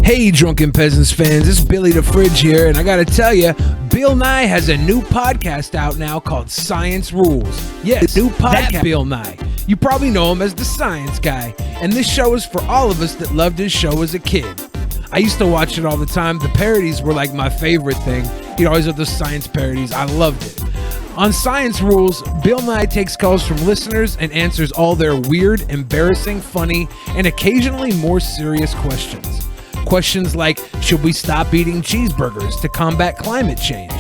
Hey, Drunken Peasants fans, it's Billy the Fridge here, and I gotta tell you, Bill Nye has a new podcast out now called Science Rules. Yes, new podcast, Bill Nye. You probably know him as the science guy, and this show is for all of us that loved his show as a kid. I used to watch it all the time. The parodies were like my favorite thing. He'd always have the science parodies. I loved it. On Science Rules, Bill Nye takes calls from listeners and answers all their weird, embarrassing, funny, and occasionally more serious questions. Questions like, should we stop eating cheeseburgers to combat climate change?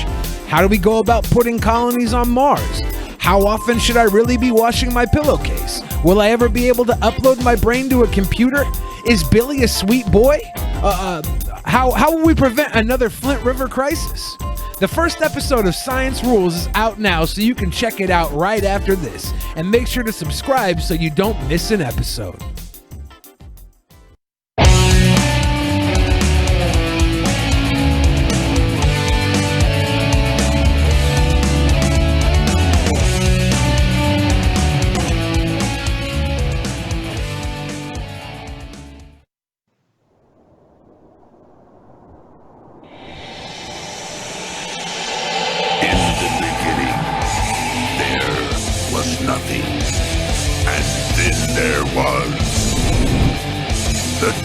How do we go about putting colonies on Mars? How often should I really be washing my pillowcase? Will I ever be able to upload my brain to a computer? Is Billy a sweet boy? How will we prevent another Flint River crisis? The first episode of Science Rules is out now, so you can check it out right after this. And make sure to subscribe so you don't miss an episode.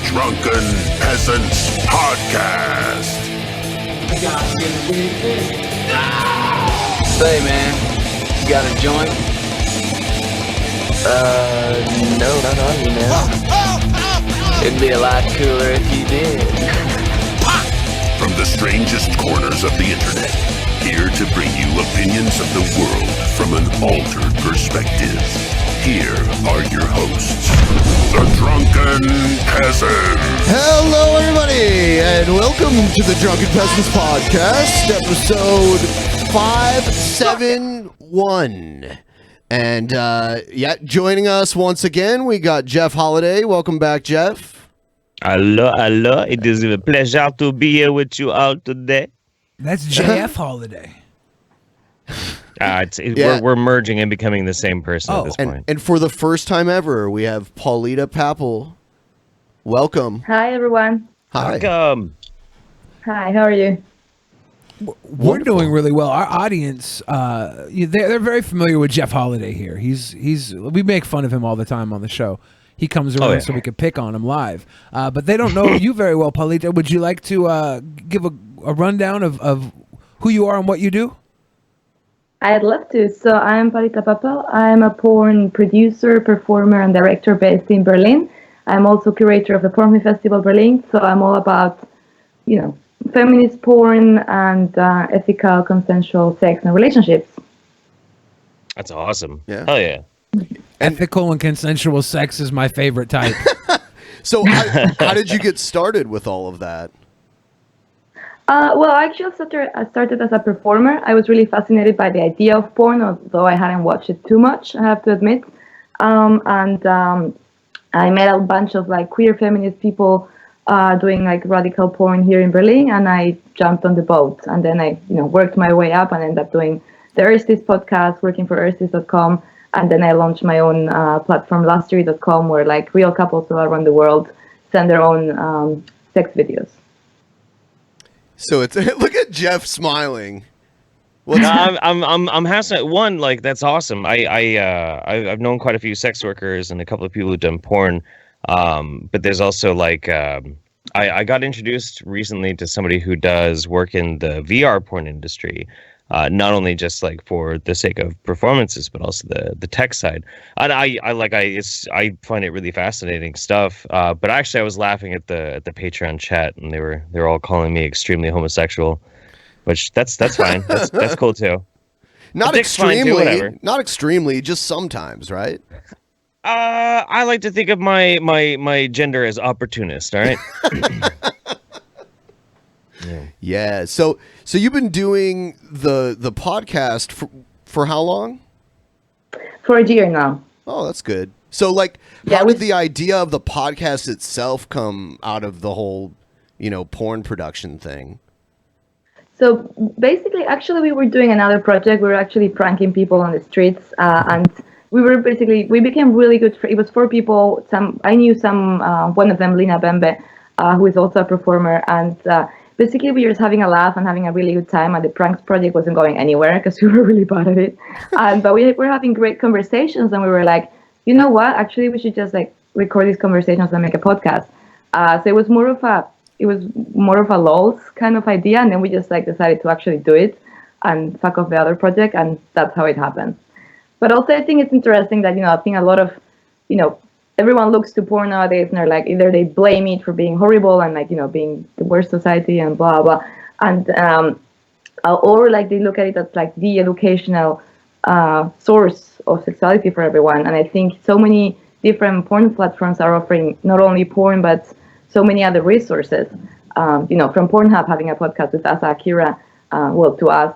Drunken Peasants Podcast. Say, man, you got a joint? No, not on you, man. It'd be a lot cooler if you did. From the strangest corners of the internet, here to bring you opinions of the world from an altered perspective. Here are your hosts, the Drunken Peasants. Hello, everybody, and welcome to the Drunken Peasants Podcast, episode 571. And, joining us once again, we got Jeff Holiday. Welcome back, Jeff. Hello. It is a pleasure to be here with you all today. That's Jeff Holiday. We're merging and becoming the same person at this point. And for the first time ever, we have Paulita Pappel. Welcome. Hi, everyone. Hi. Welcome. Hi, how are you? We're doing really well. Our audience, they're very familiar with Jeff Holiday here. We make fun of him all the time on the show. He comes around so we can pick on him live. But they don't know you very well, Paulita. Would you like to give a rundown of who you are and what you do? I'd love to. So I'm Paulita Pappel. I'm a porn producer, performer, and director based in Berlin. I'm also curator of the Pornography Festival Berlin. So I'm all about, feminist porn and ethical, consensual sex and relationships. That's awesome. Yeah. Hell yeah. Ethical and consensual sex is my favorite type. So how did you get started with all of that? Well, actually, I started as a performer. I was really fascinated by the idea of porn, although I hadn't watched it too much, I have to admit. I met a bunch of queer feminist people doing radical porn here in Berlin, and I jumped on the boat. And then I, worked my way up and ended up doing the Earthsys podcast, working for Earthsys.com, and then I launched my own platform, lastyear.com, where real couples all around the world send their own sex videos. So it's look at Jeff smiling. I'm happy. One, that's awesome. I've known quite a few sex workers and a couple of people who've done porn. But there's also I got introduced recently to somebody who does work in the VR porn industry. Not only just for the sake of performances, but also the tech side. And I find it really fascinating stuff. But actually, I was laughing at the Patreon chat, and they were all calling me extremely homosexual, which that's fine. That's cool too. Not extremely. Not extremely. Just sometimes, right? I like to think of my gender as opportunist. All right. Yeah. So you've been doing the podcast for how long? For a year now. Oh, that's good. So how did the idea of the podcast itself come out of the whole, porn production thing? So basically, actually, we were doing another project. We were actually pranking people on the streets, and we became really good. It was 4 people. I knew some, one of them, Lina Bembe, who is also a performer. And basically, we were just having a laugh and having a really good time. And the pranks project wasn't going anywhere because we were really bad at it. But we were having great conversations, and we were like, you know what? Actually, we should just like record these conversations and make a podcast. So it was more of a lols kind of idea, and then we just like decided to actually do it and fuck off the other project, and that's how it happened. But also, I think it's interesting that I think a lot of everyone looks to porn nowadays and they're like, either they blame it for being horrible and like being the worst society and blah blah, and or like they look at it as like the educational source of sexuality for everyone. And I think so many different porn platforms are offering not only porn but so many other resources. From Pornhub having a podcast with Asa Akira, to us.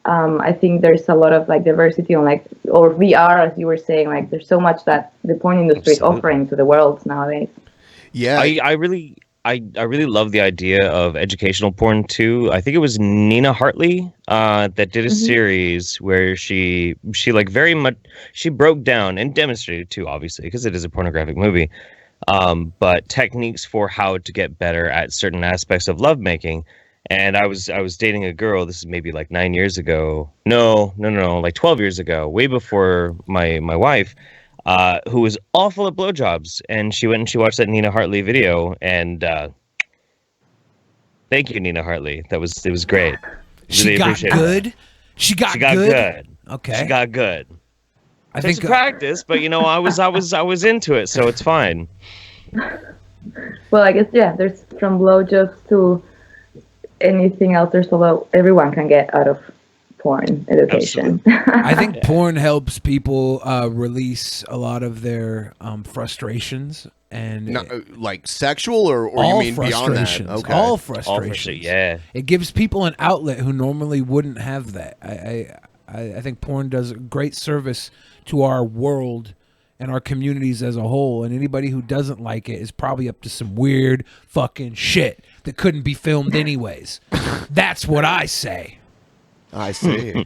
I think there's a lot of like diversity on or VR, as you were saying, like there's so much that the porn industry is offering to the world nowadays. Yeah, I really love the idea of educational porn too. I think it was Nina Hartley that did a series where she like very much she broke down and demonstrated too, obviously because it is a pornographic movie, but techniques for how to get better at certain aspects of lovemaking. And I was dating a girl, this is maybe like 9 years ago. No, like 12 years ago, way before my wife, who was awful at blowjobs. And she went and she watched that Nina Hartley video. And thank you, Nina Hartley. It was great. She got good? She got good? Okay. She got good. I think practice, but I was into it, so it's fine. Well, I guess, there's from blowjobs to anything else. There's everyone can get out of porn education. I think porn helps people release a lot of their frustrations and like sexual or you mean beyond that? Okay. All frustrations. Yeah. It gives people an outlet who normally wouldn't have that. I think porn does a great service to our world and our communities as a whole, and anybody who doesn't like it is probably up to some weird fucking shit that couldn't be filmed anyways. That's what I say. I see.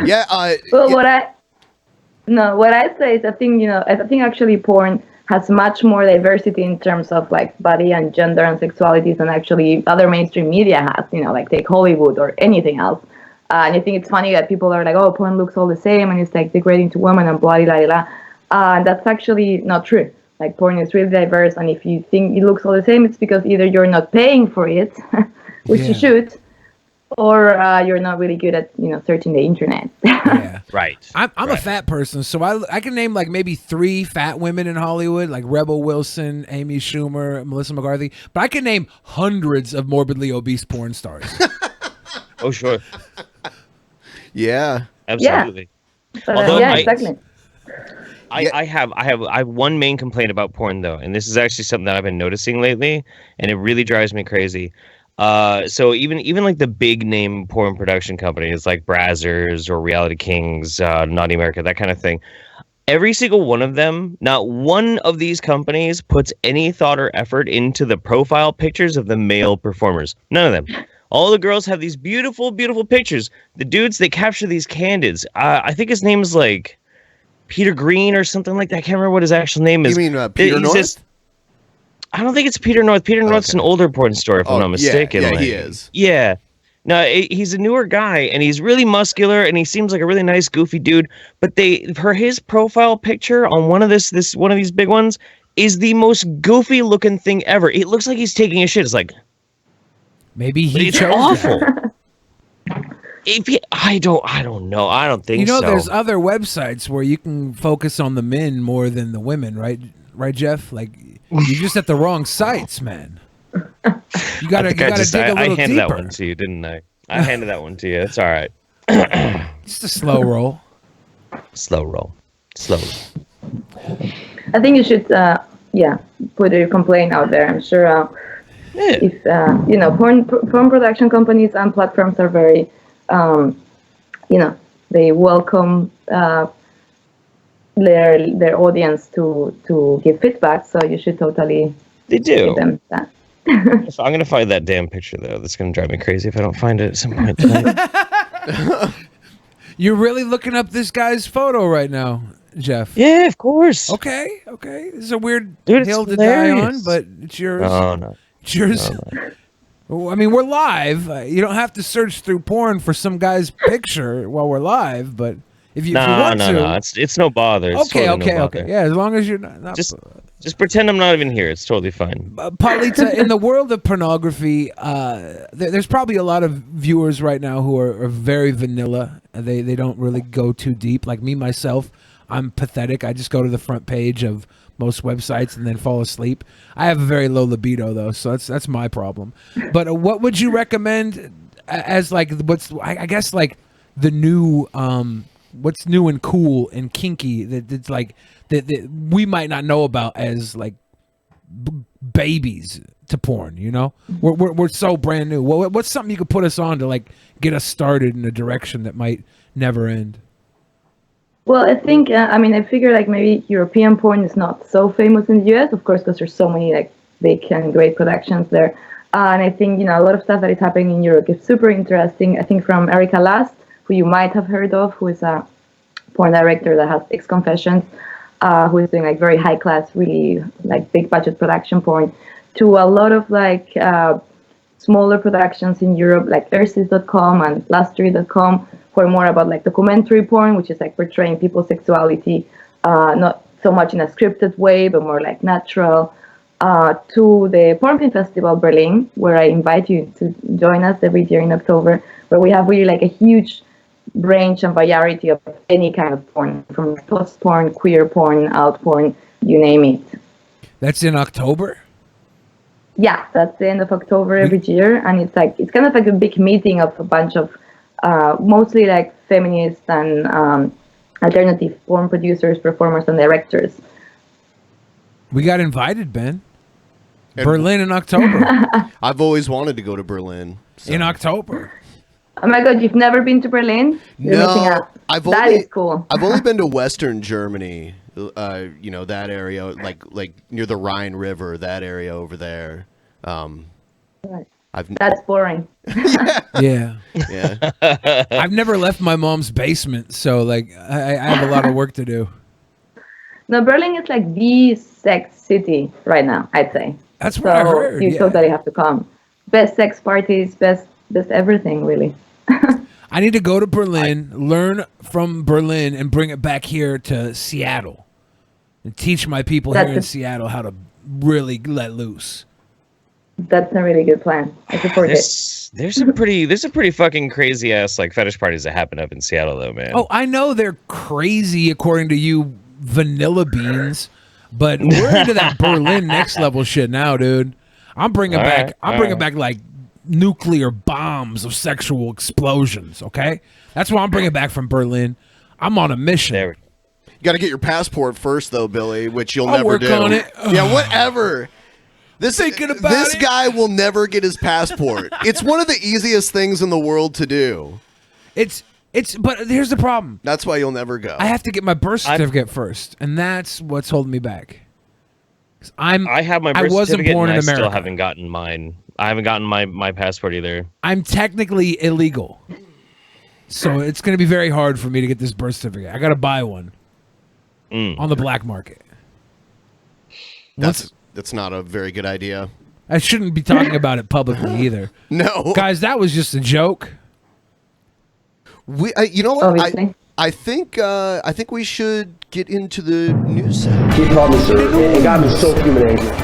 Yeah. Well, what I say is I think actually porn has much more diversity in terms of like body and gender and sexualities than actually other mainstream media has. Like take Hollywood or anything else. And I think it's funny that people are like, oh, porn looks all the same and it's like degrading to women and blah blah blah. That's actually not true. Like porn is really diverse, and if you think it looks all the same, it's because either you're not paying for it, which you should, or you're not really good at searching the internet. Yeah, right. I'm a fat person, so I can name like maybe 3 fat women in Hollywood, like Rebel Wilson, Amy Schumer, Melissa McCarthy, but I can name hundreds of morbidly obese porn stars. Oh sure. Yeah. Absolutely. Yeah. Exactly. I have one main complaint about porn though, and this is actually something that I've been noticing lately, and it really drives me crazy. So even like the big name porn production companies like Brazzers or Reality Kings, Naughty America, that kind of thing. Every single one of them, not one of these companies puts any thought or effort into the profile pictures of the male performers. None of them. All the girls have these beautiful, beautiful pictures. The dudes, they capture these candids. I think his name is like Peter Green or something like that. I can't remember what his actual name is. You mean Peter North? I don't think it's Peter North. Peter North's an older porn star, if I'm not mistaken. Yeah, he is. Yeah. No, he's a newer guy, and he's really muscular, and he seems like a really nice, goofy dude. But his profile picture on one of these big ones is the most goofy looking thing ever. It looks like he's taking a shit. It's like maybe he it's chose awful. that. I don't know. I don't think so. There's other websites where you can focus on the men more than the women, right? Right, Jeff? Like you're just at the wrong sites, man. You gotta dig a little deeper. I handed that one to you, didn't I? I handed that one to you. It's all right. Just a slow roll. Slow roll. Slowly. I think you should, put your complaint out there. I'm sure if porn production companies and platforms are very, they welcome their audience to give feedback. So you should totally give them that. So I'm gonna find that damn picture though. That's gonna drive me crazy if I don't find it at some point tonight. You're really looking up this guy's photo right now, Jeff. Yeah, of course. Okay. This is a weird Dude, hill it's to die on, hilarious. but it's yours. Oh no. pictures. I mean, we're live. You don't have to search through porn for some guy's picture while we're live, but if you want to. No. It's no bother. It's Okay. totally no bother. Yeah, as long as you're not Just pretend I'm not even here. It's totally fine. Paulita, in the world of pornography, there's probably a lot of viewers right now who are very vanilla. They don't really go too deep. Like me, myself, I'm pathetic. I just go to the front page of most websites and then fall asleep. I have a very low libido, though, so that's my problem. But what would you recommend as like I guess like the new what's new and cool and kinky that's like that we might not know about as like babies to porn, you know? We're so brand new. What's something you could put us on to like get us started in a direction that might never end? Well, I think, I figure like maybe European porn is not so famous in the US, of course, because there's so many like big and great productions there. And I think, a lot of stuff that is happening in Europe is super interesting. I think from Erica Last, who you might have heard of, who is a porn director that has Six Confessions, who is doing like very high class, really like big budget production porn, to a lot of like smaller productions in Europe, like Ersis.com and Lustery.com, who are more about like documentary porn, which is like portraying people's sexuality, not so much in a scripted way, but more like natural, to the Porn Film Festival Berlin, where I invite you to join us every year in October, where we have really like a huge range and variety of any kind of porn, from post porn, queer porn, out porn, you name it. That's in October? Yeah, that's the end of October every year, and it's kind of like a big meeting of a bunch of mostly like feminist and alternative porn producers, performers, and directors. We got invited, Ben. Berlin in October. I've always wanted to go to Berlin. So. In October. Oh my God, you've never been to Berlin? You're missing out. That is cool. I've only been to Western Germany. That area, like near the Rhine River, that area over there. That's boring. Yeah. I've never left my mom's basement, so like I have a lot of work to do. No, Berlin is like the sex city right now, I'd say. That's what I heard. You totally have to come. Best sex parties, best everything, really. I need to go to Berlin, learn from Berlin, and bring it back here to Seattle, and teach my people here in Seattle how to really let loose. That's a really good plan. I support it. There's some pretty fucking crazy ass like fetish parties that happen up in Seattle though, man. Oh, I know they're crazy according to you vanilla beans, but we're into that Berlin next level shit now, dude. I'm bringing back like nuclear bombs of sexual explosions, okay? That's what I'm bringing back from Berlin. I'm on a mission. You got to get your passport first, though, Billy, which you'll never work do. on it. Yeah, whatever. This guy will never get his passport. It's one of the easiest things in the world to do. But here's the problem. That's why you'll never go. I have to get my birth certificate first, and that's what's holding me back. I have my birth wasn't certificate born and in I America. still haven't gotten mine. I haven't gotten my passport either. I'm technically illegal. So it's going to be very hard for me to get this birth certificate. I got to buy one on the black market. That's not a very good idea. I shouldn't be talking about it publicly either. No. Guys, that was just a joke. You know what? I think we should get into the news segment. He called me sir. It got me so humiliated.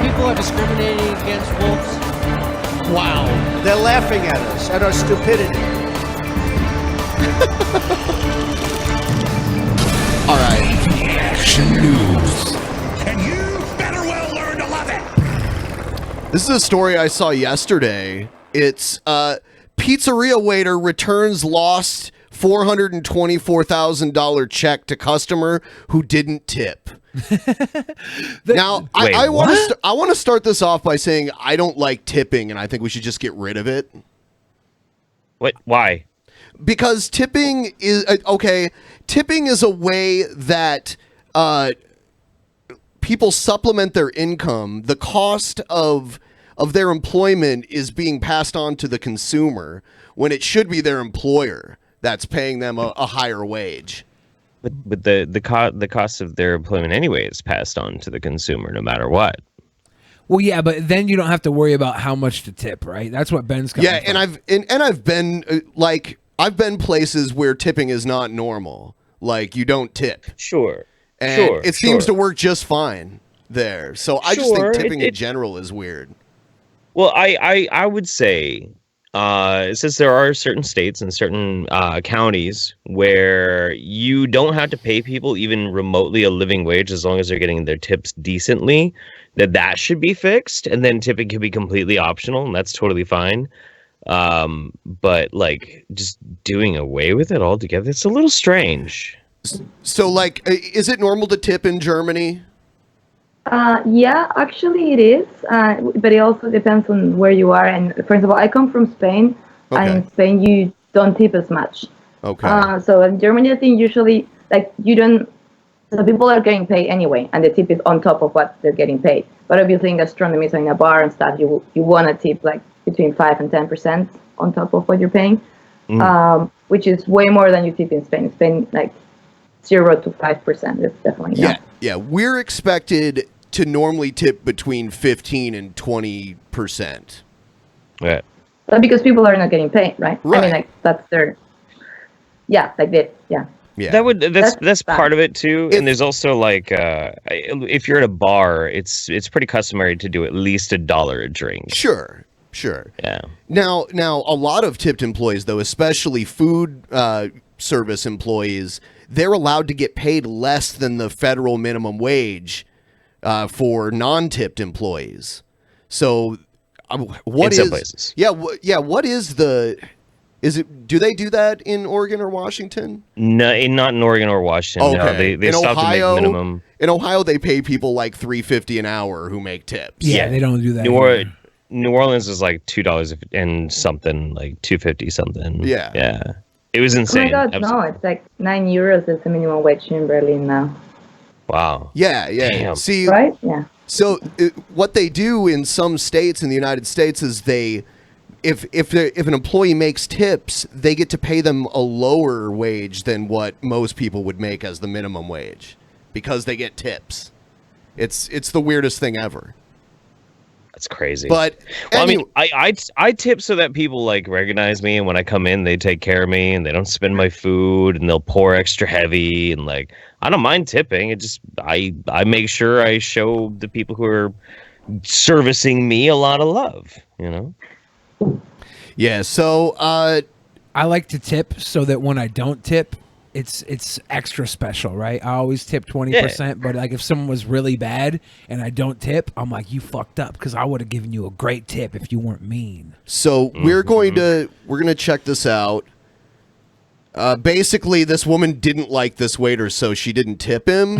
People are discriminating against wolves. Wow. They're laughing at us, at our stupidity. All right. Action news. And you better well learn to love it. This is a story I saw yesterday. It's pizzeria waiter returns lost $424,000 check to customer who didn't tip. Now, I want to start this off by saying I don't like tipping, and I think we should just get rid of it. What? Why? Because tipping is Tipping is a way that people supplement their income. The cost of their employment is being passed on to the consumer when it should be their employer that's paying them a higher wage. But the cost of their employment anyway is passed on to the consumer no matter what. Well, yeah, but then you don't have to worry about how much to tip, right? That's what Ben's coming from. And I've been I've been places where tipping is not normal. Like you don't tip. Sure. And it seems to work just fine there. So I just think tipping in general is weird. Well, I would say since there are certain states and certain counties where you don't have to pay people even remotely a living wage as long as they're getting their tips decently, that should be fixed, and then tipping can be completely optional, and that's totally fine. But like just doing away with it altogether, it's a little strange. So like, is it normal to tip in Germany? Yeah, actually it is, but it also depends on where you are. And for example, I come from Spain, and in Spain you don't tip as much. Okay. So in Germany, I think usually like you don't. So people are getting paid anyway, and the tip is on top of what they're getting paid. But obviously in gastronomy, so in a bar and stuff, you want to tip like between 5 and 10% on top of what you're paying, which is way more than you tip in Spain. In Spain, like 0 to 5%. It's definitely not. Yeah. We're expected to normally tip between 15 and 20%. Yeah. But because people are not getting paid, right? I mean, like that's their. Yeah, like they. Yeah. Yeah. That's part of it too, and there's also like if you're at a bar, it's pretty customary to do at least $1 a drink. Sure. Yeah. Now a lot of tipped employees, though, especially food service employees, they're allowed to get paid less than the federal minimum wage for non-tipped employees. So, what in is? Some places. What is the? Is it? Do they do that in Oregon or Washington? No, not in Oregon or Washington. Okay. No, they stopped Ohio, to make minimum. In Ohio, they pay people like $3.50 an hour who make tips. Yeah, they don't do that. New Orleans is like $2 and something, like $2.50 something. Yeah. It was insane. Oh my God, no! It's like €9 is the minimum wage in Berlin now. Wow. Yeah. Damn. See, right? Yeah. So what they do in some states in the United States is if an employee makes tips, they get to pay them a lower wage than what most people would make as the minimum wage because they get tips. It's the weirdest thing ever. That's crazy. But I mean, I tip so that people like recognize me, and when I come in, they take care of me, and they don't spend my food, and they'll pour extra heavy, and like I don't mind tipping. It just I make sure I show the people who are servicing me a lot of love. You know. Yeah. So I like to tip so that when I don't tip, it's extra special, right? I always tip 20%, but like if someone was really bad and I don't tip, I'm like, you fucked up because I would have given you a great tip if you weren't mean. So we're gonna check this out. Basically, this woman didn't like this waiter, so she didn't tip him,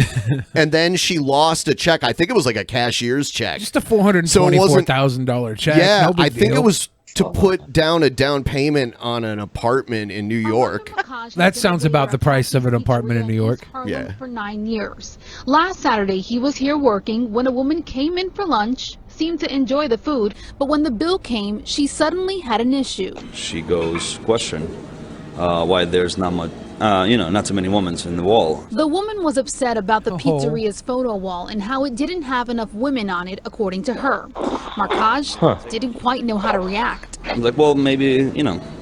and then she lost a check. I think it was like a cashier's check, just a $424,000 check. Yeah, no big I think deal. it was to put down a down payment on an apartment in New York. That sounds about the price of an apartment in New York. Yeah. For 9 years. Last Saturday, he was here working when a woman came in for lunch, seemed to enjoy the food, but when the bill came, she suddenly had an issue. She goes, question why there's not much, not too many women in the wall. The woman was upset about the pizzeria's photo wall and how it didn't have enough women on it, according to her. Markaj didn't quite know how to react. I was like, well, maybe,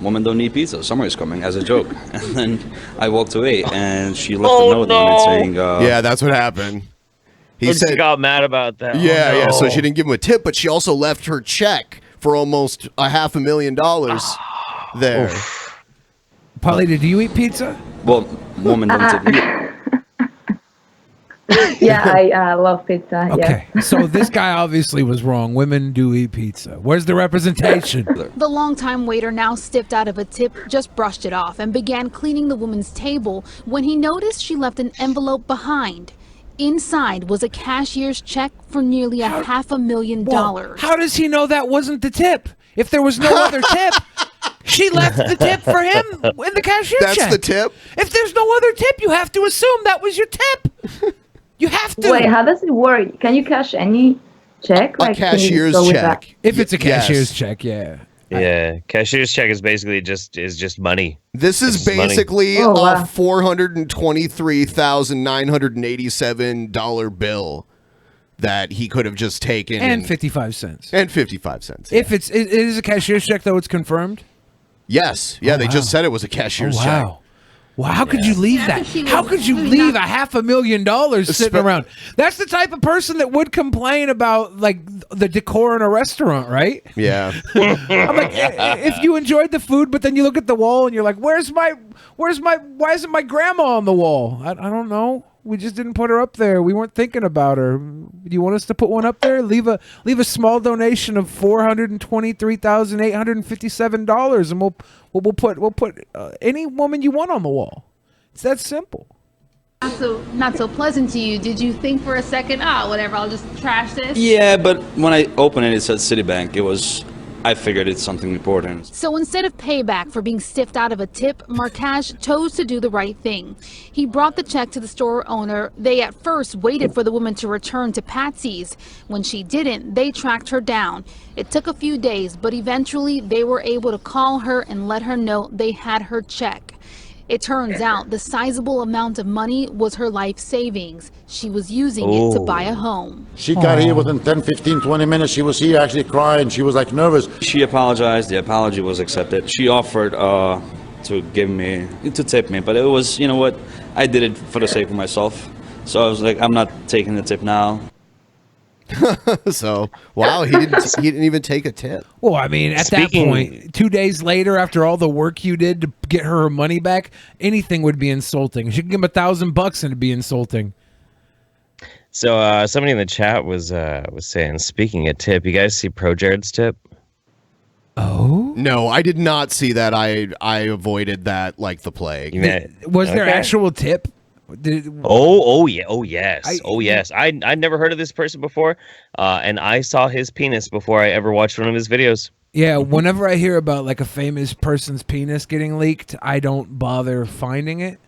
women don't need pizza. Summer is coming, as a joke. And then I walked away, and she left a note on it saying... yeah, that's what happened. He got mad about that. Yeah, so she didn't give him a tip, but she also left her check for almost $500,000 there. Paulita, do you eat pizza? Well, women don't tip me. Yeah, I love pizza. Okay, yes. so this guy obviously was wrong. Women do eat pizza. Where's the representation? The longtime waiter, now stiffed out of a tip, just brushed it off and began cleaning the woman's table when he noticed she left an envelope behind. Inside was a cashier's check for nearly $500,000. Well, how does he know that wasn't the tip? If there was no other tip, she left the tip for him in the cashier check. That's the tip? If there's no other tip, you have to assume that was your tip. You have to. Wait, how does it work? Can you cash any check? A cashier's check. If it's a cashier's check, yeah. Yeah, cashier's check is basically just money. This is basically a $423,987 bill that he could have just taken And 55 cents. And 55 cents. If it is a cashier's check, though, it's confirmed? Yes. Yeah, they just said it was a cashier's check. Well, how could you leave that? How could you leave $500,000 sitting around? That's the type of person that would complain about like the decor in a restaurant, right? Yeah. I'm like, if you enjoyed the food, but then you look at the wall and you're like, why isn't my grandma on the wall? I don't know. We just didn't put her up there. We weren't thinking about her. Do you want us to put one up there? Leave a small donation of $423,857, and we'll put any woman you want on the wall. It's that simple. Not so pleasant to you. Did you think for a second, whatever, I'll just trash this? Yeah, but when I opened it, it said Citibank. I figured it's something important. So instead of payback for being stiffed out of a tip, Markash chose to do the right thing. He brought the check to the store owner. They at first waited for the woman to return to Patsy's. When she didn't, they tracked her down. It took a few days, but eventually they were able to call her and let her know they had her check. It turns out the sizable amount of money was her life savings. She was using it to buy a home. She got here within 10, 15, 20 minutes. She was here actually crying. She was like nervous. She apologized. The apology was accepted. She offered to tip me, but it was, you know what? I did it for the sake of myself. So I was like, I'm not taking the tip now. So, wow, he didn't even take a tip. Well, I mean, at that point, 2 days later, after all the work you did to get her money back, anything would be insulting. She could give him $1,000 and it'd be insulting. So somebody in the chat was saying, speaking of tip, you guys see Pro Jared's tip? Oh no, I did not see that. I avoided that like the plague. Was there actual tip? Yes. I'd never heard of this person before, and I saw his penis before I ever watched one of his videos. Yeah, whenever I hear about like a famous person's penis getting leaked, I don't bother finding it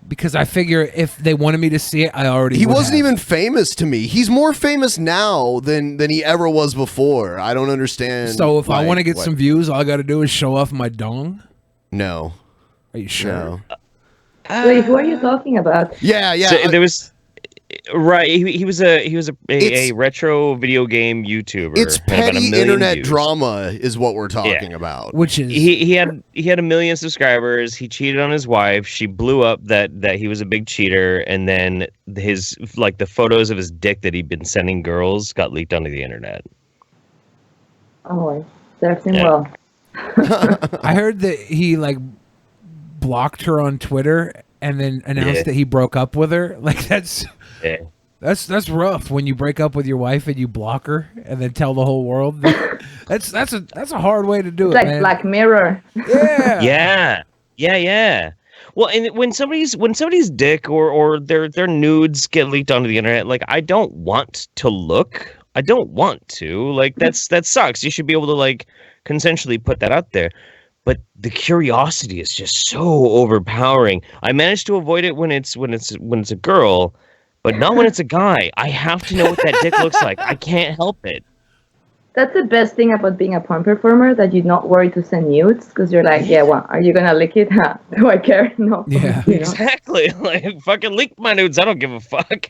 because I figure if they wanted me to see it, I already. He wasn't even famous to me. He's more famous now than he ever was before. I don't understand. So if I want to get some views, all I got to do is show off my dong. No. Are you sure? No. Wait, who are you talking about? Yeah. So there was right. He was a retro video game YouTuber. It's petty internet drama, is what we're talking about. Which is he had 1 million subscribers. He cheated on his wife. She blew up that he was a big cheater, and then his the photos of his dick that he'd been sending girls got leaked onto the internet. Oh, serves him well. I heard that he blocked her on Twitter and then announced that he broke up with her. Like that's rough when you break up with your wife and you block her and then tell the whole world. That's a hard way to do it. Like man. Black Mirror. Yeah. Well, and when somebody's dick or their nudes get leaked onto the internet, I don't want to look. I don't want to. That sucks. You should be able to consensually put that out there. But the curiosity is just so overpowering. I managed to avoid it when it's a girl, but not when it's a guy. I have to know what that dick looks like. I can't help it. That's the best thing about being a porn performer, that you're not worried to send nudes, because you're like, yeah, well, are you gonna lick it? Do I care? No. Yeah. Exactly. Fucking leak my nudes. I don't give a fuck.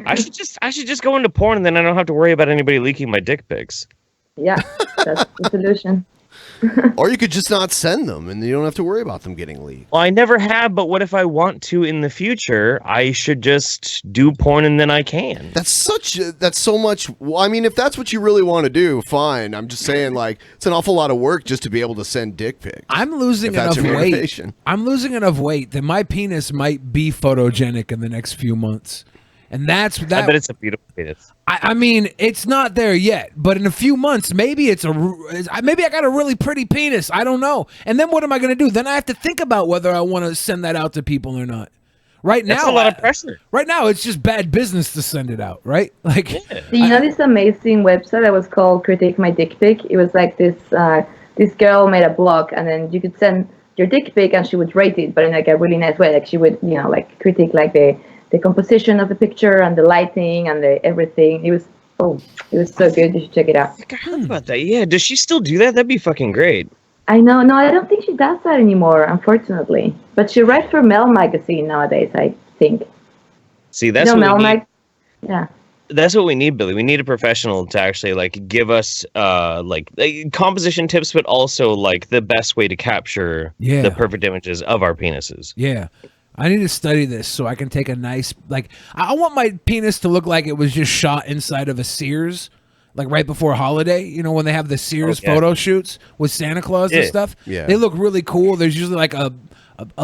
I should just go into porn, and then I don't have to worry about anybody leaking my dick pics. Yeah, that's the solution. Or you could just not send them, and you don't have to worry about them getting leaked. Well, I never have, but what if I want to in the future? I should just do porn, and then I can. That's so much. Well, I mean, if that's what you really want to do, fine. I'm just saying, it's an awful lot of work just to be able to send dick pics. I'm losing enough weight. I'm losing enough weight that my penis might be photogenic in the next few months. And that's that. I bet it's a beautiful penis. I mean, it's not there yet, but in a few months, maybe I got a really pretty penis. I don't know. And then what am I going to do? Then I have to think about whether I want to send that out to people or not. Right now, that's a lot of pressure. Right now, it's just bad business to send it out, right? Do you know this amazing website that was called Critique My Dick Pic? It was like this girl made a blog, and then you could send your dick pic, and she would rate it, but in a really nice way. She would, critique the composition of the picture and the lighting and the everything. It was so good. You should check it out. I heard about that. Yeah, does she still do that? That'd be fucking great. I know. No, I don't think she does that anymore, unfortunately. But she writes for Mel magazine nowadays, I think. See, that's Mel mag. Yeah. That's what we need, Billy. We need a professional to actually like give us composition tips, but also like the best way to capture the perfect images of our penises. Yeah. I need to study this so I can take a nice, like, I want my penis to look like it was just shot inside of a Sears, like right before a holiday, you know, when they have the Sears photo shoots with Santa Claus and stuff. Yeah. They look really cool. There's usually like a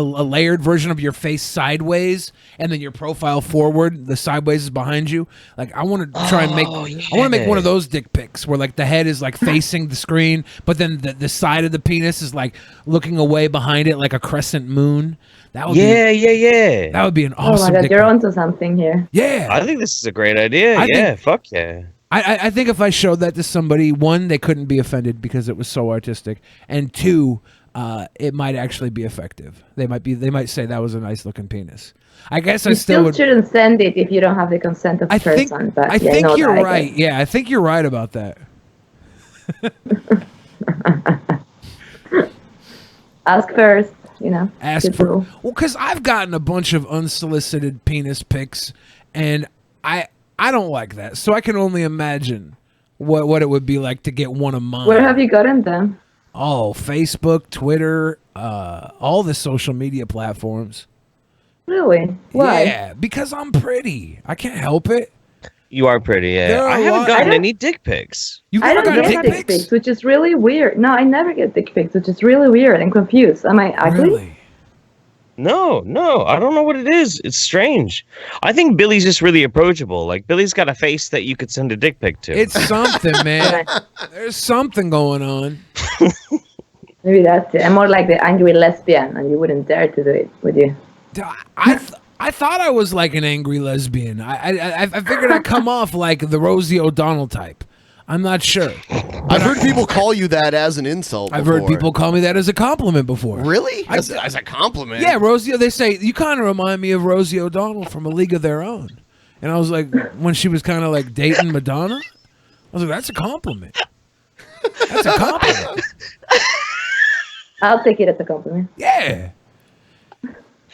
layered version of your face sideways, and then your profile forward. The sideways is behind you. Like I want to try and make. I want to make one of those dick pics where like the head is like facing the screen, but then the side of the penis is like looking away behind it, like a crescent moon. That would yeah. That would be an awesome. Oh my God, dick you're pic. onto something here. Yeah, I think this is a great idea. Fuck yeah. I think if I showed that to somebody, one, they couldn't be offended because it was so artistic, and two, it might actually be effective. They might say that was a nice looking penis. I guess You I still shouldn't send it if you don't have the consent of the person. But I think know you're that, I right. guess. Yeah, I think you're right about that. Ask first, you know. Ask good for rule. well, because I've gotten a bunch of unsolicited penis pics, and I don't like that. So I can only imagine what it would be like to get one of mine. Where have you gotten them? Oh, Facebook, Twitter, all the social media platforms. Really? Why? Yeah, because I'm pretty. I can't help it. You are pretty, There yeah. are I a haven't lot- gotten any dick pics. You've I never don't got get dick dick pics? pics, which is really weird. No, I never get dick pics, which is really weird and confused. Am I ugly? Really? No, I don't know what it is. It's strange. I think Billy's just really approachable. Like Billy's got a face that you could send a dick pic to. It's something, man. There's something going on. Maybe that's it. I'm more like the angry lesbian, and you wouldn't dare to do it, would you? I thought I was like an angry lesbian. I figured I'd come off like the Rosie O'Donnell type. I'm not sure. I've heard people call you that as an insult. I've heard before. people call me that as a compliment before. Really? As a compliment? Yeah, Rosie. They say you kind of remind me of Rosie O'Donnell from A League of Their Own, and I was like, when she was kind of like dating Madonna, I was like, that's a compliment. That's a compliment. I'll take it as a compliment. Yeah.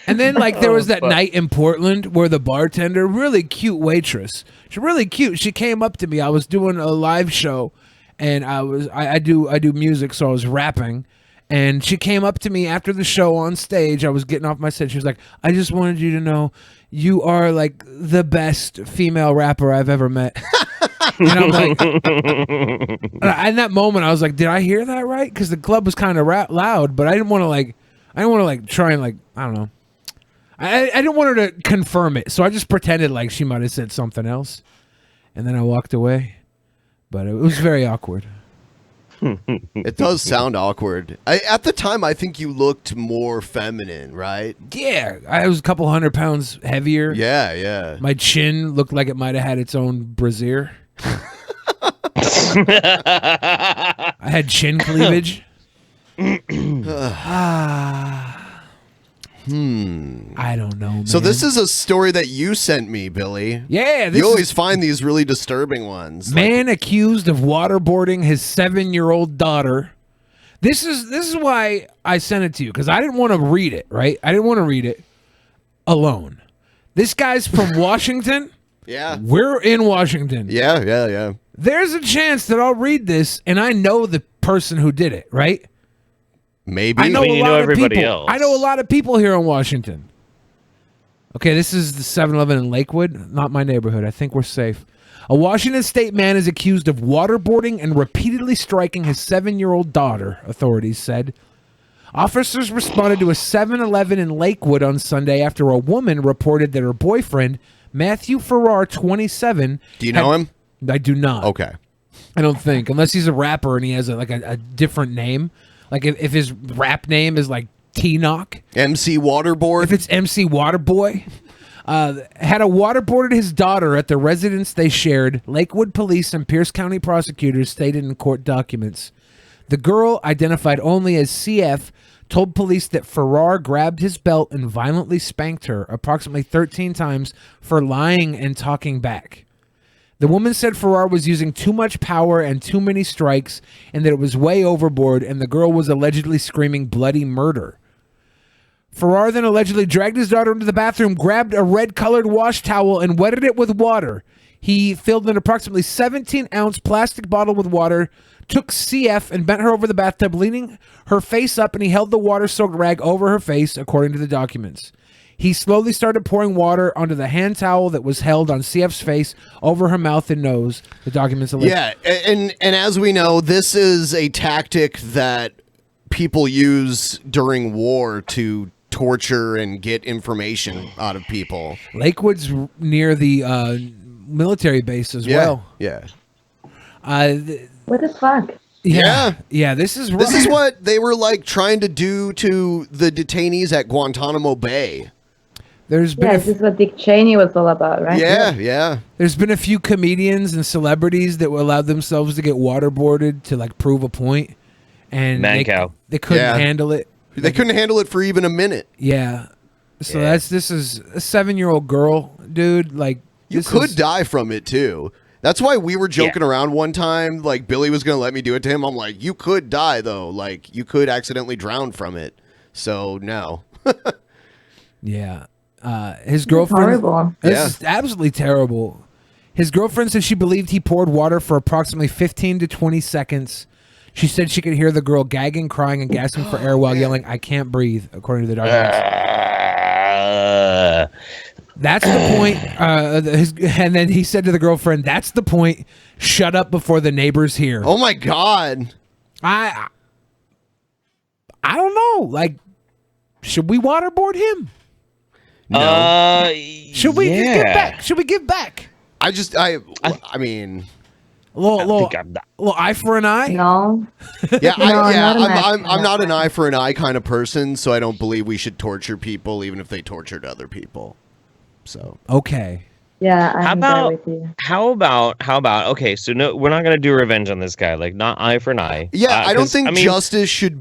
And then, like, there was that night in Portland where the bartender, really cute waitress, she's really cute. She came up to me. I was doing a live show, and I do music, so I was rapping. And she came up to me after the show on stage. I was getting off my set. She was like, "I just wanted you to know, you are like the best female rapper I've ever met." And I'm like, in that moment, I was like, "Did I hear that right?" Because the club was kind of loud, but I didn't want to try and like, I don't know. I didn't want her to confirm it, so I just pretended like she might have said something else, and then I walked away. But it was very awkward. It does sound awkward. At the time, I think you looked more feminine, right? Yeah, I was a couple 100 pounds heavier. Yeah. My chin looked like it might have had its own brassiere. I had chin cleavage. I don't know, man. So this is a story that you sent me, Billy. Yeah, you always find these really disturbing ones. Man accused of waterboarding his 7-year-old daughter. This is why I sent it to you, because I didn't want to read it, right? I didn't want to read it alone. This guy's from Washington. Yeah. We're in Washington. Yeah. There's a chance that I'll read this and I know the person who did it, right? Maybe. I know you know everybody else. I know a lot of people here in Washington. Okay, this is the 7-Eleven in Lakewood, not my neighborhood. I think we're safe. A Washington state man is accused of waterboarding and repeatedly striking his 7-year-old daughter, authorities said. Officers responded to a 7-Eleven in Lakewood on Sunday after a woman reported that her boyfriend, Matthew Farrar, 27... Do you know him? I do not. Okay. I don't think, unless he's a rapper and he has a different name. Like if his rap name is like T-Knock. MC Waterboard? If it's MC Waterboy. Had waterboarded his daughter at the residence they shared, Lakewood police and Pierce County prosecutors stated in court documents. The girl, identified only as CF, told police that Farrar grabbed his belt and violently spanked her approximately 13 times for lying and talking back. The woman said Farrar was using too much power and too many strikes, and that it was way overboard, and the girl was allegedly screaming bloody murder. Farrar then allegedly dragged his daughter into the bathroom, grabbed a red-colored wash towel, and wetted it with water. He filled an approximately 17-ounce plastic bottle with water, took CF and bent her over the bathtub, leaning her face up, and he held the water-soaked rag over her face, according to the documents. He slowly started pouring water onto the hand towel that was held on CF's face, over her mouth and nose. The documents allege. Yeah, and as we know, this is a tactic that people use during war to torture and get information out of people. Lakewood's near the military base as well. Yeah. What the fuck? Yeah, this is what they were like trying to do to the detainees at Guantanamo Bay. There's been this is what Dick Cheney was all about, right? Yeah. There's been a few comedians and celebrities that allowed themselves to get waterboarded to like prove a point, and they couldn't handle it. They couldn't handle it for even a minute. Yeah. So this is a 7-year-old girl, dude. Like you could die from it too. That's why we were joking around one time. Like Billy was gonna let me do it to him. I'm like, you could die though. Like you could accidentally drown from it. So no. Yeah. His girlfriend. Horrible. This is absolutely terrible. His girlfriend said she believed he poured water for approximately 15 to 20 seconds. She said she could hear the girl gagging, crying, and gasping for air while yelling, "I can't breathe," according to the documents. That's the point. And then he said to the girlfriend, "That's the point. Shut up before the neighbors hear." Oh my God. I don't know. Like, should we waterboard him? No. Should we give back? Should we give back? I mean, a little eye for an eye. No. I'm not an eye for an eye kind of person, so I don't believe we should torture people, even if they tortured other people. So okay. Yeah, I'm there with you. How about? Okay, so no, we're not gonna do revenge on this guy. Like, not eye for an eye. Yeah, I don't think justice should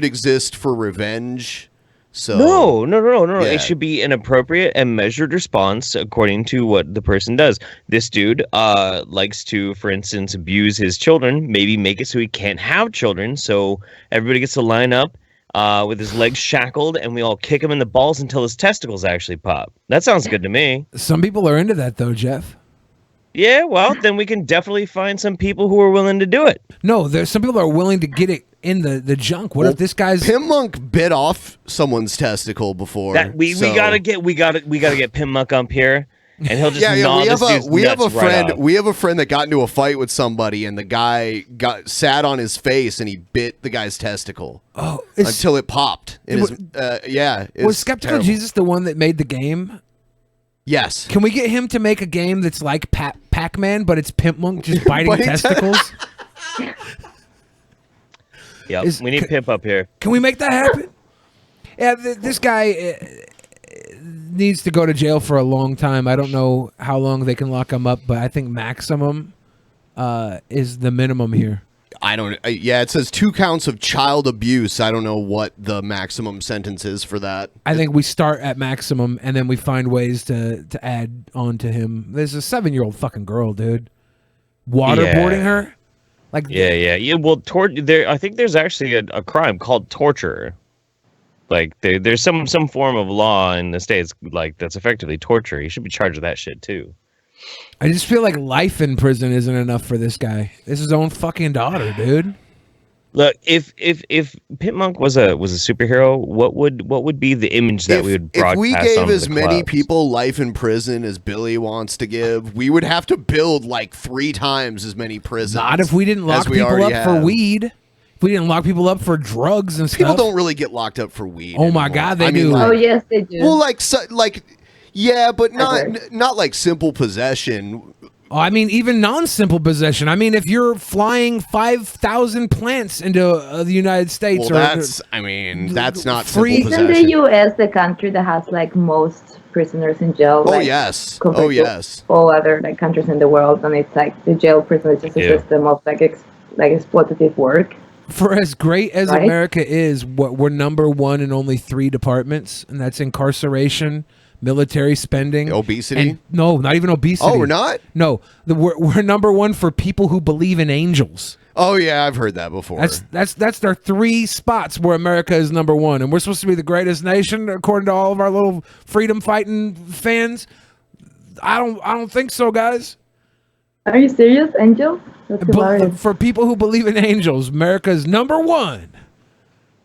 exist for revenge. So No. Yeah. It should be an appropriate and measured response according to what the person does. This dude likes to, for instance, abuse his children, maybe make it so he can't have children, so everybody gets to line up with his legs shackled, and we all kick him in the balls until his testicles actually pop. That sounds good to me. Some people are into that, though, Jeff. Yeah, well, then we can definitely find some people who are willing to do it. No, there's some people that are willing to get it in the junk. What if this guy's Pimp Monk bit off someone's testicle before? We gotta get Pimp Monk up here, and he'll just we have a friend that got into a fight with somebody, and the guy sat on his face and he bit the guy's testicle until it popped. Was Skeptical terrible. Jesus the one that made the game? Yes. Can we get him to make a game that's like Pac-Man, but it's Pimp Monk just biting testicles? Yeah, we need Pimp up here. Can we make that happen? Yeah, this guy needs to go to jail for a long time. I don't know how long they can lock him up, but I think maximum is the minimum here. I don't. It says 2 counts of child abuse. I don't know what the maximum sentence is for that. I think we start at maximum, and then we find ways to add on to him. There's a 7-year-old fucking girl, dude. Waterboarding her. Like yeah. Well, I think there's actually a crime called torture. Like there's some form of law in the States like that's effectively torture. He should be charged with that shit too. I just feel like life in prison isn't enough for this guy. This is his own fucking daughter, dude. Look, if Pimp Monk was a superhero, what would be the image that we would broadcast? If we gave as many people life in prison as Billy wants to give, we would have to build like 3 times as many prisons. Not if we didn't lock people up for weed. If we didn't lock people up for drugs and stuff. People don't really get locked up for weed. Oh my God, they do. Oh yes, they do. Well, yeah, but not like simple possession. Oh, I mean, even non-simple possession. I mean, if you're flying 5,000 plants into the United States, that's not free. Simple Isn't possession. the U.S. the country that has like most prisoners in jail? Oh yes. Oh yes. All other like countries in the world, and it's like the jail prison is just a system of like exploitative work. For as great as America is, we're number 1 in only 3 departments, and that's incarceration, military spending, obesity. And, no, not even obesity. Oh, we're not? No, we're number 1 for people who believe in angels. Oh yeah, I've heard that before. That's their 3 spots where America is number 1, and we're supposed to be the greatest nation according to all of our little freedom fighting fans. I don't think so, guys. Are you serious, Angel? That's hilarious. For people who believe in angels, America's #1.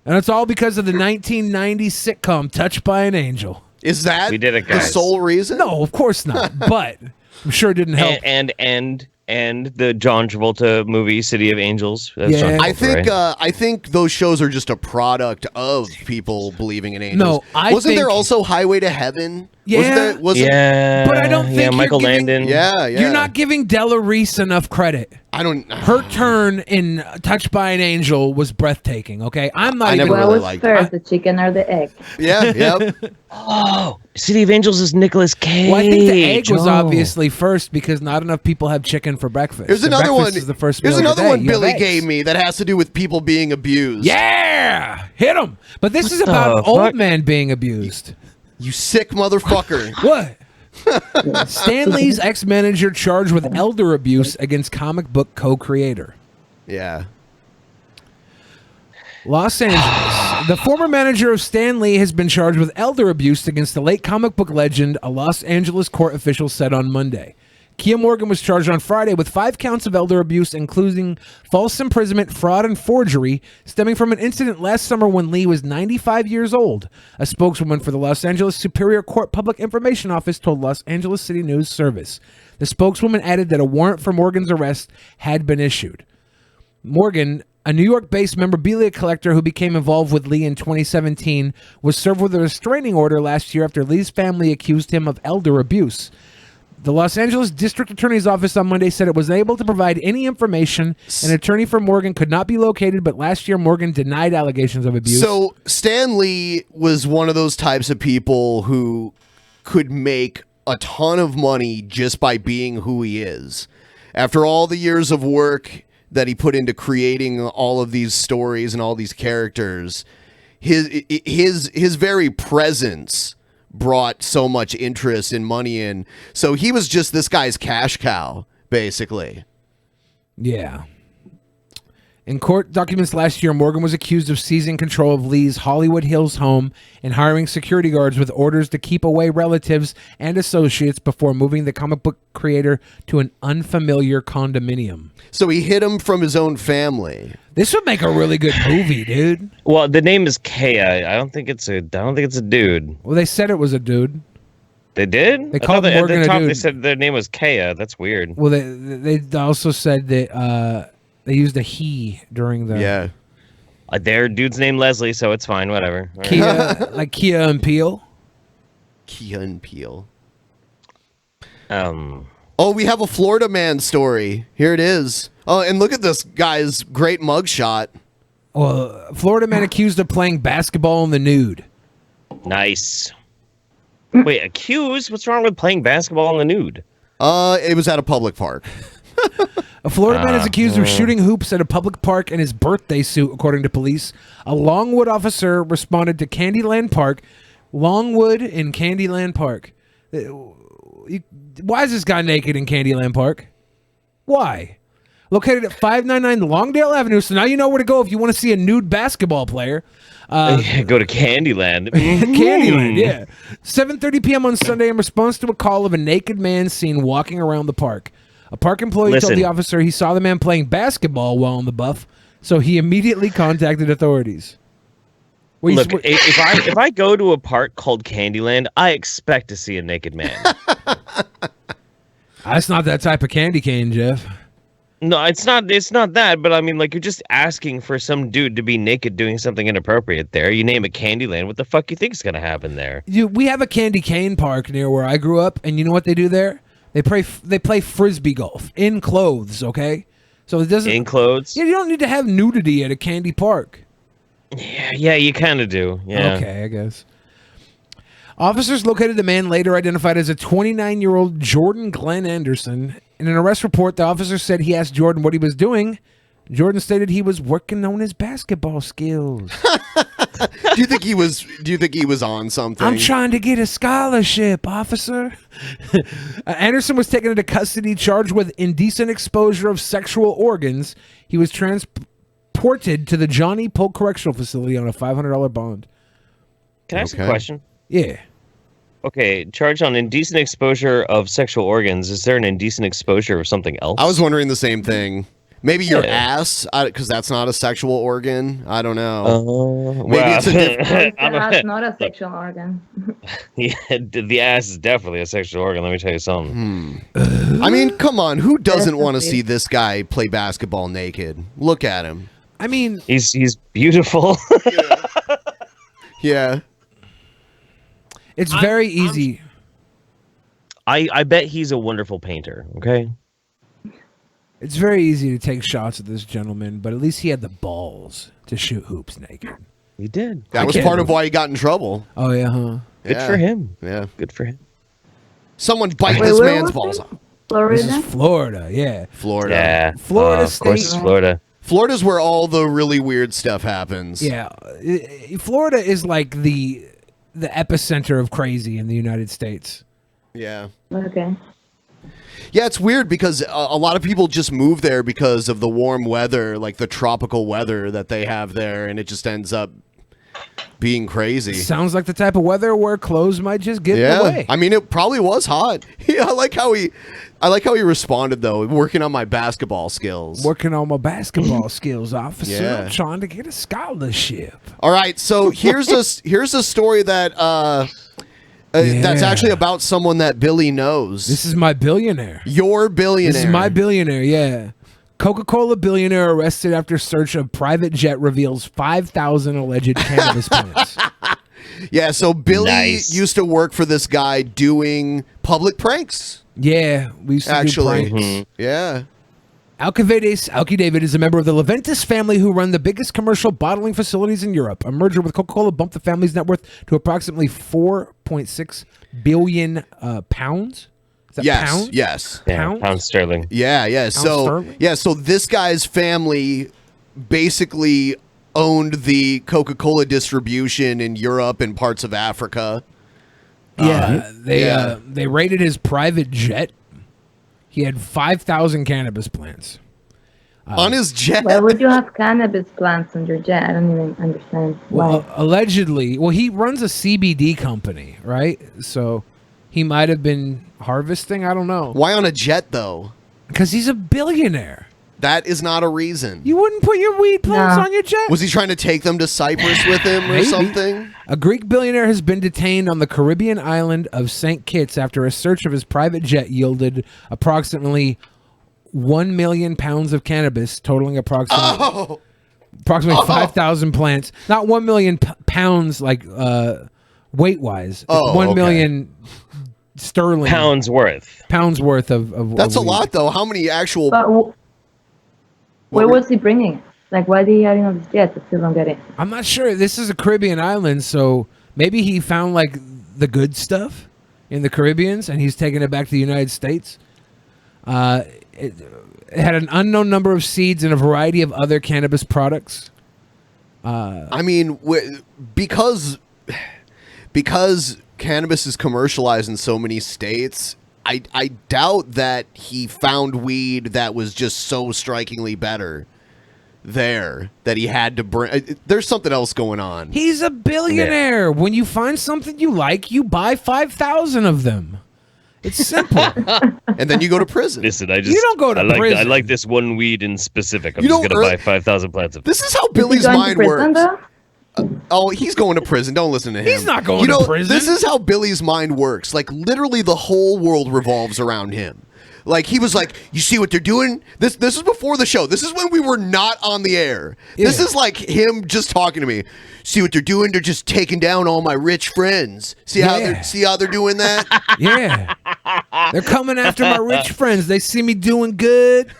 And it's all because of the 1990 sitcom Touched by an Angel. Is that We did it, the guys. sole reason? No, of course not. But I'm sure it didn't help. And the John Travolta movie City of Angels. That's Yeah. John Travolta, I think right? I think those shows are just a product of people believing in angels. No, wasn't there also Highway to Heaven? Yeah. Wasn't But I don't think you're Michael giving- Landon. Yeah, yeah. You're not giving Della Reese enough credit. I don't. Her turn in Touched by an Angel was breathtaking. Okay, I'm not even. What was first, the chicken or the egg? Yeah, yep. Oh, City of Angels is Nicolas Cage. Well, I think the egg was Oh. obviously first because not enough people have chicken for breakfast. Here's And another breakfast one. Is the first Here's meal of the another day. one You have Billy eggs. gave me that has to do with people being abused. Yeah, hit him. But this is What about the old fuck? man being abused. You sick motherfucker. What? Stan Lee's ex-manager charged with elder abuse against comic book co-creator. Yeah. Los Angeles. The former manager of Stan Lee has been charged with elder abuse against the late comic book legend, a Los Angeles court official said on Monday. Kia Morgan was charged on Friday with 5 counts of elder abuse, including false imprisonment, fraud, and forgery, stemming from an incident last summer when Lee was 95 years old. A spokeswoman for the Los Angeles Superior Court Public Information Office told Los Angeles City News Service. The spokeswoman added that a warrant for Morgan's arrest had been issued. Morgan, a New York-based memorabilia collector who became involved with Lee in 2017, was served with a restraining order last year after Lee's family accused him of elder abuse. The Los Angeles District Attorney's Office on Monday said it was unable to provide any information. An attorney for Morgan could not be located, but last year Morgan denied allegations of abuse. So Stan Lee was one of those types of people who could make a ton of money just by being who he is. After all the years of work that he put into creating all of these stories and all these characters, his very presence brought so much interest and money in. So he was just this guy's cash cow, basically. Yeah. In court documents last year, Morgan was accused of seizing control of Lee's Hollywood Hills home and hiring security guards with orders to keep away relatives and associates before moving the comic book creator to an unfamiliar condominium. So he hid him from his own family. This would make a really good movie, dude. Well, the name is Kea. I don't think it's a dude. Well, they said it was a dude. They did? They I called thought Morgan at a the top dude. they said their name was Kea. That's weird. Well, they also said that they used a he during the... Yeah. Their dude's named Leslie, so it's fine. Whatever. All right. Kia, like Kia and Peele. Kia and Peele. Oh, we have a Florida man story. Here it is. Oh, and look at this guy's great mugshot. Well, Florida man accused of playing basketball in the nude. Nice. Wait, accused? What's wrong with playing basketball in the nude? It was at a public park. A Florida man is accused of yeah. shooting hoops at a public park in his birthday suit, according to police. A Longwood officer responded to Candyland Park. Longwood in Candyland Park. Why is this guy naked in Candyland Park? Why? Located at 599 Longdale Avenue, so now you know where to go if you want to see a nude basketball player. Go to Candyland. Candyland, yeah. 7:30 p.m. on Sunday in response to a call of a naked man seen walking around the park. A park employee told Listen. the officer he saw the man playing basketball while on the buff, so he immediately contacted authorities. Well, Look, if I go to a park called Candyland, I expect to see a naked man. That's not that type of candy cane, Jeff. No, it's not. It's not that. But I mean, like, you're just asking for some dude to be naked doing something inappropriate there. You name it Candyland. What the fuck you think is gonna happen there? We have a candy cane park near where I grew up, and you know what they do there? They play frisbee golf in clothes. Okay, so it doesn't In clothes? Yeah, you don't need to have nudity at a candy park. Yeah, you kind of do. Yeah. Okay, I guess. Officers located the man later identified as a 29-year-old Jordan Glenn Anderson. In an arrest report, the officer said he asked Jordan what he was doing. Jordan stated he was working on his basketball skills. Do you think he was on something? I'm trying to get a scholarship, officer. Anderson was taken into custody, charged with indecent exposure of sexual organs. He was transported to the Johnny Polk Correctional Facility on a $500 bond. Can I ask a question? Yeah. Okay, charge on indecent exposure of sexual organs. Is there an indecent exposure of something else? I was wondering the same thing. Maybe your ass, because that's not a sexual organ. I don't know. Maybe it's a different. That's not a sexual organ. Yeah, the ass is definitely a sexual organ. Let me tell you something. I mean, come on. Who doesn't want to see this guy play basketball naked? Look at him. I mean, he's beautiful. Yeah. It's very easy. I bet he's a wonderful painter. Okay. It's very easy to take shots at this gentleman, but at least he had the balls to shoot hoops naked. He did. That was part of why he got in trouble. Oh yeah, huh? Good for him. Yeah. Good for him. Someone bite this man's balls off. Florida? This is Florida, yeah. Florida. Yeah. Florida of course, State. it's Florida. Florida's where all the really weird stuff happens. Yeah, Florida is like the epicenter of crazy in the United States. Yeah. Okay. Yeah, it's weird because a lot of people just move there because of the warm weather, like the tropical weather that they have there, and it just ends up being crazy. Sounds like the type of weather where clothes might just get in the way. I mean, it probably was hot. Yeah, I like how he responded though. Working on my basketball skills. Working on my basketball skills, officer. Yeah. I'm trying to get a scholarship. All right, so here's a story that that's actually about someone that Billy knows. This is my billionaire. Your billionaire. This is my billionaire, yeah. Coca-Cola billionaire arrested after search of private jet reveals 5,000 alleged cannabis plants. Yeah, so Billy used to work for this guy doing public pranks. Yeah, we used to do pranks. Yeah. Alki David is a member of the Leventis family who run the biggest commercial bottling facilities in Europe. A merger with Coca-Cola bumped the family's net worth to approximately 4.6 billion pounds. Is that pounds? Yes. Yeah, pound sterling. Yeah. So this guy's family basically owned the Coca-Cola distribution in Europe and parts of Africa. They raided his private jet. He had 5,000 cannabis plants. On his jet? Why would you have cannabis plants on your jet? I don't even understand. Well, allegedly, he runs a CBD company, right? So he might have been harvesting. I don't know. Why on a jet, though? Because he's a billionaire. That is not a reason. You wouldn't put your weed plants on your jet? Was he trying to take them to Cyprus with him or Maybe. something? A Greek billionaire has been detained on the Caribbean island of St. Kitts after a search of his private jet yielded approximately 1 million pounds of cannabis, totaling approximately 5,000 plants. Not 1 million pounds, like weight-wise. 1 million sterling. Pounds worth. Pounds worth of That's a weed. lot, though. How many actual... But where was he bringing it? Like, why did he have it on his jet? I still don't get it. I'm not sure. This is a Caribbean island, so maybe he found like the good stuff in the Caribbeans, and he's taking it back to the United States. It had an unknown number of seeds and a variety of other cannabis products. I mean, because cannabis is commercialized in so many states, I doubt that he found weed that was just so strikingly better there that he had to bring. There's something else going on. He's a billionaire. Yeah. When you find something you like, you buy 5,000 of them. It's simple. And then you go to prison. Listen, you don't go to prison. I like this one weed in specific. I'm just going to buy 5,000 plants of it. This is how Billy's mind works. Oh, he's going to prison. Don't listen to him. He's not going to prison. This is how Billy's mind works. Like, literally the whole world revolves around him. Like, he was like, you see what they're doing? This is before the show. This is when we were not on the air. Yeah. This is like him just talking to me. See what they're doing? They're just taking down all my rich friends. See how they're doing that? Yeah. They're coming after my rich friends. They see me doing good.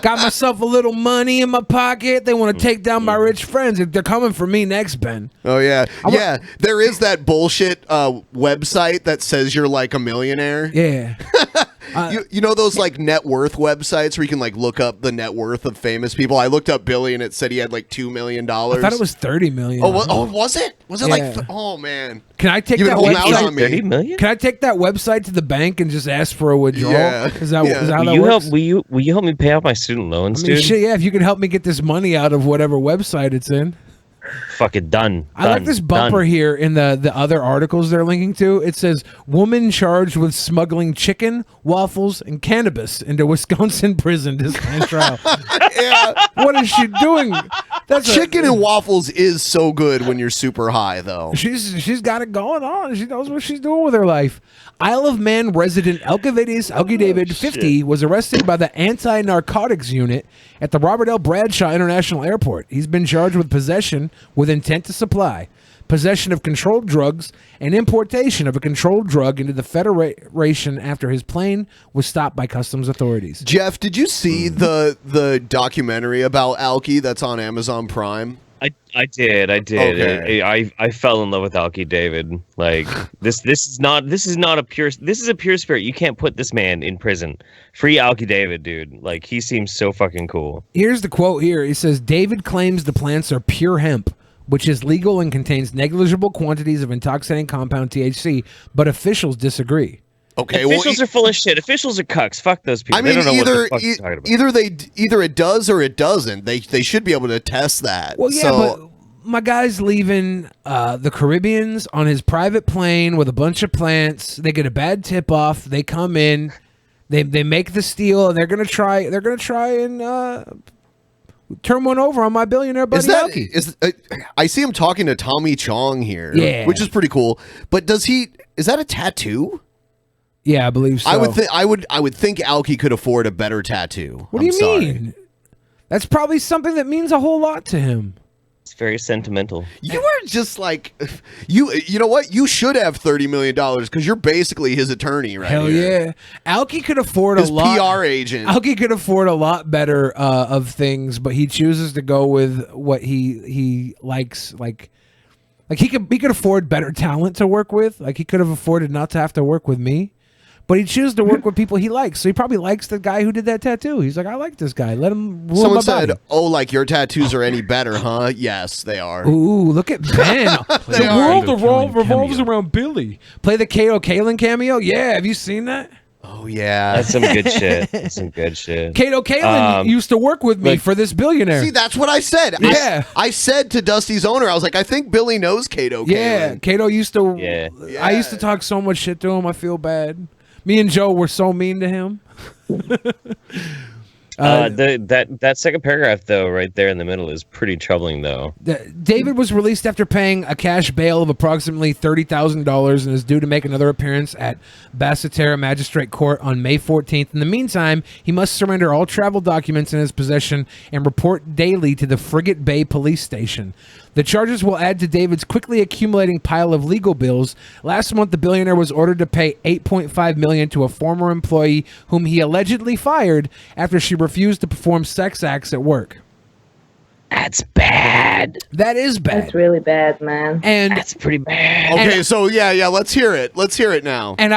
Got myself a little money in my pocket. They want to take down my rich friends. They're coming for me next, Ben. Oh, yeah. Yeah, there is that bullshit website that says you're like a millionaire. Yeah. You know those like net worth websites where you can like look up the net worth of famous people? I looked up Billy and it said he had like $2 million. I thought it was 30 million. Oh, was it? Was it like? Oh man. Can I take that website? 30 million? Can I take that website to the bank and just ask for a withdrawal? Yeah. Is that how that works? Will you help me pay off my student loans, I mean, dude? shit, yeah. If you can help me get this money out of whatever website it's in. Fucking done. I like this bumper here in the other articles they're linking to. It says, woman charged with smuggling chicken, waffles, and cannabis into Wisconsin prison to stand trial. Yeah. What is she doing? That's Chicken and waffles is so good when you're super high, though. She's got it going on. She knows what she's doing with her life. Isle of Man resident Alki David, 50, was arrested by the anti-narcotics unit at the Robert L. Bradshaw International Airport. He's been charged with possession with intent to supply, possession of controlled drugs, and importation of a controlled drug into the Federation after his plane was stopped by customs authorities. Jeff, did you see the documentary about Alki that's on Amazon Prime? I did. Okay. I fell in love with Alki David. Like this is a pure spirit. You can't put this man in prison. Free Alki David, dude. Like he seems so fucking cool. Here's the quote here. He says, David claims the plants are pure hemp, which is legal and contains negligible quantities of intoxicating compound THC, but officials disagree. Okay, officials are full of shit. Officials are cucks. Fuck those people. I mean, they don't know what the fuck you're talking about. either it does or it doesn't. They should be able to test that. Well, yeah, but my guy's leaving the Caribbeans on his private plane with a bunch of plants. They get a bad tip off. They come in, they make the steal, and they're gonna try and turn one over on my billionaire buddy Alki. I see him talking to Tommy Chong here, which is pretty cool. But is that a tattoo? Yeah, I believe so. I would think Alki could afford a better tattoo. What do you mean? That's probably something that means a whole lot to him. It's very sentimental. You are just like you know what? You should have $30 million because you're basically his attorney right Hell here. yeah. Alki could afford his a lot. PR agent. Alki could afford a lot better of things, but he chooses to go with what he likes. Like he could afford better talent to work with. Like he could have afforded not to have to work with me. But he chooses to work with people he likes. So he probably likes the guy who did that tattoo. He's like, I like this guy. Let him rule Someone my said, body. oh, like your tattoos are any better, huh? Yes, they are. Ooh, look at Ben. The world revolves around Billy. Play the Kato Kaelin cameo? Yeah, have you seen that? Oh, yeah. That's some good shit. That's some good shit. Kato Kaelin used to work with me for this billionaire. See, that's what I said. Yeah. I said to Dusty's owner, I was like, I think Billy knows Kato Kaelin. Yeah, Kato used to... Yeah. I used to talk so much shit to him, I feel bad. Me and Joe were so mean to him. That second paragraph, though, right there in the middle is pretty troubling, though. David was released after paying a cash bail of approximately $30,000 and is due to make another appearance at Basseterre Magistrate Court on May 14th. In the meantime, he must surrender all travel documents in his possession and report daily to the Frigate Bay Police Station. The charges will add to David's quickly accumulating pile of legal bills. Last month, the billionaire was ordered to pay $8.5 million to a former employee whom he allegedly fired after she refused to perform sex acts at work. That's bad. That is bad. That's really bad, man. And that's pretty bad. Okay, so yeah, let's hear it. Let's hear it now. And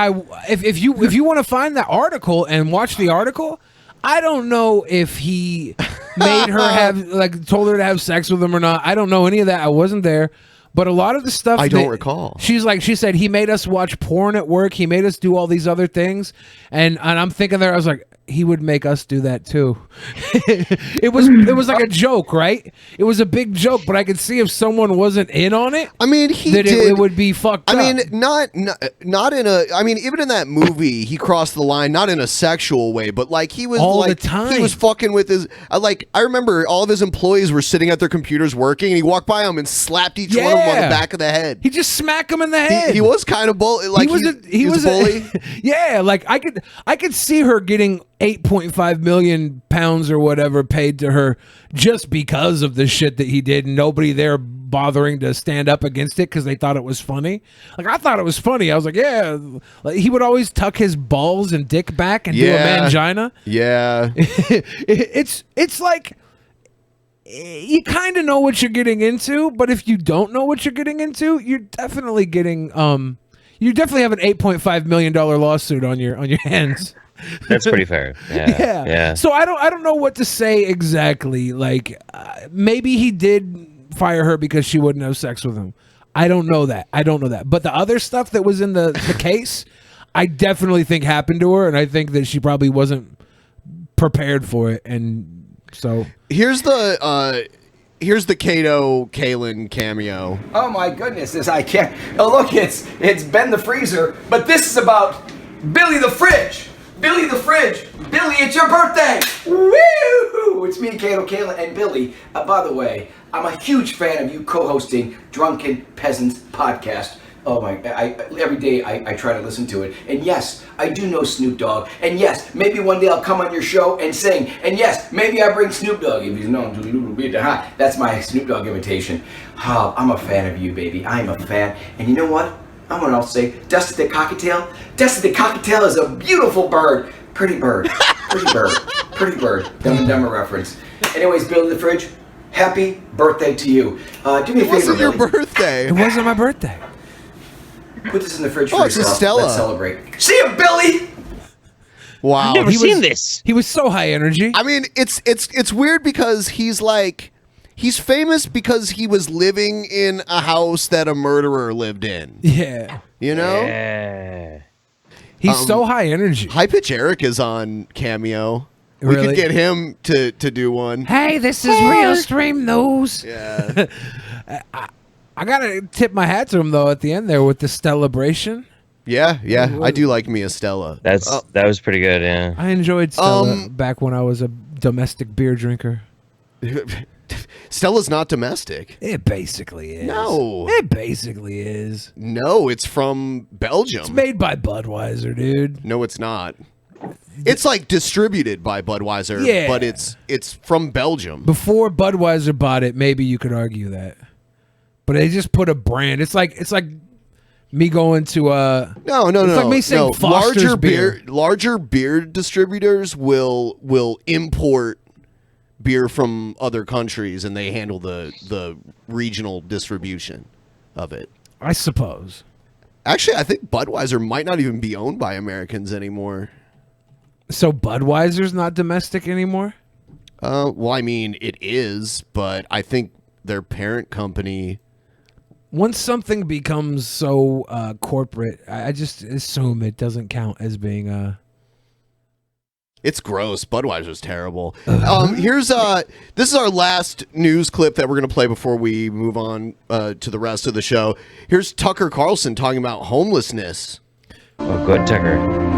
if you want to find that article and watch the article, I don't know if he made her told her to have sex with him or not. I don't know any of that. I wasn't there. But a lot of the stuff I don't recall. She said he made us watch porn at work. He made us do all these other things. And I'm thinking there, I was like, he would make us do that too. It was like a joke, right? It was a big joke, but I could see if someone wasn't in on it. I mean, it would be fucked up. I mean, not in a. I mean, even in that movie, he crossed the line, not in a sexual way, but like he was all the time. He was fucking with his. I remember all of his employees were sitting at their computers working, and he walked by them and slapped each one of them on the back of the head. He just smacked him in the head. He was kind of like he was a bully. Yeah, like I could see her getting 8.5 million pounds or whatever paid to her just because of the shit that he did, and nobody there bothering to stand up against it because they thought it was funny. Like, I thought it was funny. I was like, yeah. Like, he would always tuck his balls and dick back and do a mangina. Yeah. It's like, you kind of know what you're getting into, but if you don't know what you're getting into, you're definitely getting you definitely have an $8.5 million lawsuit on your hands. That's pretty fair. Yeah. So I don't know what to say exactly. Like, maybe he did fire her because she wouldn't have sex with him. I don't know that. But the other stuff that was in the case, I definitely think happened to her, and I think that she probably wasn't prepared for it. And so here's the Here's the Kato Kaelin cameo. Oh my goodness, this I can't. Oh look, it's Ben the Freezer, but this is about Billy the Fridge. Billy the Fridge. Billy, it's your birthday. Woo! It's me, Kato Kaelin, and Billy. By the way, I'm a huge fan of you co-hosting Drunken Peasants podcast. Oh my! Every day I try to listen to it, and yes, I do know Snoop Dogg, and yes, maybe one day I'll come on your show and sing, and yes, maybe I bring Snoop Dogg if he's known to be the. That's my Snoop Dogg imitation. Oh, I'm a fan of you, baby. I'm a fan, and you know what? I'm gonna also say, Dusty the Cockatiel. Dusty the Cockatiel is a beautiful bird, pretty bird, pretty bird, pretty bird. Dumb and Dumber reference. Anyways, Billy the Fridge, happy birthday to you. Do me a favor, It wasn't your Billy. birthday. It wasn't my birthday. Put this in the fridge Oh, for it's yourself. Stella. Let's celebrate. See you, Billy! Wow. I've never He seen was- this. He was so high energy. I mean, it's weird because he's famous because he was living in a house that a murderer lived in. Yeah. You know? Yeah. He's so high energy. High Pitch Eric is on Cameo. We Really? could get him to do one. Hey, this is Real Stream News. Yeah. I gotta tip my hat to him though at the end there with the celebration. Yeah. I do like Mia Stella. That was pretty good. Yeah. I enjoyed Stella back when I was a domestic beer drinker. Stella's not domestic. It basically is. No. It basically is. No, it's from Belgium. It's made by Budweiser, dude. No, it's not. It's like distributed by Budweiser, Yeah. but it's from Belgium. Before Budweiser bought it, maybe you could argue that. But they just put a brand. It's like me going to No. It's like me saying Foster's larger beer distributors will import beer from other countries, and they handle the regional distribution of it. I suppose. Actually, I think Budweiser might not even be owned by Americans anymore. So Budweiser's not domestic anymore? Well, I mean, it is, but I think their parent company. Once something becomes so corporate, I just assume it doesn't count as being It's gross. Budweiser's terrible. Here's this is our last news clip that we're gonna play before we move on to the rest of the show. Here's Tucker Carlson talking about homelessness. Oh, good, Tucker.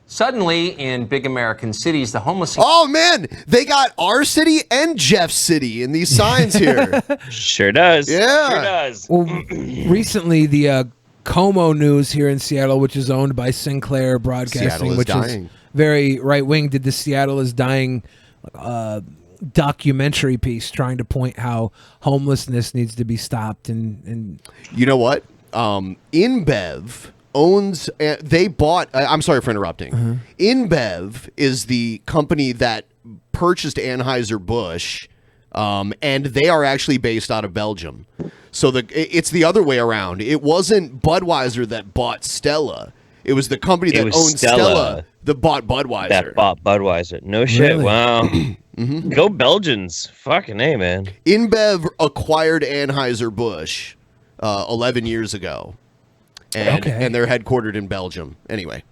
Suddenly, in big American cities, the homeless... Oh, man! They got our city and Jeff's city in these signs here. Sure does. Yeah. Sure does. Well, recently the Como News here in Seattle, which is owned by Sinclair Broadcasting, Seattle is which dying. is very right wing, did the Seattle is Dying documentary piece trying to point how homelessness needs to be stopped. And You know what? InBev owns. They bought. I'm sorry for interrupting. InBev is the company that purchased Anheuser-Busch, and they are actually based out of Belgium. So it's the other way around. It wasn't Budweiser that bought Stella. It was the company that owned Stella that bought Budweiser. That bought Budweiser. No shit. Really? Wow. Go Belgians. Fucking A, man. InBev acquired Anheuser-Busch 11 years ago. And they're headquartered in Belgium. Anyway.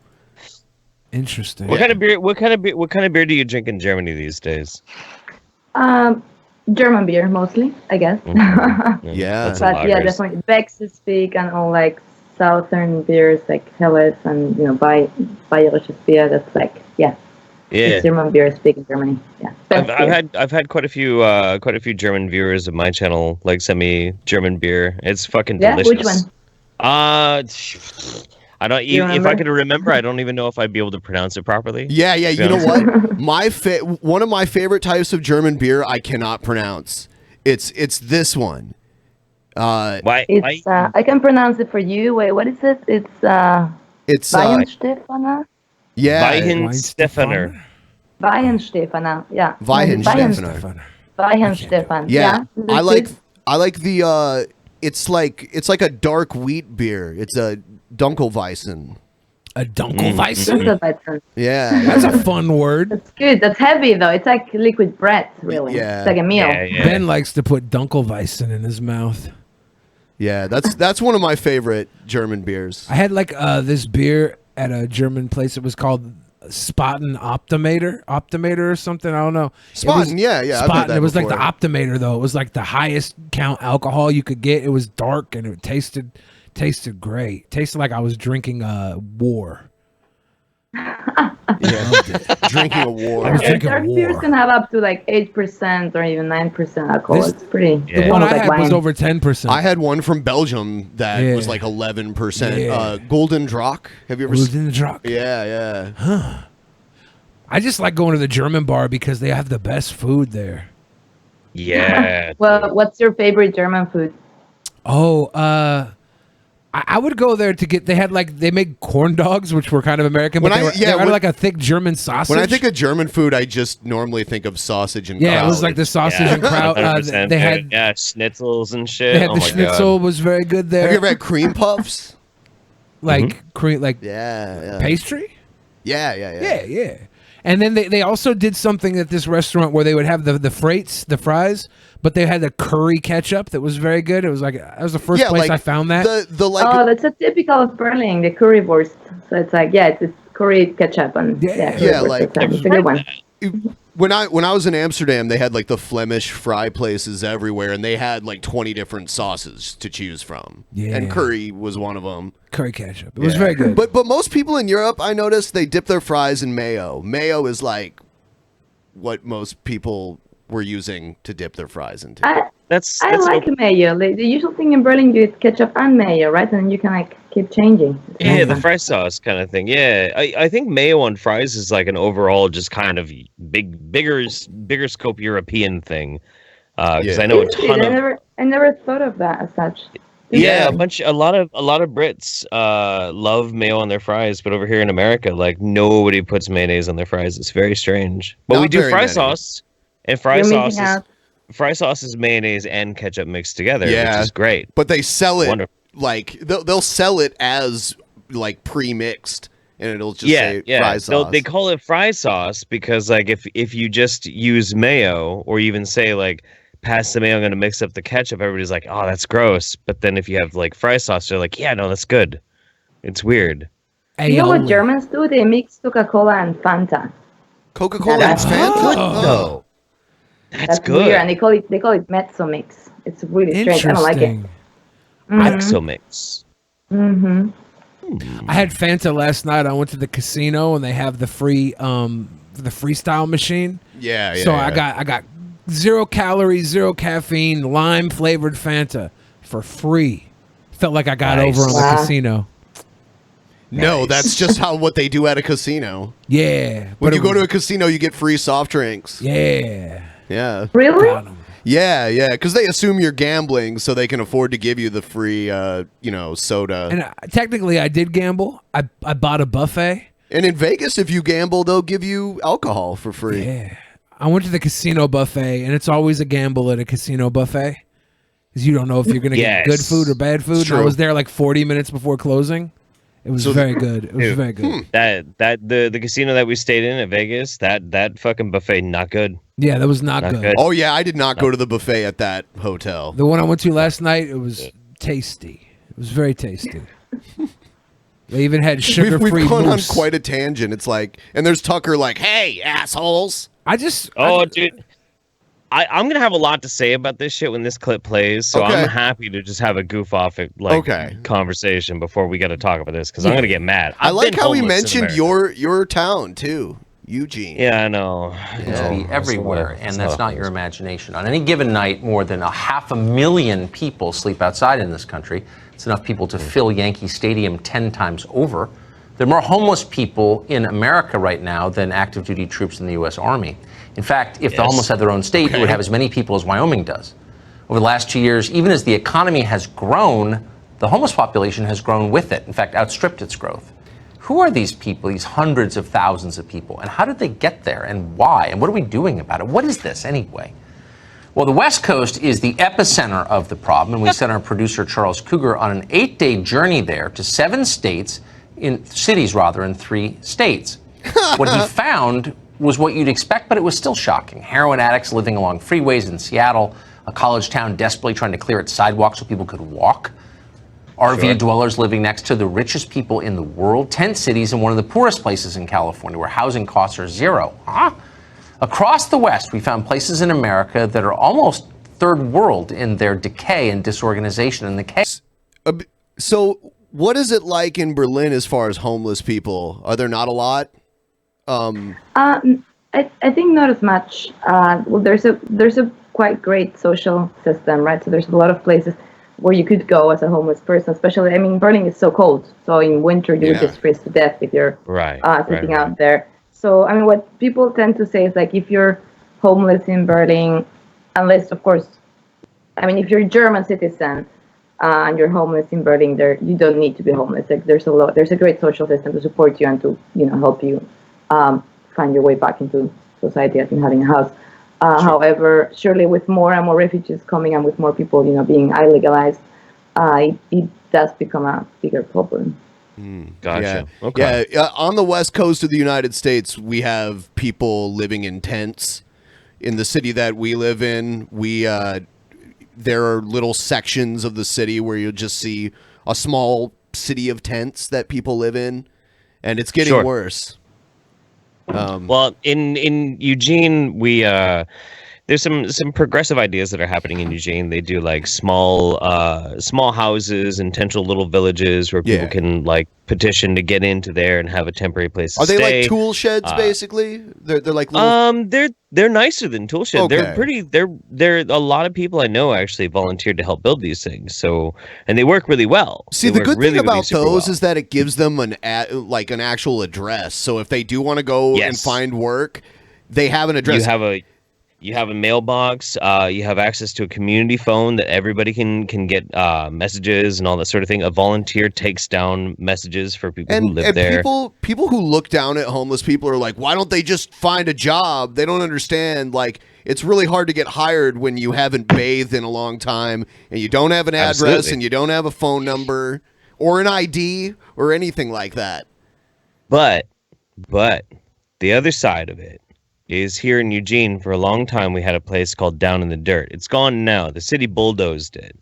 Interesting. What kind of beer? What kind of beer do you drink in Germany these days? German beer mostly, I guess. Yeah. But yeah, definitely Beck's is big, and all like southern beers like Helles and bayerisches beer. That's like Yeah. German beer is big in Germany. Yeah. I've had quite a few German viewers of my channel like send me German beer. It's fucking delicious. Which one? I don't. Do you If I could remember, I don't even know if I'd be able to pronounce it properly. Yeah. You know what? One of my favorite types of German beer I cannot pronounce. It's this one. Why? I can pronounce it for you. Wait, what is it? It's Weihenstephaner. Yeah. Weihenstephaner. Weihenstephaner. Yeah. Weihenstephaner. Weihenstephaner. Yeah. I I like the it's like a dark wheat beer. It's a Dunkelweizen. A Dunkelweizen? Dunkelweizen. Yeah. That's a fun word. It's good. That's heavy though. It's like liquid bread, really. Yeah. It's like a meal. Ben likes to put Dunkelweizen in his mouth. Yeah, that's one of my favorite German beers. I had like this beer at a German place. It was called Spaten optimator or something. I don't know. Spaten, yeah. I've had Spaten. that It was like before. the optimator though. It was like the highest count alcohol you could get. It was dark and it tasted great. Tasted like I was drinking war. Drinking a war. I was drinking Dark war. beers can have up to like 8% or even 9% alcohol. It's pretty. The one I had was over 10%. I had one from Belgium that Yeah. was like 11%. Yeah. Golden Drac. Have you ever Golden Drac? Yeah. Huh. I just like going to the German bar because they have the best food there. Yeah. Well, what's your favorite German food? Oh, I would go there to get. They make corn dogs, which were kind of American, but they were like a thick German sausage. When I think of German food, I just normally think of sausage and Yeah, kraut. it was like the sausage and kraut. 100%, They had schnitzels and shit. they had Oh the my schnitzel God. was very good there. Have you ever had cream puffs? Cream, like yeah. pastry? Yeah. And then they also did something at this restaurant where they would have the fries, but they had the curry ketchup that was very good. It was like that was the first place I found that. Oh, that's a typical of Berlin, the currywurst. So it's like it's curry ketchup and currywurst. It's a good one. When I was in Amsterdam, they had like the Flemish fry places everywhere, and they had like 20 different sauces to choose from. Yeah. And curry was one of them. Curry ketchup. It was very good. But most people in Europe, I noticed, they dip their fries in mayo. Mayo is like what most people were using to dip their fries into. I like mayo. The usual thing in Berlin, you get ketchup and mayo, right? And you can like keep changing. Yeah, the fry sauce kind of thing. Yeah, I think mayo on fries is like an overall just kind of bigger scope European thing. Because I know a ton of. I never thought of that as such. Yeah, a lot of Brits love mayo on their fries, but over here in America, like nobody puts mayonnaise on their fries. It's very strange. But we do fry sauce, and fry sauce is mayonnaise and ketchup mixed together, which is great. But they sell it Wonderful. like they'll sell it as like pre-mixed, and it'll just say fry sauce. They call it fry sauce because like if you just use mayo or even say like pass the mayo, I'm going to mix up the ketchup, everybody's like, oh, that's gross. But then if you have like fry sauce, they're like, yeah, no, that's good. It's weird. You know what Germans do? They mix Coca-Cola and Fanta. Coca-Cola and Fanta? No. That's good. Weird, and they call it mezzo mix. It's really strange. I don't like it. Mezzo mix. Mm-hmm. I had Fanta last night. I went to the casino and they have the free the freestyle machine. Yeah. So I got 0 calories, 0 caffeine, lime flavored Fanta for free. Felt like I got over on the casino. No, that's just what they do at a casino. Yeah. When you go to a casino, you get free soft drinks. Yeah. Yeah. Really? Yeah, because they assume you're gambling, so they can afford to give you the free, soda. And technically, I did gamble. I bought a buffet. And in Vegas, if you gamble, they'll give you alcohol for free. Yeah. I went to the casino buffet, and it's always a gamble at a casino buffet. Because you don't know if you're going to get good food or bad food. And I was there like 40 minutes before closing. It was very good. It was very good. The casino that we stayed in at Vegas, that fucking buffet, not good. Yeah, that was not good. Oh, yeah, I did not go to the buffet at that hotel. The one I went to last night, it was tasty. It was very tasty. They even had sugar-free We've gone on mousse. quite a tangent. It's like, and there's Tucker like, hey, assholes. Dude. I'm going to have a lot to say about this shit when this clip plays, so I'm happy to just have a goof off conversation before we got to talk about this, because I'm going to get mad. I like how he mentioned your town, too, Eugene. Yeah, I know. To be everywhere, and that's not your imagination. On any given night, more than 500,000 people sleep outside in this country. It's enough people to fill Yankee Stadium 10 times over. There are more homeless people in America right now than active duty troops in the U.S. Army. In fact, if the homeless had their own state, it would have as many people as Wyoming does. Over the last 2 years, even as the economy has grown, the homeless population has grown with it, in fact, outstripped its growth. Who are these people, these hundreds of thousands of people, and how did they get there, and why, and what are we doing about it? What is this, anyway? Well, the West Coast is the epicenter of the problem, and we sent our producer, Charles Cougar, on an 8-day journey there to 7 cities in 3 states. What he found was what you'd expect, but it was still shocking. Heroin addicts living along freeways in Seattle, a college town desperately trying to clear its sidewalks so people could walk. RV dwellers living next to the richest people in the world, tent cities in one of the poorest places in California where housing costs are zero. Across the West, we found places in America that are almost third world in their decay and disorganization and the chaos. So what is it like in Berlin as far as homeless people? Are there not a lot? I think not as much. Well, there's a quite great social system, right? So there's a lot of places where you could go as a homeless person, especially, I mean, Berlin is so cold. So in winter, you would just freeze to death if you're sitting out there. So, I mean, what people tend to say is like, if you're homeless in Berlin, unless, of course, I mean, if you're a German citizen and you're homeless in Berlin, you don't need to be homeless. Like, there's a great social system to support you and to, help you find your way back into society and having a house. However, surely with more and more refugees coming and with more people, being illegalized, it does become a bigger problem. Gotcha. Yeah. Okay. Yeah. On the west coast of the United States, we have people living in tents. In the city that we live in, there are little sections of the city where you'll just see a small city of tents that people live in, and it's getting worse. Well, in Eugene, we there's some progressive ideas that are happening in Eugene. They do like small houses, intentional little villages where people can like petition to get into there and have a temporary place to stay. Are they like tool sheds basically? They're like little... they're nicer than tool sheds. Okay. They're a lot of people I know actually volunteered to help build these things. So, and they work really well. See, the good thing about those is that it gives them an actual address. So if they do want to go and find work, they have an address. You have a mailbox. You have access to a community phone that everybody can get messages and all that sort of thing. A volunteer takes down messages for people who live there. People who look down at homeless people are like, why don't they just find a job? They don't understand. Like, it's really hard to get hired when you haven't bathed in a long time and you don't have an address and you don't have a phone number or an ID or anything like that. But the other side of it is here in Eugene, for a long time, we had a place called Down in the Dirt. It's gone now. The city bulldozed it.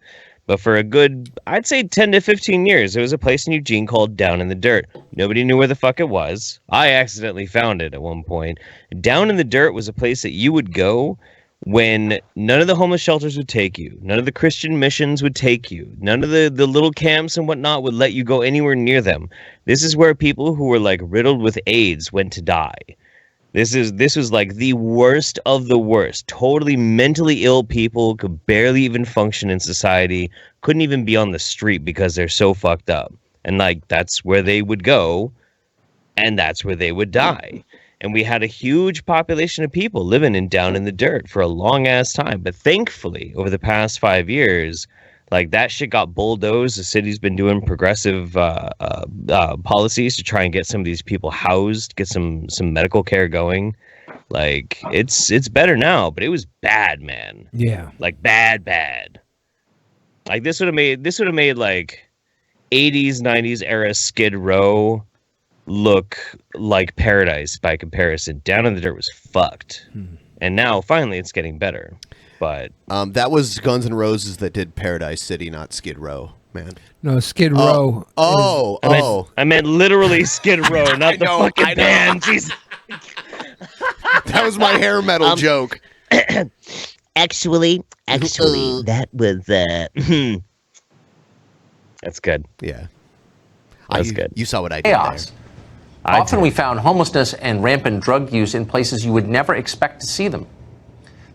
But for a good, I'd say 10 to 15 years, there was a place in Eugene called Down in the Dirt. Nobody knew where the fuck it was. I accidentally found it at one point. Down in the Dirt was a place that you would go when none of the homeless shelters would take you. None of the Christian missions would take you. None of the little camps and whatnot would let you go anywhere near them. This is where people who were like riddled with AIDS went to die. This was like the worst of the worst. Totally mentally ill people, could barely even function in society, couldn't even be on the street because they're so fucked up. And like, that's where they would go, and that's where they would die. And we had a huge population of people living Down in the Dirt for a long ass time. But thankfully, over the past 5 years, like, that shit got bulldozed. The city's been doing progressive policies to try and get some of these people housed, get some medical care going. Like, it's better now, but it was bad, man. Yeah. Like, bad. Like, this would have made like 80s, 90s era Skid Row look like paradise by comparison. Down in the Dirt was fucked. And now finally it's getting better. But that was Guns N' Roses that did Paradise City, not Skid Row, man. No, Skid Row. I meant literally Skid Row, not the fucking band. Jesus. That was my hair metal joke. Actually, that was That's good. Yeah. That's good. You saw what I did Chaos. there. Often we found homelessness and rampant drug use in places you would never expect to see them.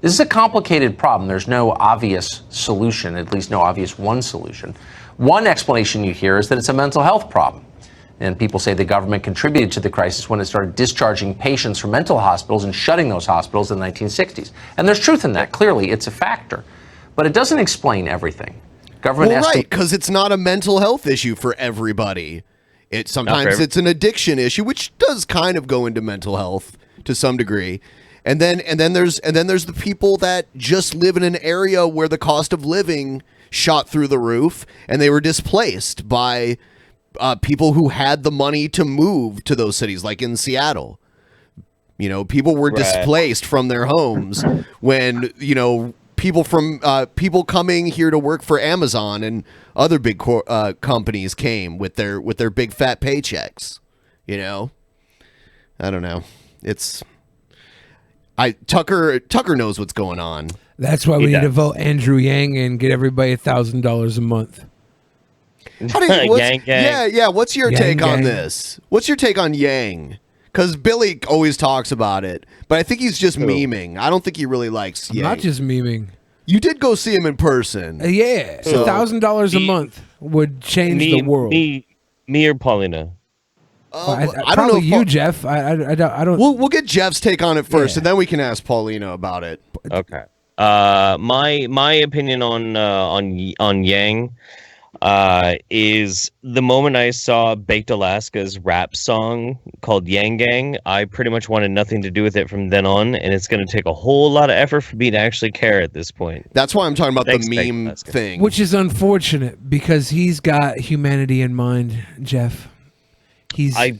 This is a complicated problem. There's no obvious solution, at least no obvious one solution. One explanation you hear is that it's a mental health problem. And people say the government contributed to the crisis when it started discharging patients from mental hospitals and shutting those hospitals in the 1960s. And there's truth in that. Clearly, it's a factor. But it doesn't explain everything. Government because it's not a mental health issue for everybody. Sometimes it's an addiction issue, which does kind of go into mental health to some degree. And then there's the people that just live in an area where the cost of living shot through the roof, and they were displaced by people who had the money to move to those cities, like in Seattle. People were displaced from their homes when people from people coming here to work for Amazon and other big companies came with their big fat paychecks. You know, I don't know. Tucker knows what's going on. That's why we need to vote Andrew Yang and get everybody $1,000 a month. Yang gang. Yeah. What's your Yang take on gang. this? What's your take on Yang? Because Billy always talks about it, but I think he's just memeing. I don't think he really likes Yang. Not just memeing. You did go see him in person. Yeah, So- $1,000 a month would change the world. Me or Paulina? I don't Probably know. you, Jeff. I don't. We'll get Jeff's take on it first, and then we can ask Paulina about it. Okay. My opinion on Yang is the moment I saw Baked Alaska's rap song called Yang Gang, I pretty much wanted nothing to do with it from then on, and it's going to take a whole lot of effort for me to actually care at this point. That's why I'm talking about Thanks, the Baked meme Alaska. thing. Which is unfortunate because he's got humanity in mind, Jeff. I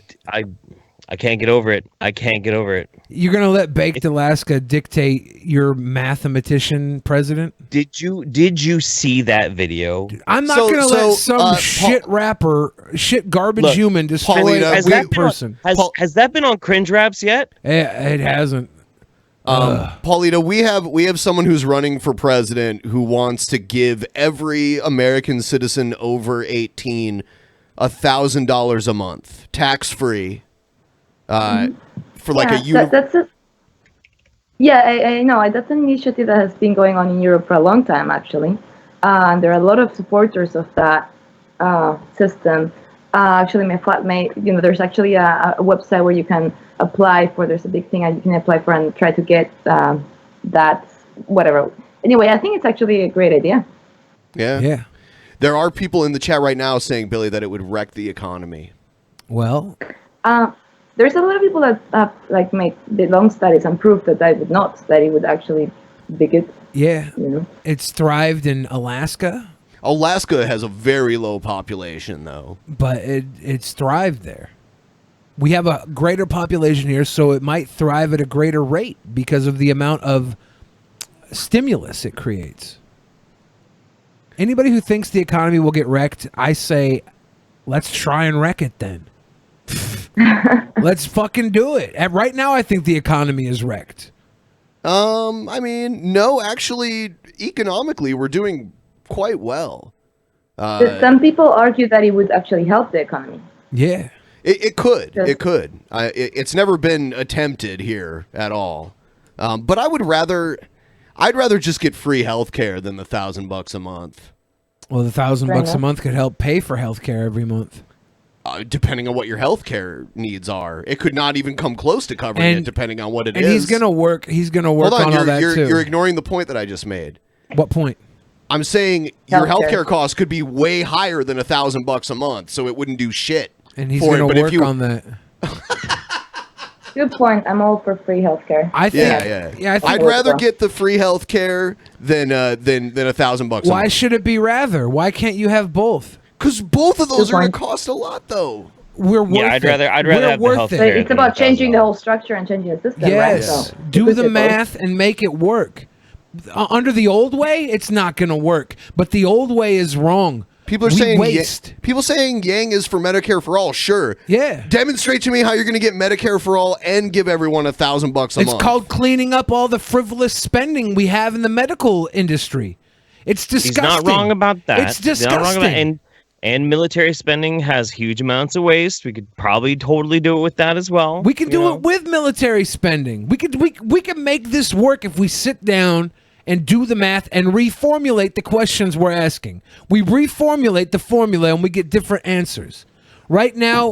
can't get over it. I can't get over it. You're gonna let Baked Alaska dictate your mathematician president? Did you see that video? I'm not gonna let some shit rapper, shit garbage human destroy Paulina, a real person. Has that been on Cringe Raps yet? It hasn't. Paulina, we have someone who's running for president who wants to give every American citizen over 18 $1,000 a month, tax free, for like a year. I know. That's an initiative that has been going on in Europe for a long time, actually. And there are a lot of supporters of that system. Actually, my flatmate, there's actually a website where you can apply for. There's a big thing you can apply for and try to get that, whatever. Anyway, I think it's actually a great idea. Yeah. There are people in the chat right now saying, Billy, that it would wreck the economy. Well, there's a lot of people that make the long studies and prove that would not, that it would actually be good. Yeah. It's thrived in Alaska. Alaska has a very low population, though. But it's thrived there. We have a greater population here, so it might thrive at a greater rate because of the amount of stimulus it creates. Anybody who thinks the economy will get wrecked, I say, let's try and wreck it then. Let's fucking do it. Right now, I think the economy is wrecked. I mean, no, actually, economically, we're doing quite well. Some people argue that it would actually help the economy. Yeah. It could. It could. It's never been attempted here at all. But I'd rather just get free health care than the $1,000 a month. Well, the $1,000 a month could help pay for health care every month. Depending on what your health care needs are. It could not even come close to covering it, depending on what it is. And he's gonna work Hold on, on all that too. You're ignoring the point that I just made. What point? I'm saying your healthcare costs could be way higher than $1,000 a month, so it wouldn't do shit. And he's going to work on that. Good point. I'm all for free healthcare. I think. Yeah. I think I'd rather get the free healthcare than $1,000 a month. Why should it be rather? Why can't you have both? Because both of those are going to cost a lot, though. We're worth I'd rather have the healthcare. It's about changing the whole structure and changing the system, right? Yes. So, Do the math and make it work. Under the old way, it's not going to work. But the old way is wrong. People are saying Yang is for Medicare for all. Sure. Yeah. Demonstrate to me how you're going to get Medicare for all and give everyone $1,000 a month. It's called cleaning up all the frivolous spending we have in the medical industry. It's disgusting. He's not wrong about that. It's disgusting. He's not wrong about, and military spending has huge amounts of waste. We could probably totally do it with that as well. We could do it with military spending. We could make this work if we sit down and do the math and reformulate the questions we're asking. We reformulate the formula and we get different answers. Right now,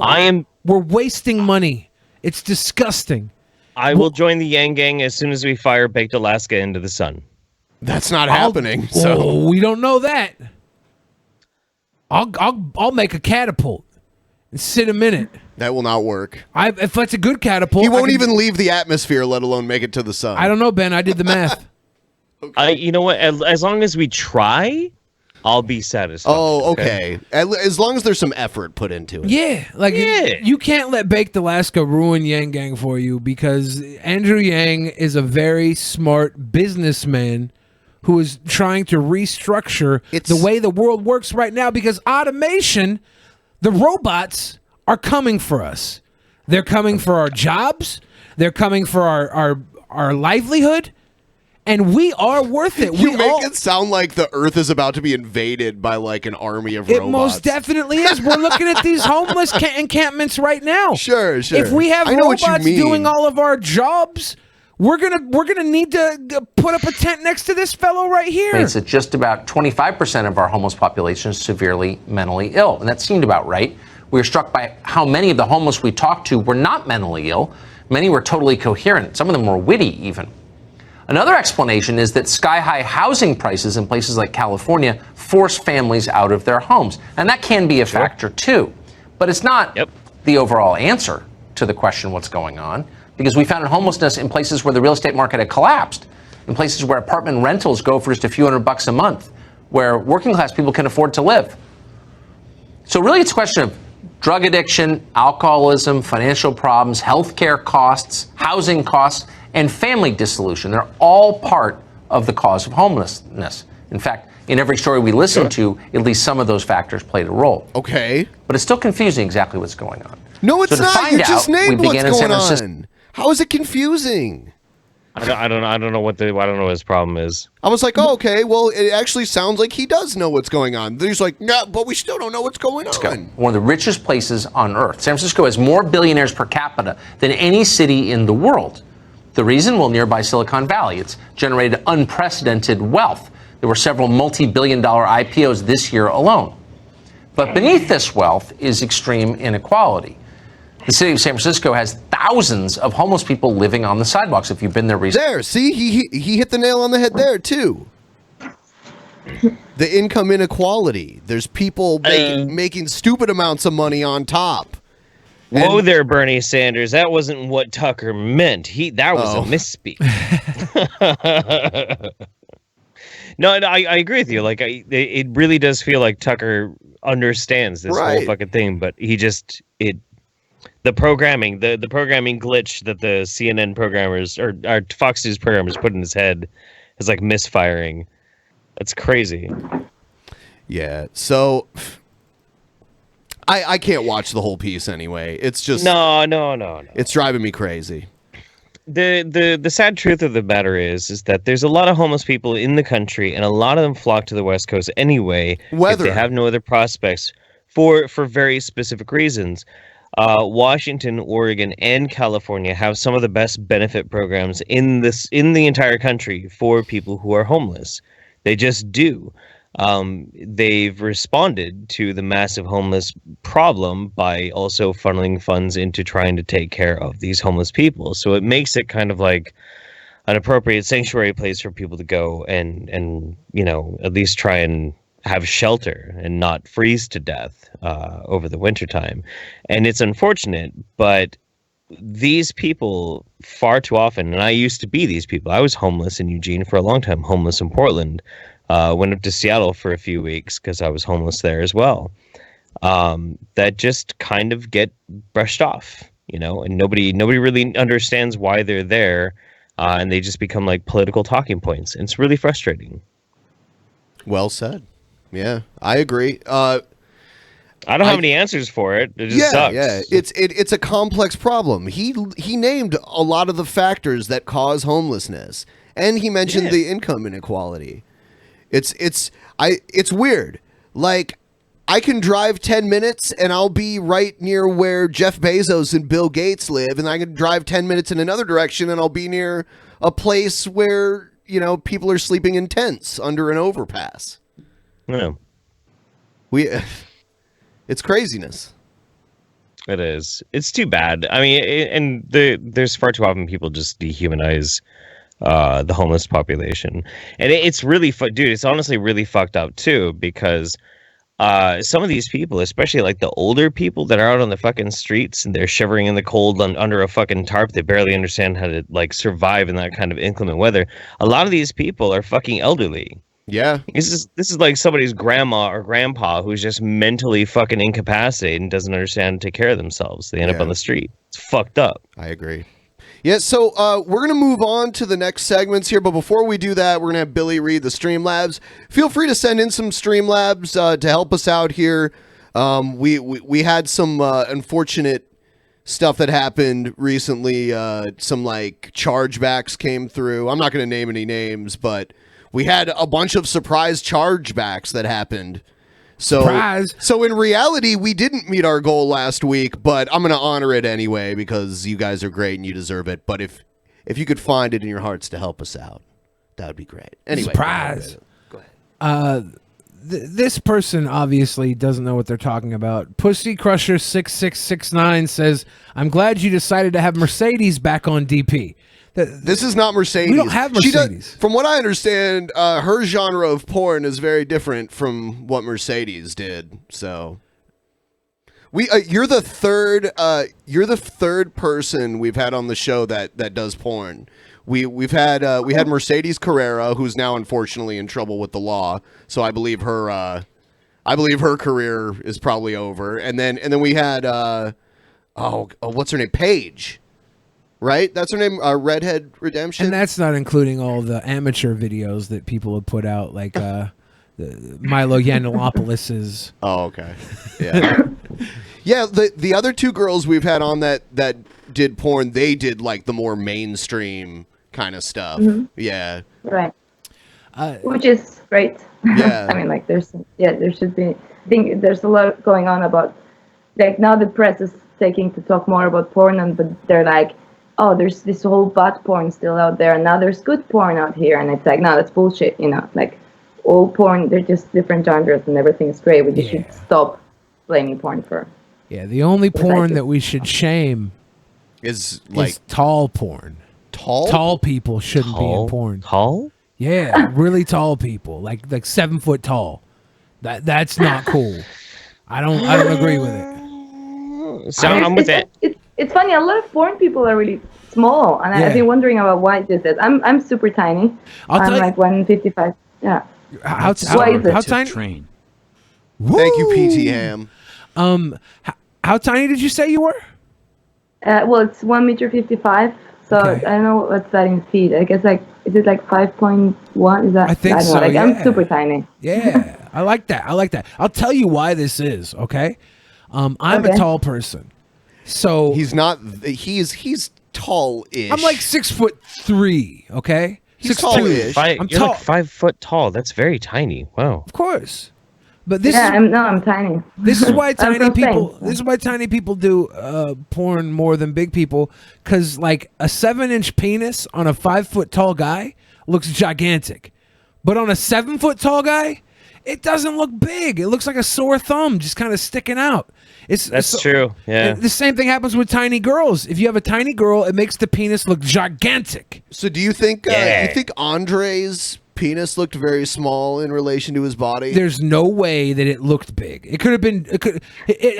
we're wasting money. It's disgusting. I will join the Yang Gang as soon as we fire Baked Alaska into the sun. That's not happening. So we don't know that. I'll make a catapult and sit him in it. That will not work. If that's a good catapult, He won't even leave the atmosphere, let alone make it to the sun. I don't know, Ben. I did the math. You know what? As long as we try, I'll be satisfied. Oh, okay. As long as there's some effort put into it. Yeah, you can't let Baked Alaska ruin Yang Gang for you because Andrew Yang is a very smart businessman who is trying to restructure the way the world works right now, because automation, the robots are coming for us. They're coming for our jobs. They're coming for our livelihood. And we are worth it. You make it sound like the Earth is about to be invaded by like an army of robots. It most definitely is. We're looking at these homeless encampments right now. Sure. If we have robots doing all of our jobs, we're gonna need to put up a tent next to this fellow right here. It's that just about 25% of our homeless population is severely mentally ill, and that seemed about right. We were struck by how many of the homeless we talked to were not mentally ill. Many were totally coherent. Some of them were witty, even. Another explanation is that sky-high housing prices in places like California force families out of their homes. And that can be a factor, too. But it's not the overall answer to the question, what's going on? Because we found homelessness in places where the real estate market had collapsed, in places where apartment rentals go for just a few $100 a month, where working-class people can afford to live. So really, it's a question of drug addiction, alcoholism, financial problems, healthcare costs, housing costs, and family dissolution. They're all part of the cause of homelessness. In fact, in every story we listen to, at least some of those factors played a role. Okay. But it's still confusing exactly what's going on. No, it's not. You just named what's going on. How is it confusing? I don't know what his problem is. I was like, oh, okay, well, it actually sounds like he does know what's going on. He's like, no, but we still don't know what's going on. One of the richest places on earth. San Francisco has more billionaires per capita than any city in the world. The reason? Well, nearby Silicon Valley. It's generated unprecedented wealth. There were several multi-billion-dollar IPOs this year alone. But beneath this wealth is extreme inequality. The city of San Francisco has thousands of homeless people living on the sidewalks. If you've been there recently. There, see, he hit the nail on the head there, too. The income inequality. There's people making stupid amounts of money on top. Whoa there, Bernie Sanders. That wasn't what Tucker meant. That was a misspeak. No, I agree with you. Like, it really does feel like Tucker understands this whole fucking thing, but he just the programming glitch that the CNN programmers or our Fox News programmers put in his head is like misfiring. That's crazy. Yeah. So I can't watch the whole piece anyway. It's just no. It's driving me crazy. The sad truth of the matter is that there's a lot of homeless people in the country, and a lot of them flock to the West Coast anyway. If they have no other prospects for very specific reasons. Washington, Oregon, and California have some of the best benefit programs in the entire country for people who are homeless. They just do. They've responded to the massive homeless problem by also funneling funds into trying to take care of these homeless people. So it makes it kind of like an appropriate sanctuary place for people to go and at least try and have shelter and not freeze to death over the wintertime. And it's unfortunate, but these people far too often, and I used to be these people. I was homeless in Eugene for a long time, homeless in Portland. Went up to Seattle for a few weeks because I was homeless there as well. That just kind of get brushed off, and nobody really understands why they're there, and they just become like political talking points. And it's really frustrating. Well said. Yeah, I agree. I don't have any answers for it. It just sucks. Yeah, it's a complex problem. He named a lot of the factors that cause homelessness, and he mentioned the income inequality. It's weird. Like, I can drive 10 minutes and I'll be right near where Jeff Bezos and Bill Gates live, and I can drive 10 minutes in another direction and I'll be near a place where, people are sleeping in tents under an overpass. Yeah. It's craziness. It is. It's too bad. I mean, there's far too often people just dehumanize the homeless population, and it's really dude, it's honestly really fucked up too, because some of these people, especially like the older people that are out on the fucking streets and they're shivering in the cold under a fucking tarp, they barely understand how to like survive in that kind of inclement weather. A lot of these people are fucking elderly. Yeah, this is like somebody's grandma or grandpa who's just mentally fucking incapacitated and doesn't understand how to take care of themselves. They end up on the street. It's fucked up. I agree. Yeah, so we're going to move on to the next segments here, but before we do that, we're going to have Billy read the Streamlabs. Feel free to send in some Streamlabs to help us out here. We had some unfortunate stuff that happened recently. Some like chargebacks came through. I'm not going to name any names, but we had a bunch of surprise chargebacks that happened. Surprise. So in reality, we didn't meet our goal last week, but I'm going to honor it anyway because you guys are great and you deserve it. But if you could find it in your hearts to help us out, that would be great. Anyway, surprise. Go ahead. This person obviously doesn't know what they're talking about. Pussy Crusher 6669 says, "I'm glad you decided to have Mercedes back on DP." This is not Mercedes. We don't have Mercedes. From what I understand, her genre of porn is very different from what Mercedes did. So, you're the third person we've had on the show that does porn. We had Mercedes Carrera, who's now unfortunately in trouble with the law. So I believe her career is probably over. And then we had what's her name? Paige. Right? That's her name, Redhead Redemption? And that's not including all the amateur videos that people have put out, like the Milo Yiannopoulos'. Oh, okay. Yeah. Yeah, the other two girls we've had on that did porn, they did like the more mainstream kind of stuff. Mhm. Yeah. Right. Which is great. Yeah. I mean, like, there should be. I think there's a lot going on about, like, now the press is taking to talk more about porn, but they're like, oh, there's this whole butt porn still out there, and now there's good porn out here, and it's like, no, that's bullshit, like, all porn, they're just different genres, and everything is great. We just should stop blaming porn for. Yeah, the only porn that we should shame is tall porn. Tall people shouldn't be in porn. Tall? Yeah, really tall people, like 7 foot tall. That's not cool. I don't agree with it. So I'm with it. It's funny. A lot of porn people are really small, and I've been wondering about why this is. I'm super tiny. I'm like 155. Yeah. How tiny? Train. Thank you, PT Ham. How tiny did you say you were? Well, it's 1.55 m. So I don't know what's that in feet. I guess is it like 5.1? Is that? I think don't so. know. Like, yeah. I'm super tiny. Yeah, I like that. I'll tell you why this is. Okay. I'm a tall person. So he's not. He's tall-ish. I'm like 6'3". Okay, he's tall-ish. You're tall. like 5 foot tall. That's very tiny. Wow. Of course, but this I'm tiny. This is why I'm tiny from people. Spain. This is why tiny people do porn more than big people. Because like a 7-inch penis on a 5 foot tall guy looks gigantic, but on a 7 foot tall guy, it doesn't look big. It looks like a sore thumb just kind of sticking out. That's true. Yeah. The same thing happens with tiny girls. If you have a tiny girl, it makes the penis look gigantic. So do you think Andre's penis looked very small in relation to his body? There's no way that it looked big. It could have been.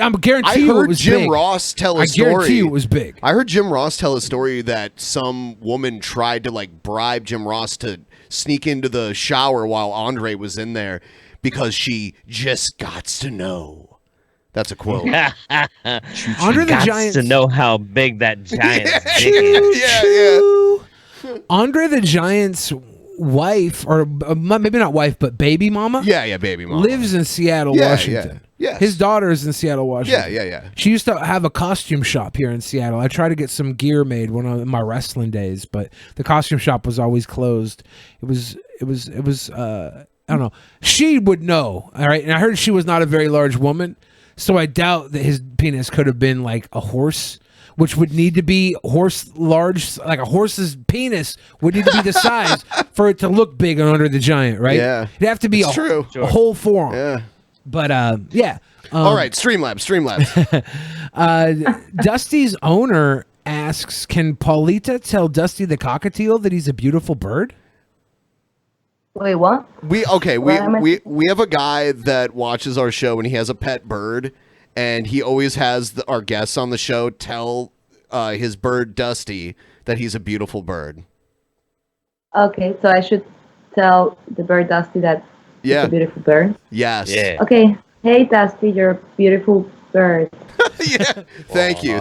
I'm guarantee I you it heard was Jim big. Ross tell a story. I guarantee you it was big. I heard Jim Ross tell a story that some woman tried to like bribe Jim Ross to sneak into the shower while Andre was in there because she just gots to know. That's a quote. Andre the Giant's to know how big that giant's dick is. Yeah. Andre the Giant's wife, or maybe not wife, but baby mama. Yeah, baby mama lives in Seattle, Washington. Yeah. His daughter is in Seattle, Washington. Yeah. She used to have a costume shop here in Seattle. I tried to get some gear made in my wrestling days, but the costume shop was always closed. It was. I don't know. She would know. All right, and I heard she was not a very large woman. So I doubt that his penis could have been like a horse, which would need to be large, like a horse's penis would need to be the size for it to look big on Andre the Giant, right? Yeah. It'd have to be a whole forearm. Yeah. But yeah. All right, Streamlabs. Dusty's owner asks, can Paulita tell Dusty the cockatiel that he's a beautiful bird? Wait, what? We have a guy that watches our show and he has a pet bird, and he always has our guests on the show tell his bird Dusty that he's a beautiful bird. Okay, so I should tell the bird Dusty that it's a beautiful bird. Yes. Yeah. Okay. Hey Dusty, you're a beautiful bird. Yeah. Thank you.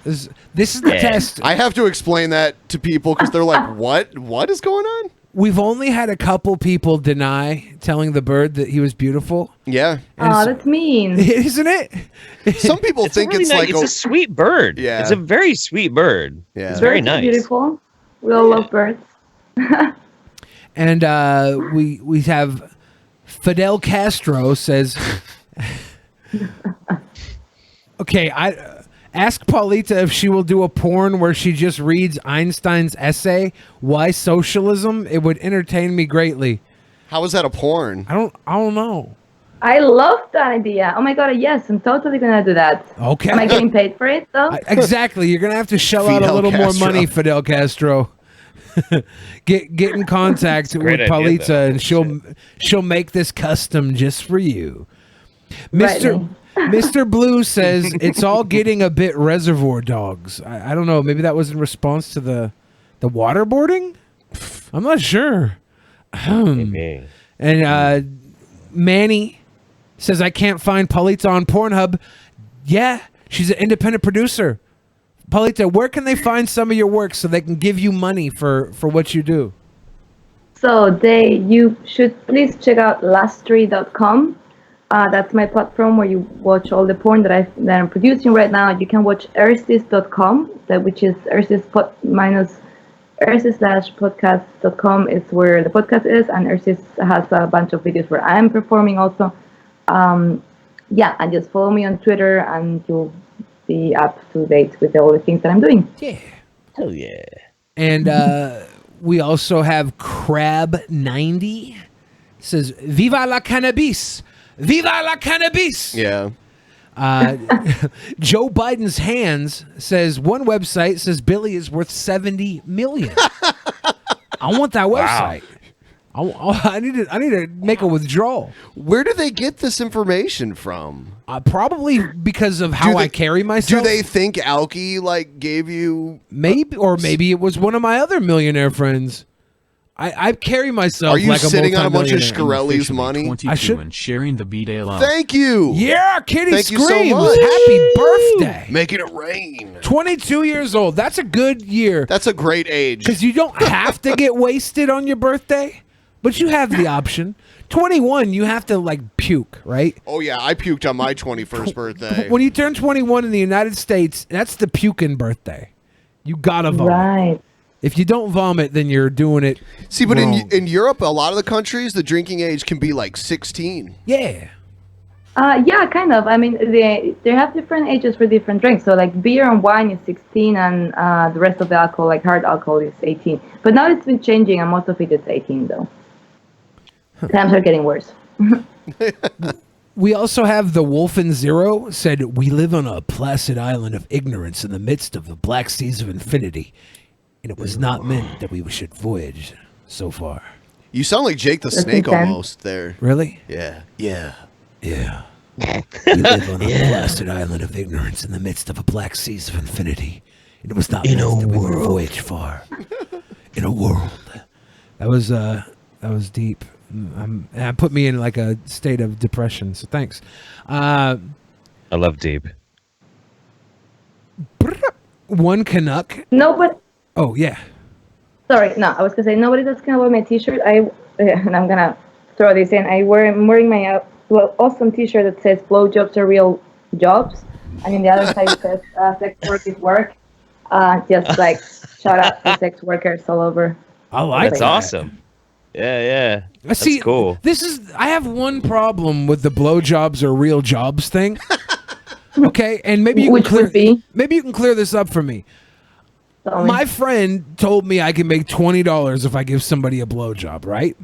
This is the test. I have to explain that to people because they're like, "What? What is going on?" We've only had a couple people deny telling the bird that he was beautiful. Yeah. Oh, that's mean. Isn't it? Some people think really it's nice, like it's a sweet bird. Yeah. It's a very sweet bird. Yeah. It's very Birds are nice. Beautiful. We all love birds. And we have Fidel Castro says, okay, ask Paulita if she will do a porn where she just reads Einstein's essay, Why Socialism? It would entertain me greatly. How is that a porn? I don't know. I love that idea. Oh my god, yes, I'm totally gonna do that. Okay. Am I getting paid for it though? Exactly. You're gonna have to shell out a Fidel little Castro. more money, Fidel Castro. Get in contact with great idea, Paulita, though. and she'll make this custom just for you. Right, Mr. Blue says it's all getting a bit Reservoir Dogs. I don't know. Maybe that was in response to the waterboarding. I'm not sure. Maybe. And Manny says I can't find Paulita on Pornhub. Yeah, she's an independent producer. Paulita, where can they find some of your work so they can give you money for what you do? So you should please check out lastry.com. That's my platform where you watch all the porn that I'm producing right now. You can watch ersys.com, which is ersys/podcast.com is where the podcast is, and Ersys has a bunch of videos where I'm performing also. And just follow me on Twitter and you'll be up to date with all the things that I'm doing. Yeah. Hell yeah. And we also have Crab90 says Viva la cannabis. Viva la cannabis. Yeah. Joe Biden's hands says one website says Billy is worth 70 million. I want that website. I need to make a withdrawal. Where do they get this information from? Probably because of how I carry myself. Do they think Alki gave you? Maybe it was one of my other millionaire friends. I carry myself. Are you like sitting a on a bunch of multimillionaire. Shkreli's money? I should. And sharing the B-Day alone. Thank you. Yeah, Kitty Thank you screams. so much. Happy birthday. Making it rain. 22 years old. That's a good year. That's a great age. Because you don't have to get wasted on your birthday, but you have the option. 21, you have to puke, right? Oh yeah, I puked on my 21st birthday. When you turn 21 in the United States, that's the puking birthday. You gotta vomit. Right. If you don't vomit, then you're doing it. See, but wrong. in Europe, a lot of the countries, the drinking age can be 16. Yeah. Yeah, kind of. I mean, they have different ages for different drinks. So beer and wine is 16, and the rest of the alcohol, hard alcohol, is 18. But now it's been changing, and most of it is 18 though. Times are getting worse. We also have the Wolfen Zero said, we live on a placid island of ignorance in the midst of the black seas of infinity. And it was not meant that we should voyage so far. You sound like Jake the Snake almost there. Really? Yeah. Yeah. Yeah. We live on a placid island of ignorance in the midst of a black seas of infinity. And it was not meant that we would voyage far. In a world. That was deep. That put me in a state of depression. So thanks. I love deep. One Canuck. No, but. Oh yeah. Sorry, no. I was gonna say nobody's asking about my T-shirt. And I'm gonna throw this in. I'm wearing my awesome T-shirt that says "Blowjobs are real jobs," and in the other side it says "Sex work is work." Just shout out to sex workers all over. I like That's that. awesome. Yeah. That's cool. I have one problem with the blowjobs or real jobs thing. Okay, and maybe you can clear this up for me. My friend told me I can make $20 if I give somebody a blowjob, right?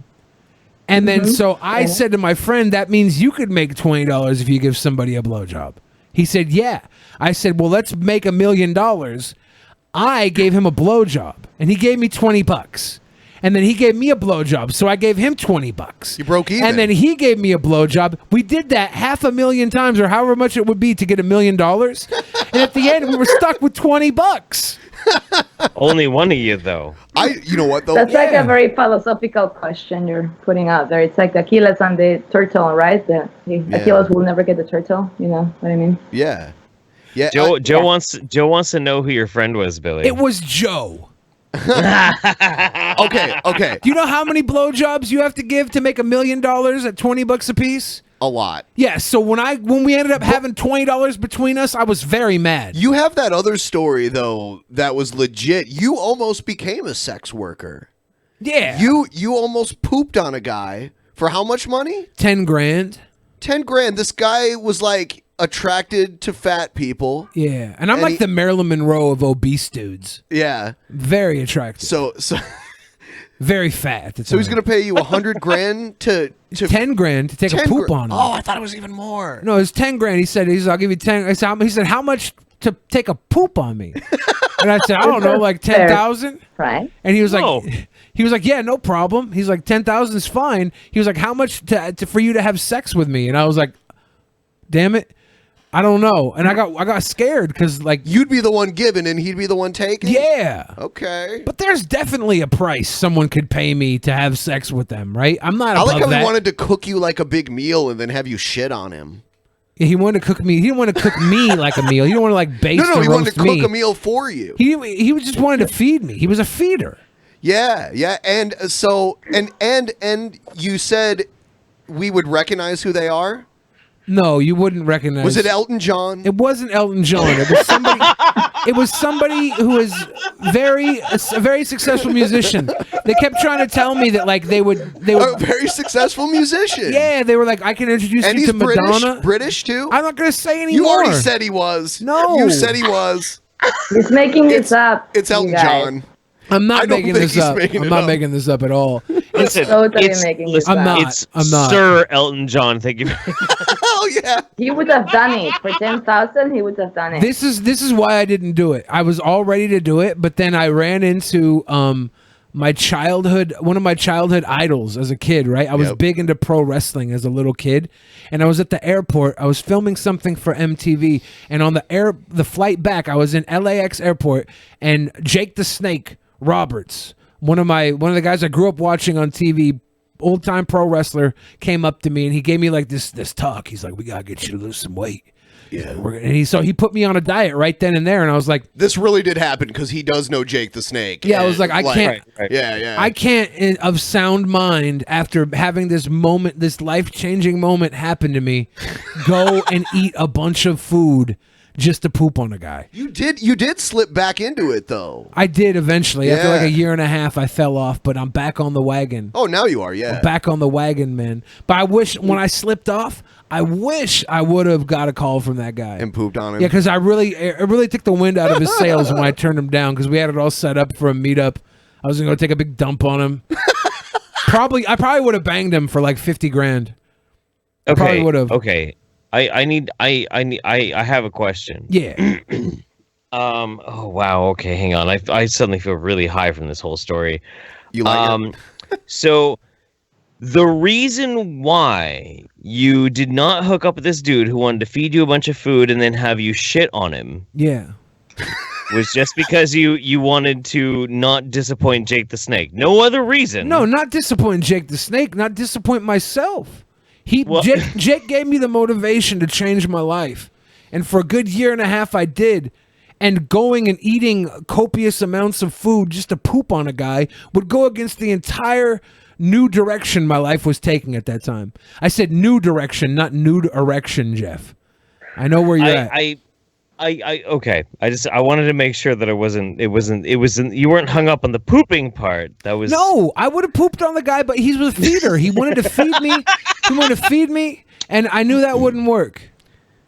And then so I said to my friend, that means you could make $20 if you give somebody a blowjob. He said, yeah. I said, well, let's make $1 million. I gave him a blowjob, and he gave me $20. And then he gave me a blowjob, so I gave him $20. You broke even. And then he gave me a blowjob. We did that 500,000 times, or however much it would be to get $1 million. And at the end, we were stuck with $20. Only one of you, though. You know what, though? That's a very philosophical question you're putting out there. It's like Achilles and the turtle, right? Achilles will never get the turtle. You know what I mean? Yeah. Yeah, Joe wants to know who your friend was, Billy. It was Joe. Okay. Do you know how many blowjobs you have to give to make $1 million at $20 a piece? A lot. Yeah, so when we ended up having $20 between us, I was very mad. You have that other story though that was legit. You almost became a sex worker. Yeah. You almost pooped on a guy for how much money? 10 grand. 10 grand. This guy was like attracted to fat people. Yeah, and I'm like the Marilyn Monroe of obese dudes. Yeah. Very attractive. So very fat. So he's gonna pay you 100 grand to 10 grand to take a poop on him. Oh, I thought it was even more. No, it was 10 grand. He said, I'll give you 10. He said, how much to take a poop on me? And I said, I don't know, like 10,000. Right. And he was like, yeah, no problem. He's like, 10,000 is fine. He was like, how much for you to have sex with me? And I was like, damn it, I don't know. And I got scared because like you'd be the one giving and he'd be the one taking. Yeah. Okay. But there's definitely a price someone could pay me to have sex with them, right? I'm not above I like how that. he wanted to cook you like a big meal and then have you shit on him. Yeah, he wanted to cook me. He didn't want to cook me like a meal. He didn't want to like baste No, and he wanted to roast me. cook a meal for you. He just wanted to feed me. He was a feeder. Yeah. And so and you said we would recognize who they are? No, you wouldn't recognize. Was it Elton John? It wasn't Elton John. It was somebody. It was somebody who was a very successful musician. They kept trying to tell me that like they would a very successful musician. Yeah, they were like, I can introduce And you he's to Madonna. British too. I'm not gonna say anymore. You already said he was. No, you said he was. He's making this up. It's Elton you guys. John. I'm not I don't making think this he's up. making I'm it not up. making this up at all. Listen, Totally it's, making listen, this up. it's I'm not. Sir Elton John. Thank you. Oh yeah. He would have done it for 10,000. He would have done it. This is why I didn't do it. I was all ready to do it, but then I ran into one of my childhood idols as a kid, right? I was big into pro wrestling as a little kid, and I was at the airport. I was filming something for MTV, and on the flight back, I was in LAX airport, and Jake the Snake Roberts, one of the guys I grew up watching on TV, old time pro wrestler, came up to me and he gave me like this talk. He's like, "We gotta get you to lose some weight." Yeah. And he put me on a diet right then and there, and I was like, This really did happen because he does know Jake the Snake. yeah, I was like, I can't. Right. Yeah. I can't, of sound mind, after having this moment, this life-changing moment happen to me, go and eat a bunch of food just to poop on a guy. You did slip back into it though. I did eventually. After like Yeah. a year and a half, I fell off, but I'm back on the wagon. Oh, now you are, yeah. Back on the wagon, man. But I wish, when I slipped off, I wish I would have got a call from that guy. And pooped on him. Yeah, because it really took the wind out of his sails when I turned him down, because we had it all set up for a meetup. I was going to go take a big dump on him. I probably would have banged him for like 50 grand. I probably would have. Okay. I have a question. Yeah. Oh wow. Okay, hang on. I suddenly feel really high from this whole story. You like it? So the reason why you did not hook up with this dude who wanted to feed you a bunch of food and then have you shit on him Yeah. was just because you wanted to not disappoint Jake the Snake. No other reason. No, not disappoint Jake the Snake, not disappoint myself. Jake gave me the motivation to change my life. And for a good year and a half I did. And going and eating copious amounts of food just to poop on a guy would go against the entire new direction my life was taking at that time. I said new direction, not nude erection, Jeff. I know where you're at. Okay. I wanted to make sure that it wasn't you weren't hung up on the pooping part. That was No, I would have pooped on the guy, but he was a feeder. He wanted to feed me. He wanted to feed me, and I knew that wouldn't work.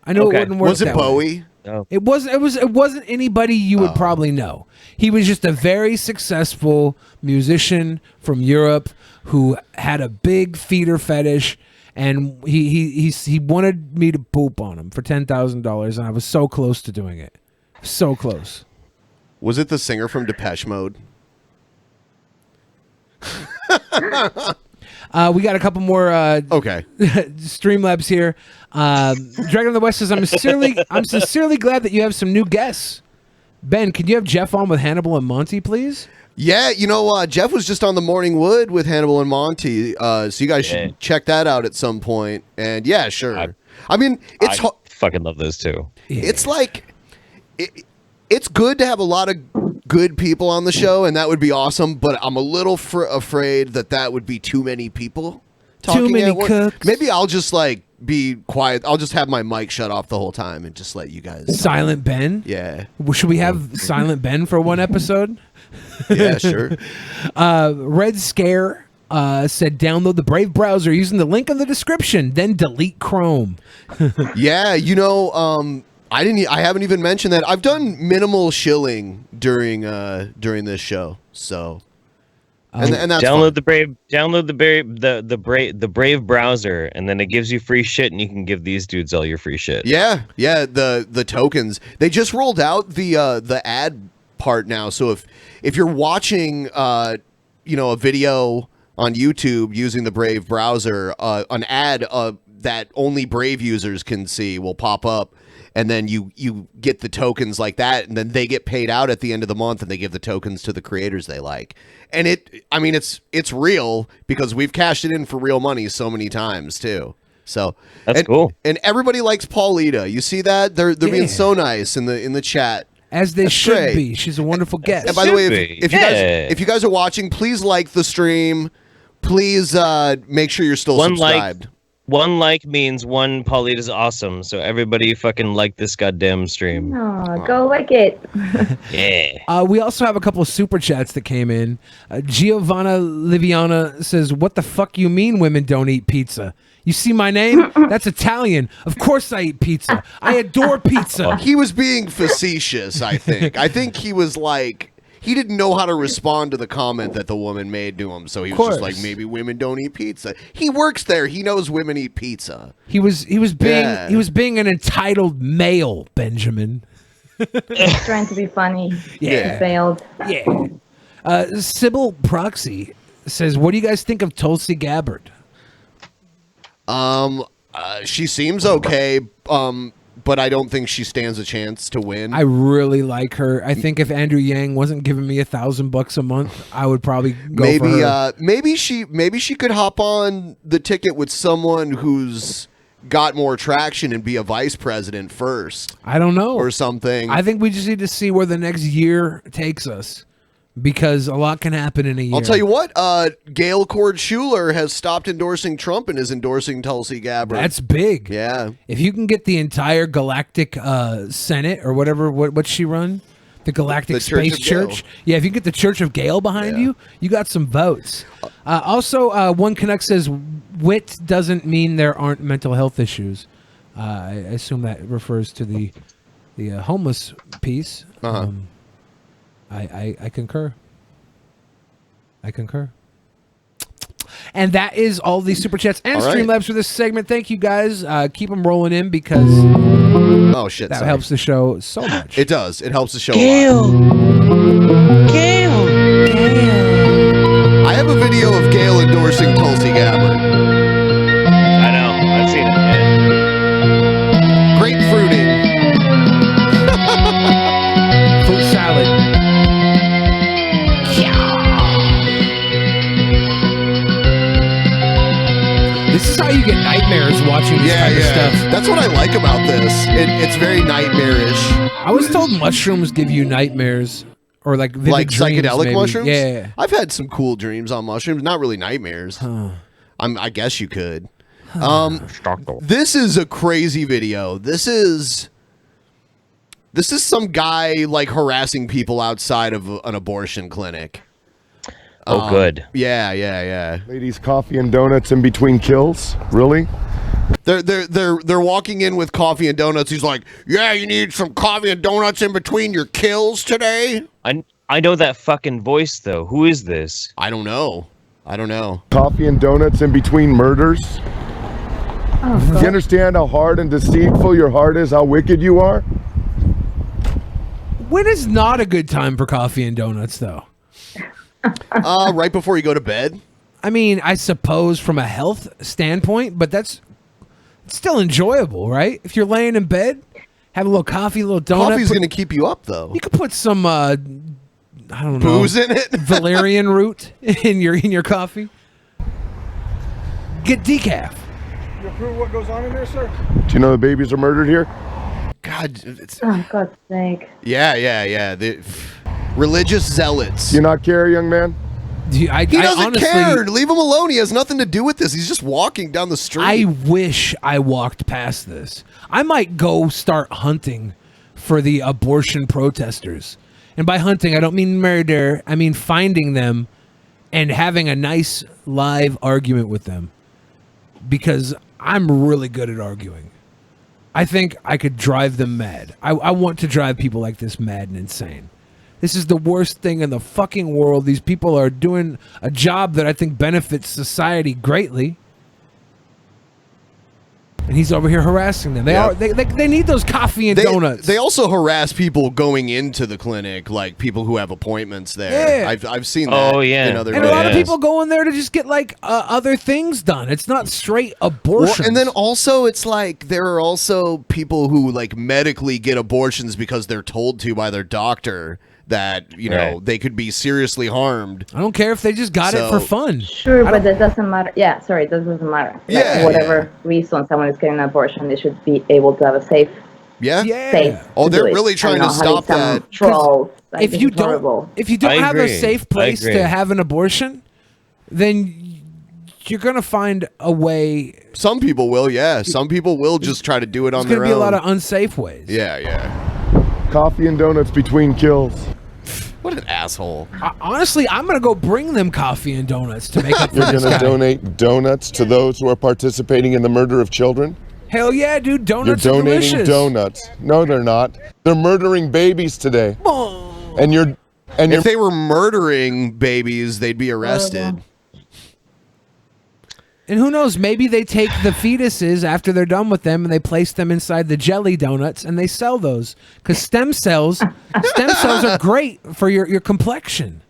I knew it wouldn't work. Was it that way. Bowie? No. It wasn't anybody you would probably know. He was just a very successful musician from Europe who had a big feeder fetish, and he wanted me to poop on him for $10,000, and I was so close to doing it. So close. Was it the singer from Depeche Mode? We got a couple more Okay. Streamlabs here. Dragon of the West says, I'm sincerely glad that you have some new guests. Ben, could you have Jeff on with Hannibal and Monty, please? Yeah, Jeff was just on the Morning Wood with Hannibal and Monty, so you guys should check that out at some point. And yeah, sure. I mean, I fucking love those two. It's like it's good to have a lot of good people on the show, and that would be awesome. But I'm a little afraid that would be too many people. Too many cooks. Maybe I'll just like be quiet. I'll just have my mic shut off the whole time and just let you guys. Silent Ben. Yeah. Should we have Silent Ben for one episode? Yeah, sure. Red Scare said download the Brave browser using the link in the description, then delete Chrome. Yeah, I haven't even mentioned that. I've done minimal shilling during this show, so and that's download fun. the Brave browser, and then it gives you free shit, and you can give these dudes all your free shit. Yeah, the tokens. They just rolled out the ad part now. So if you're watching a video on YouTube using the Brave browser, an ad that only Brave users can see will pop up. And then you get the tokens like that, and then they get paid out at the end of the month, and they give the tokens to the creators they like. And it's real because we've cashed it in for real money so many times too. So that's cool. And everybody likes Paulita. You see that? They're being so nice in the chat. As they should be. She's a wonderful guest. And by the way, if you guys are watching, please like the stream. Please make sure you're still subscribed. One like means one Paulita's awesome, so everybody fucking like this goddamn stream. Oh, go like it. Yeah. We also have a couple of super chats that came in. Giovanna Liviana says, "What the fuck you mean women don't eat pizza? You see my name? That's Italian. Of course I eat pizza. I adore pizza." He was being facetious, I think. I think he was like... He didn't know how to respond to the comment that the woman made to him, so he was just like, maybe women don't eat pizza. He works there. He knows women eat pizza. He was being an entitled male, Benjamin. He's trying to be funny. Yeah. He failed. Yeah. Sybil Proxy says, "What do you guys think of Tulsi Gabbard?" She seems okay. But I don't think she stands a chance to win. I really like her. I think if Andrew Yang wasn't giving me $1,000 a month, I would probably go for her. Maybe she could hop on the ticket with someone who's got more traction and be a vice president first. I don't know. Or something. I think we just need to see where the next year takes us. Because a lot can happen in a year. I'll tell you what, Gail Cord Schuler has stopped endorsing Trump and is endorsing Tulsi Gabbard. That's big. Yeah. If you can get the entire Galactic Senate or whatever, what's she run? The Galactic Space Church. Yeah, if you get the Church of Gail behind you, you got some votes. Also, One Canuck says, wit doesn't mean there aren't mental health issues. I assume that refers to the homeless piece. Uh-huh. I concur. I concur. And that is all the super chats and Streamlabs for this segment. Thank you guys. Keep them rolling in because that helps the show so much. It does. It helps the show a lot. Gail. I have a video of Gail endorsing Tulsi Gabbard. I know. I've seen it. Yeah. Grapefruiting. Fruit salad. This is how you get nightmares watching this kind of stuff. That's what I like about this. It's very nightmarish. I was told mushrooms give you nightmares. Or like vivid dreams, psychedelic maybe. mushrooms? Yeah. I've had some cool dreams on mushrooms. Not really nightmares. I guess you could. This is a crazy video. This is some guy like harassing people outside of an abortion clinic. Oh, good. Yeah. Ladies, coffee and donuts in between kills? Really? They're walking in with coffee and donuts. He's like, "Yeah, you need some coffee and donuts in between your kills today?" I know that fucking voice though. Who is this? I don't know. Coffee and donuts in between murders? Do you understand how hard and deceitful your heart is, how wicked you are? When is not a good time for coffee and donuts though? Right before you go to bed. I mean, I suppose from a health standpoint, but that's still enjoyable, right? If you're laying in bed, have a little coffee, a little donut. Coffee's going to keep you up, though. You could put some, I don't know, booze in it, valerian root in your coffee. Get decaf. You approve what goes on in there, sir? Do you know the babies are murdered here? God, it's, Oh, God's sake. yeah. The religious zealots. You not care, young man? He doesn't care. Leave him alone. He has nothing to do with this. He's just walking down the street. I wish I walked past this. I might go start hunting for the abortion protesters. And by hunting, I don't mean murder. I mean finding them and having a nice live argument with them. Because I'm really good at arguing. I think I could drive them mad. I want to drive people like this mad and insane. This is the worst thing in the fucking world. These people are doing a job that I think benefits society greatly. And he's over here harassing them. They need those coffee and donuts. They also harass people going into the clinic, like people who have appointments there. Yeah. I've seen that in other and a lot of people go in there to just get like other things done. It's not straight abortion. Well, and then also it's like there are also people who like medically get abortions because they're told to by their doctor that, you know, they could be seriously harmed. I don't care if they just got it for fun. Sure, but that doesn't matter. Yeah, sorry, that doesn't matter. Like, whatever reason someone is getting an abortion, they should be able to have a safe. Safe. Oh, they're really trying to stop that. Trolls. Like, If you don't have a safe place to have an abortion, then you're gonna find a way. Some people will, Some people will just try to do it on their own. There's gonna be a lot of unsafe ways. Yeah. Coffee and donuts between kills. What an asshole. Honestly, I'm gonna go bring them coffee and donuts to make up for You're this going to guy. donate donuts to those who are participating in the murder of children? Hell yeah, dude! Donuts You're are donating delicious. donuts. No, they're not. They're murdering babies today. And if they were murdering babies, they'd be arrested. And who knows? Maybe they take the fetuses after they're done with them and they place them inside the jelly donuts and they sell those because stem cells are great for your complexion,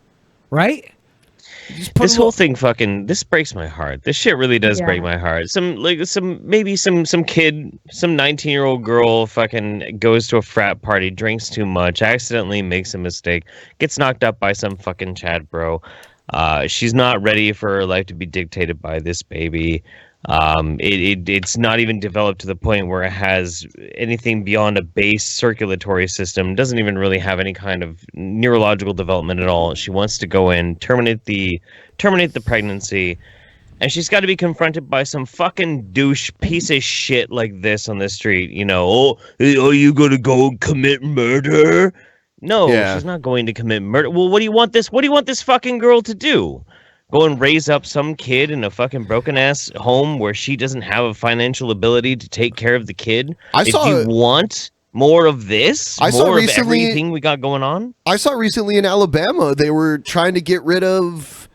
right? This whole thing this breaks my heart. This shit really does break my heart. Some kid, some 19-year-old girl fucking goes to a frat party, drinks too much, accidentally makes a mistake, gets knocked up by some fucking Chad bro. She's not ready for her life to be dictated by this baby. It's not even developed to the point where it has anything beyond a base circulatory system. Doesn't even really have any kind of neurological development at all. She wants to go in, terminate the pregnancy, and she's got to be confronted by some fucking douche piece of shit like this on the street. You know, are you gonna go commit murder? No, she's not going to commit murder. Well, what do you want this fucking girl to do? Go and raise up some kid in a fucking broken ass home where she doesn't have a financial ability to take care of the kid? If you want more of this, more of everything we got going on? I saw recently in Alabama, they were trying to get rid of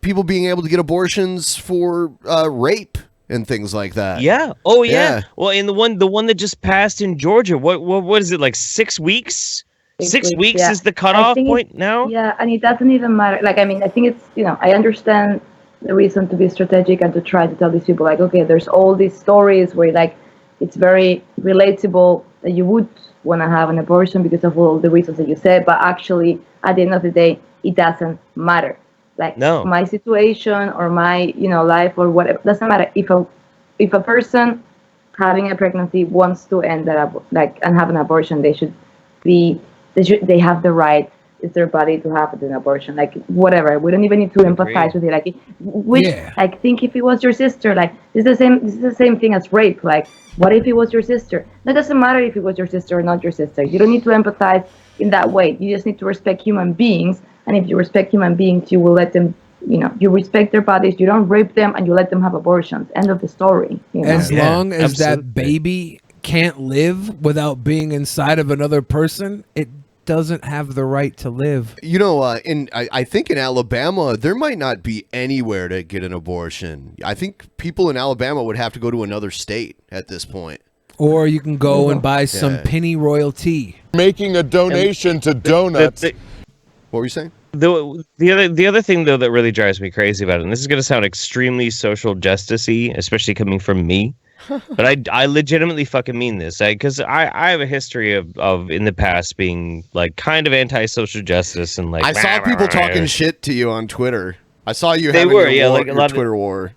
people being able to get abortions for rape and things like that. Yeah. Oh yeah. Well, in the one that just passed in Georgia, what is it, like 6 weeks? 6 weeks is the cutoff point now? Yeah, and it doesn't even matter. Like, I mean, I think it's, I understand the reason to be strategic and to try to tell these people, like, okay, there's all these stories where, like, it's very relatable that you would want to have an abortion because of all the reasons that you said, but actually, at the end of the day, it doesn't matter. Like, my situation or my, life or whatever, doesn't matter. If a person having a pregnancy wants to end that, and have an abortion, they have the right. It's their body to have an abortion, like whatever. We don't even need to empathize with it. Like, think if it was your sister. Like, this is the same thing as rape. Like, what if it was your sister? That doesn't matter if it was your sister or not your sister. You don't need to empathize in that way. You just need to respect human beings. And if you respect human beings, you will let them. You respect their bodies. You don't rape them, and you let them have abortions. End of the story. As long as that baby can't live without being inside of another person, it doesn't have the right to live. I think in Alabama, there might not be anywhere to get an abortion. I think people in Alabama would have to go to another state at this point. Or you can go and buy some penny royalty. Making a donation to donuts. What were you saying? The other thing, though, that really drives me crazy about it, and this is going to sound extremely social justice-y, especially coming from me, but I legitimately fucking mean this, because I have a history of in the past being like kind of anti-social justice and like. I saw people talking shit to you on Twitter. I saw you having a lot of Twitter war.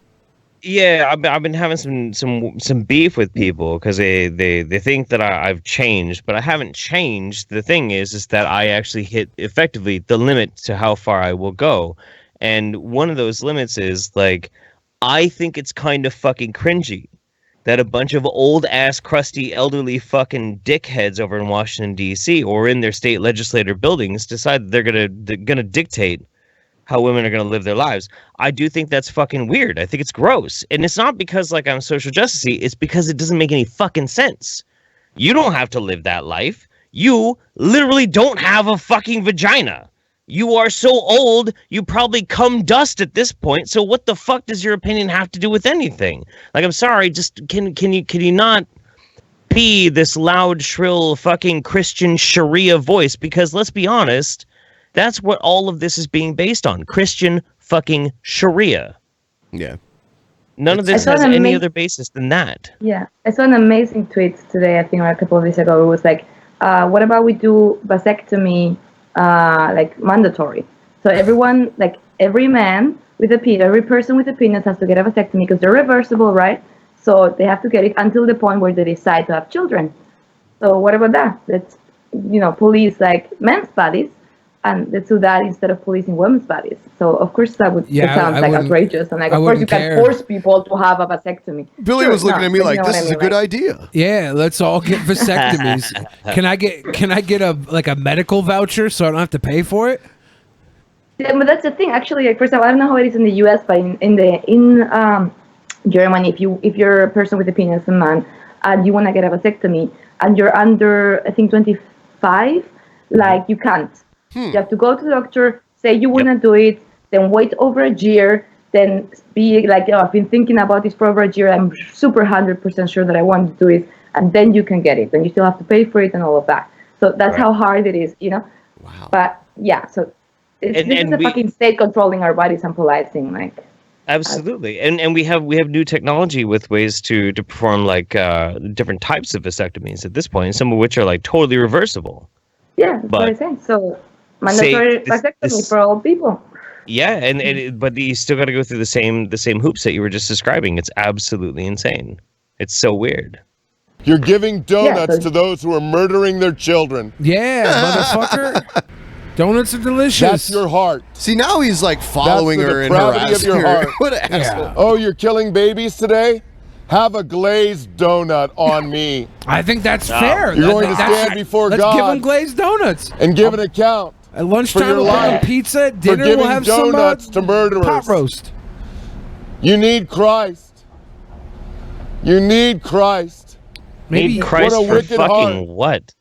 Yeah, I've been having some beef with people because they think that I've changed, but I haven't changed. The thing is that I actually hit effectively the limit to how far I will go, and one of those limits is like I think it's kind of fucking cringy that a bunch of old ass crusty elderly fucking dickheads over in Washington D.C. or in their state legislator buildings decide that they're gonna dictate how women are going to live their lives. I do think that's fucking weird. I think it's gross. And it's not because like I'm social justice-y, it's because it doesn't make any fucking sense. You don't have to live that life. You literally don't have a fucking vagina. You are so old, you probably cum dust at this point. So what the fuck does your opinion have to do with anything? Like, I'm sorry, just can you not be this loud, shrill fucking Christian Sharia voice? Because let's be honest, that's what all of this is being based on. Christian fucking Sharia. Yeah. None of this has any other basis than that. Yeah. I saw an amazing tweet today, I think a couple of days ago. It was like, what about we do vasectomy like mandatory? So everyone, like every man with a penis, every person with a penis has to get a vasectomy because they're reversible, right? So they have to get it until the point where they decide to have children. So what about that? Let's, police like men's bodies. And let's do that instead of policing women's bodies. So of course that would sound like outrageous, and like of course you can force people to have a vasectomy. Billy was looking at me like, "This is a good idea." Yeah, let's all get vasectomies. Can I get a medical voucher so I don't have to pay for it? Yeah, but that's the thing. Actually, like, first of all, I don't know how it is in the U.S., but in Germany, if you're a person with a penis, a man, and you want to get a vasectomy, and you're under, I think, 25, like you can't. You have to go to the doctor, say you want to do it, then wait over a year, then be like, I've been thinking about this for over a year, I'm super 100% sure that I want to do it, and then you can get it. Then you still have to pay for it and all of that. So that's how hard it is, Wow. But yeah, so this is a fucking state controlling our bodies and policing, like. Absolutely, and we have new technology with ways to perform like different types of vasectomies at this point, some of which are like totally reversible. Yeah, that's what I'm saying. So mandatory vasectomy for all people. Yeah, but you still got to go through the same hoops that you were just describing. It's absolutely insane. It's so weird. You're giving donuts to those who are murdering their children. Yeah, motherfucker. Donuts are delicious. That's your heart. See, now he's like following her and harassing her. What an asshole. Oh, you're killing babies today? Have a glazed donut on me. I think that's fair. You're going to stand before God. Let's give them glazed donuts. And give an account. At lunchtime, we'll have pizza. At dinner, we'll have donuts some to murderers. Pot roast. You need Christ. You need Christ. Maybe Christ what a for wicked fucking heart. What?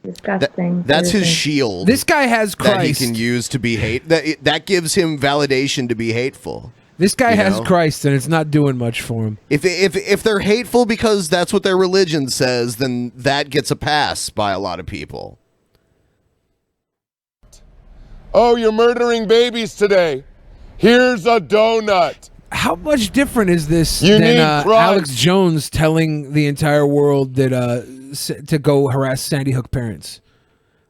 Disgusting. That's his shield. This guy has Christ. That he can use to be hate. That gives him validation to be hateful. This guy has Christ, and it's not doing much for him. If they're hateful because that's what their religion says, then that gets a pass by a lot of people. Oh, you're murdering babies today. Here's a donut. How much different is this You than need Alex Jones telling the entire world that to go harass Sandy Hook parents?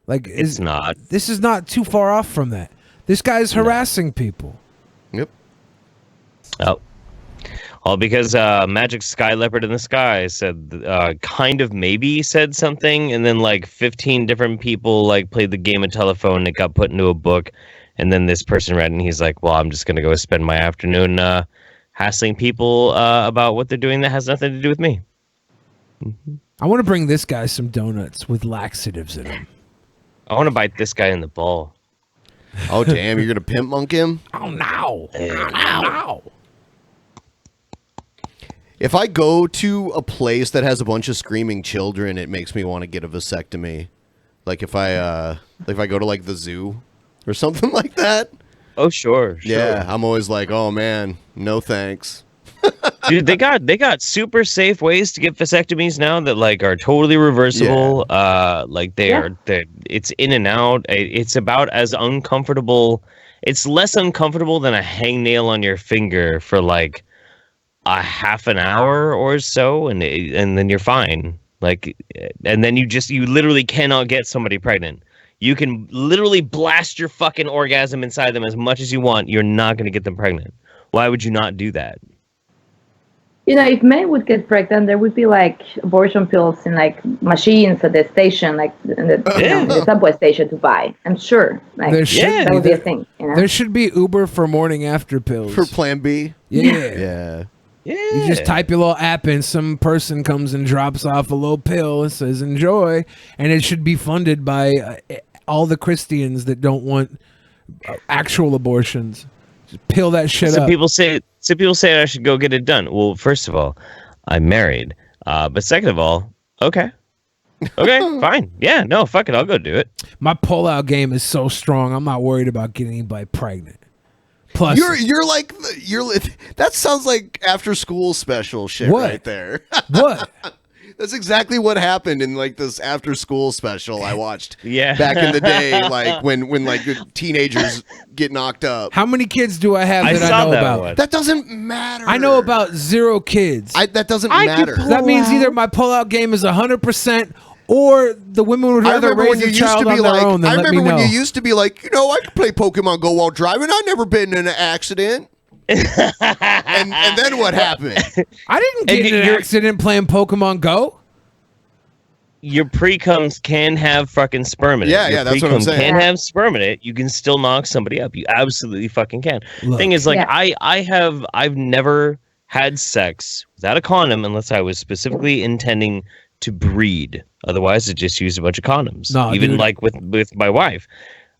Like, it's not. This is not too far off from that. This guy's harassing people. Yep. Oh. All because Magic Sky Leopard in the Sky said, kind of maybe said something, and then like 15 different people like played the game of telephone, and it got put into a book, and then this person read it, and he's like, well, I'm just going to go spend my afternoon hassling people about what they're doing that has nothing to do with me. Mm-hmm. I want to bring this guy some donuts with laxatives in them. I want to bite this guy in the ball. Oh, damn, you're going to pimp monk him? Oh, no. No. If I go to a place that has a bunch of screaming children, it makes me want to get a vasectomy. Like if I go to like the zoo or something like that. Oh, sure. Yeah, I'm always like, oh man, no thanks. Dude, they got super safe ways to get vasectomies now that like are totally reversible. Yeah. Like they're it's in and out. It's about as uncomfortable. It's less uncomfortable than a hangnail on your finger for like a half an hour or so, and then you're fine. Like, and then you literally cannot get somebody pregnant. You can literally blast your fucking orgasm inside them as much as you want. You're not going to get them pregnant. Why would you not do that? You know, if men would get pregnant, there would be like abortion pills in like machines at the station, like in the subway station to buy. I'm sure. Like, that would be a thing. You know? There should be Uber for morning after pills. For Plan B? Yeah. You just type your little app in, some person comes and drops off a little pill and says enjoy, and it should be funded by all the Christians that don't want actual abortions. Just peel that shit up. People say I should go get it done. Well, first of all, I'm married. But second of all, okay, fine. Yeah, no, fuck it. I'll go do it. My pull-out game is so strong. I'm not worried about getting anybody pregnant. Plus, you're that sounds like after school special shit right there. What? That's exactly what happened in like this after school special I watched. Yeah. Back in the day, like when like teenagers get knocked up. How many kids do I have that I know about? That doesn't matter. I know about 0 kids. That doesn't matter. That means either my pull-out game is 100%, or the women would rather raise a child on their own than let me know. I remember when you used to be like, you know, I could play Pokemon Go while driving. I've never been in an accident. and then what happened? I didn't get in an accident playing Pokemon Go. Your pre-cums can have fucking sperm in it. Yeah, that's what I'm saying. Can have sperm in it. You can still knock somebody up. You absolutely fucking can. Thing is, like, I've never had sex without a condom unless I was specifically intending to breed. Otherwise, I just used a bunch of condoms. No, even dude. like with my wife.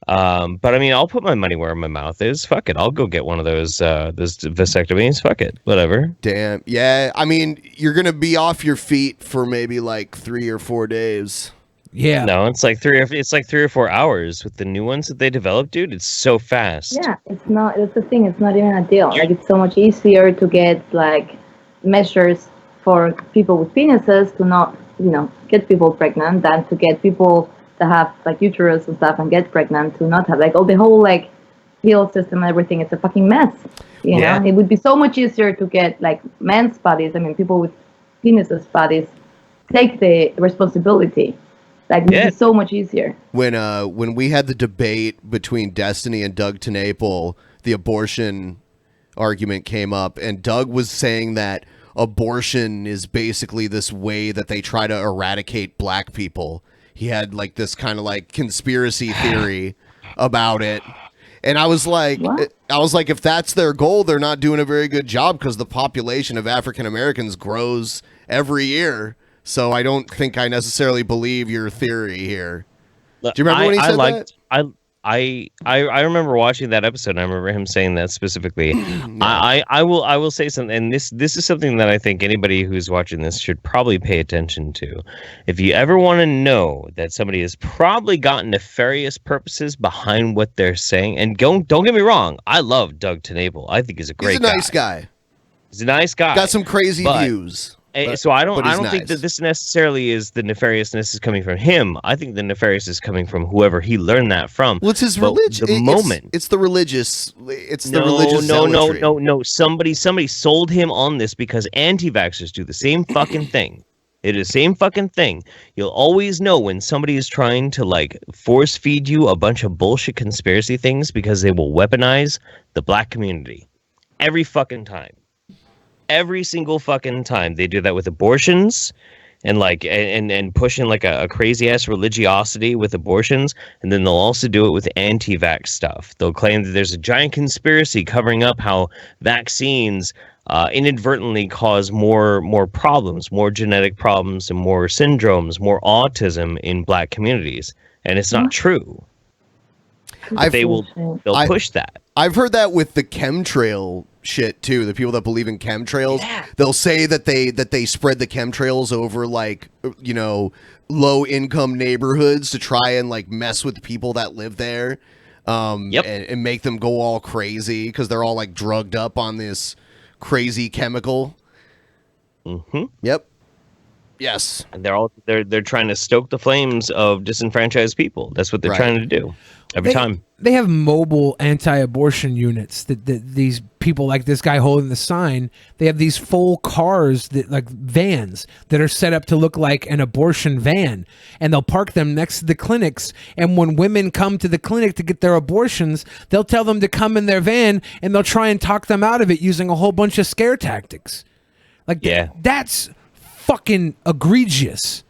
But I mean, I'll put my money where my mouth is. Fuck it. I'll go get one of those vasectomies. Fuck it. Whatever. Damn. Yeah. I mean, you're going to be off your feet for maybe like 3 or 4 days. Yeah. No, it's like 3 or 4 hours with the new ones that they develop, dude. It's so fast. Yeah, it's not. That's the thing. It's not even a deal. Like, it's so much easier to get like measures for people with penises to not, get people pregnant than to get people that have like uterus and stuff and get pregnant to not have, like, the whole like pill system and everything. It's a fucking mess. You know, it would be so much easier to get like men's bodies. I mean, people with penises bodies take the responsibility. Like, it would be so much easier. When we had the debate between Destiny and Doug TenNapel, the abortion argument came up, and Doug was saying that abortion is basically this way that they try to eradicate black people. He had like this kind of like conspiracy theory about it. And I was like, if that's their goal, they're not doing a very good job, because the population of African Americans grows every year. So I don't think I necessarily believe your theory here. Do you remember when he said that? I remember watching that episode, and I remember him saying that specifically. I will say something, and this is something that I think anybody who's watching this should probably pay attention to. If you ever want to know that somebody has probably got nefarious purposes behind what they're saying, and don't get me wrong, I love Doug TenNapel. I think he's a great guy. He's a nice guy. He's a nice guy. Got some crazy views. So I don't nice. think that this necessarily is the nefariousness is coming from him. I think the nefarious is coming from whoever he learned that from. Well, it's his religion. It's the religious. It's the religious. No. Somebody sold him on this, because anti-vaxxers do the same fucking thing. It is the same fucking thing. You'll always know when somebody is trying to like force feed you a bunch of bullshit conspiracy things, because they will weaponize the black community every fucking time. Every single fucking time. They do that with abortions, and like and pushing like a crazy ass religiosity with abortions, and then they'll also do it with anti-vax stuff. They'll claim that there's a giant conspiracy covering up how vaccines inadvertently cause more problems, more genetic problems, and more syndromes, more autism in black communities, and it's not true. They'll push that. I've heard that with the chemtrail shit too. The people that believe in chemtrails, they'll say that they spread the chemtrails over like, low income neighborhoods to try and like mess with people that live there, and make them go all crazy because they're all like drugged up on this crazy chemical. Mm-hmm. Yep. Yes. And they're trying to stoke the flames of disenfranchised people. That's what they're trying to do every time. They have mobile anti-abortion units that these people, like this guy holding the sign, they have these full cars, that like vans that are set up to look like an abortion van, and they'll park them next to the clinics, and when women come to the clinic to get their abortions, they'll tell them to come in their van, and they'll try and talk them out of it using a whole bunch of scare tactics. Like, that's fucking egregious.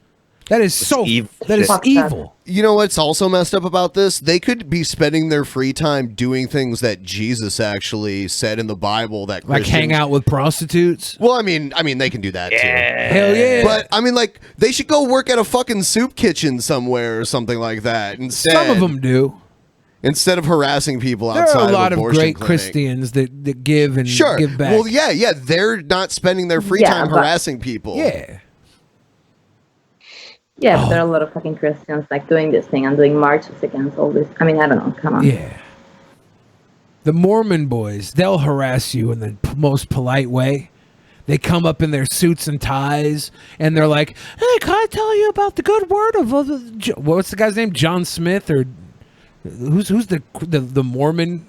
That is that is evil. You know what's also messed up about this? They could be spending their free time doing things that Jesus actually said in the Bible that Like hang out with prostitutes. Well, I mean, they can do that too. Hell yeah. But I mean, like, they should go work at a fucking soup kitchen somewhere or something like that. Instead, Some of them do. Instead of harassing people There outside are a lot of of abortion great clinic. Christians that give and give back. Well, yeah, they're not spending their free time but- harassing people. Yeah. Yeah, but there are a lot of fucking Christians like doing this thing and doing marches against all this. I mean, I don't know. Come on. Yeah. The Mormon boys, they'll harass you in the most polite way. They come up in their suits and ties, and they're like, "Hey, can I tell you about the good word of what's the guy's name? John Smith or who's the Mormon?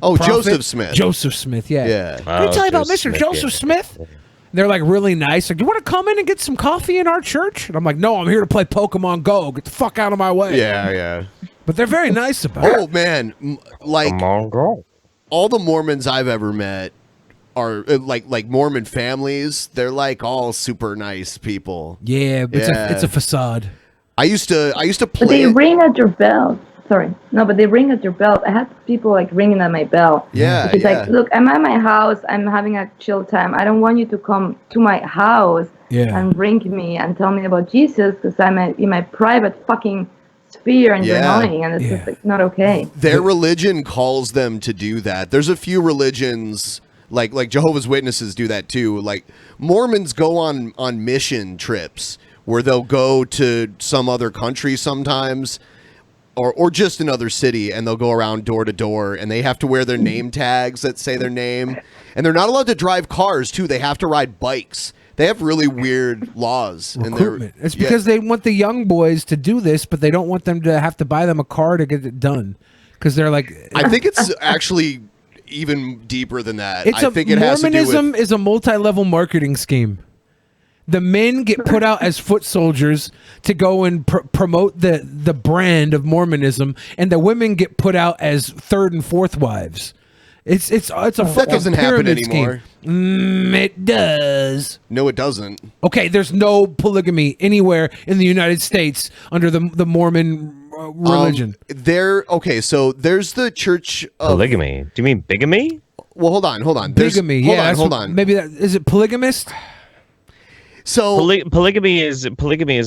Oh, prophet? Joseph Smith. Joseph Smith. Yeah. Yeah. Can I tell you about Mr. Joseph Smith? They're like really nice. Like, do you want to come in and get some coffee in our church? And I'm like, no, I'm here to play Pokemon Go. Get the fuck out of my way. Yeah. But they're very nice about it. Oh man, like all the Mormons I've ever met are like Mormon families. They're like all super nice people. Yeah, but it's a facade. I used to But play. they ring at your bell. Sorry. No, but they ring at your bell. I had people like ringing at my bell. Yeah, It's like, look, I'm at my house. I'm having a chill time. I don't want you to come to my house and ring me and tell me about Jesus because I'm in my private fucking sphere and you're annoying and it's just like not okay. Their religion calls them to do that. There's a few religions like Jehovah's Witnesses do that too. Like Mormons go on mission trips where they'll go to some other country sometimes. Or just another city, and they'll go around door to door, and they have to wear their name tags that say their name, and they're not allowed to drive cars too. They have to ride bikes. They have really weird laws. Recruitment. It's because they want the young boys to do this, but they don't want them to have to buy them a car to get it done. Because they're like, I think it's actually even deeper than that. I think it has to do with Mormonism is a multi-level marketing scheme. The men get put out as foot soldiers to go and promote the brand of Mormonism, and the women get put out as third and fourth wives. It's a that fucking doesn't happen pyramid anymore. scheme. It does. No, it doesn't. Okay, there's no polygamy anywhere in the United States under the Mormon religion. So there's the Church of Polygamy. Do you mean bigamy? Well, hold on. There's- Bigamy. Hold on. Maybe is it polygamist? So polygamy is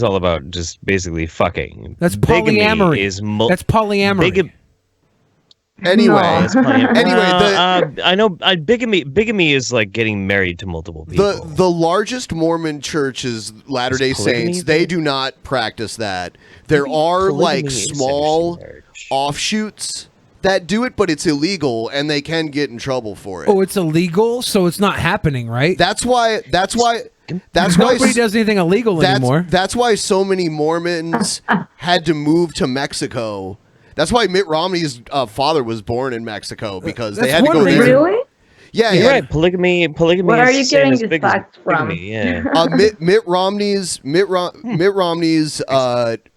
all about just basically fucking. That's Bigamy polyamory. That's polyamory. Anyway, That's polyamory. Anyway, I know. Bigamy is like getting married to multiple people. the largest Mormon church is Latter-day polygamy Saints. They do not practice that. There are like polygamy is small offshoots that do it, but it's illegal and they can get in trouble for it. Oh, it's illegal, so it's not happening, right? That's why nobody does anything illegal anymore. That's why so many Mormons had to move to Mexico. That's why Mitt Romney's father was born in Mexico because they had to go there. Really? Yeah, You're yeah. right. Polygamy. Where are is you the same getting as these bigamy. facts from? Yeah. Mitt Romney's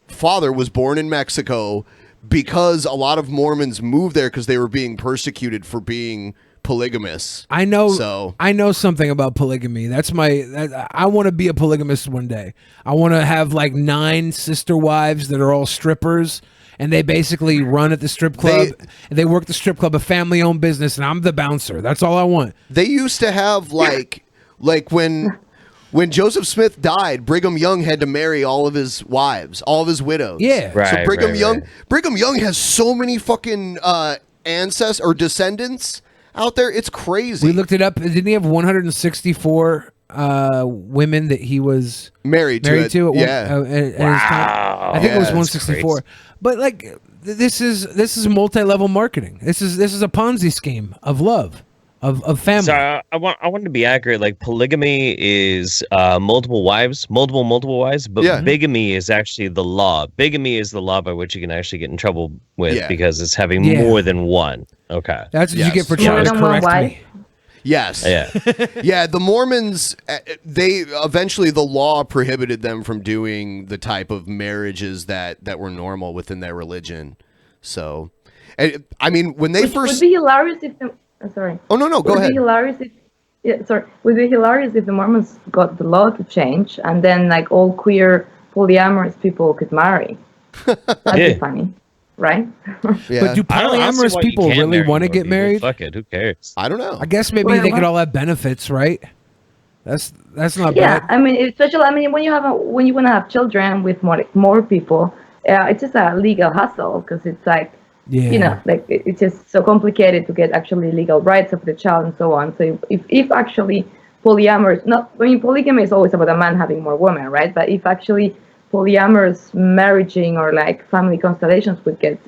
father was born in Mexico because a lot of Mormons moved there because they were being persecuted for being polygamous. I know. So I know something about polygamy. I want to be a polygamist one day. I want to have like 9 sister wives that are all strippers, and they basically run at the strip club. They work the strip club, a family-owned business, and I'm the bouncer. That's all I want. They used to have like when Joseph Smith died, Brigham Young had to marry all of his wives, all of his widows. Yeah. So Brigham Young has so many fucking ancestors or descendants out there. It's crazy. We looked it up. Didn't he have 164 women that he was married to? at one, Yeah. at his time? I think it was 164. But like this is multi-level marketing. This is a Ponzi scheme of love. Of family. So I want to be accurate. Like polygamy is multiple wives, multiple wives, but bigamy is actually the law. Bigamy is the law by which you can actually get in trouble with because it's having more than one. Okay, that's what you get for trying to correct me. Yes. Yeah. Yeah. The Mormons, they eventually the law prohibited them from doing the type of marriages that were normal within their religion. So, I mean, when they Which would be hilarious if the. Sorry. Oh no! Go Would ahead. Be hilarious if Yeah, sorry. Would be hilarious if the Mormons got the law to change, and then like all queer polyamorous people could marry. That'd be funny, right? Yeah. But do polyamorous people really want to get married? Fuck it, who cares? I don't know. I guess maybe they could all have benefits, right? That's not Yeah, bad. I mean, especially when you want to have children with more people, it's just a legal hassle because it's like, you know, like it's just so complicated to get actually legal rights of the child and so on. So if actually polyamorous, polygamy is always about a man having more women, right? But if actually polyamorous marrying or like family constellations would get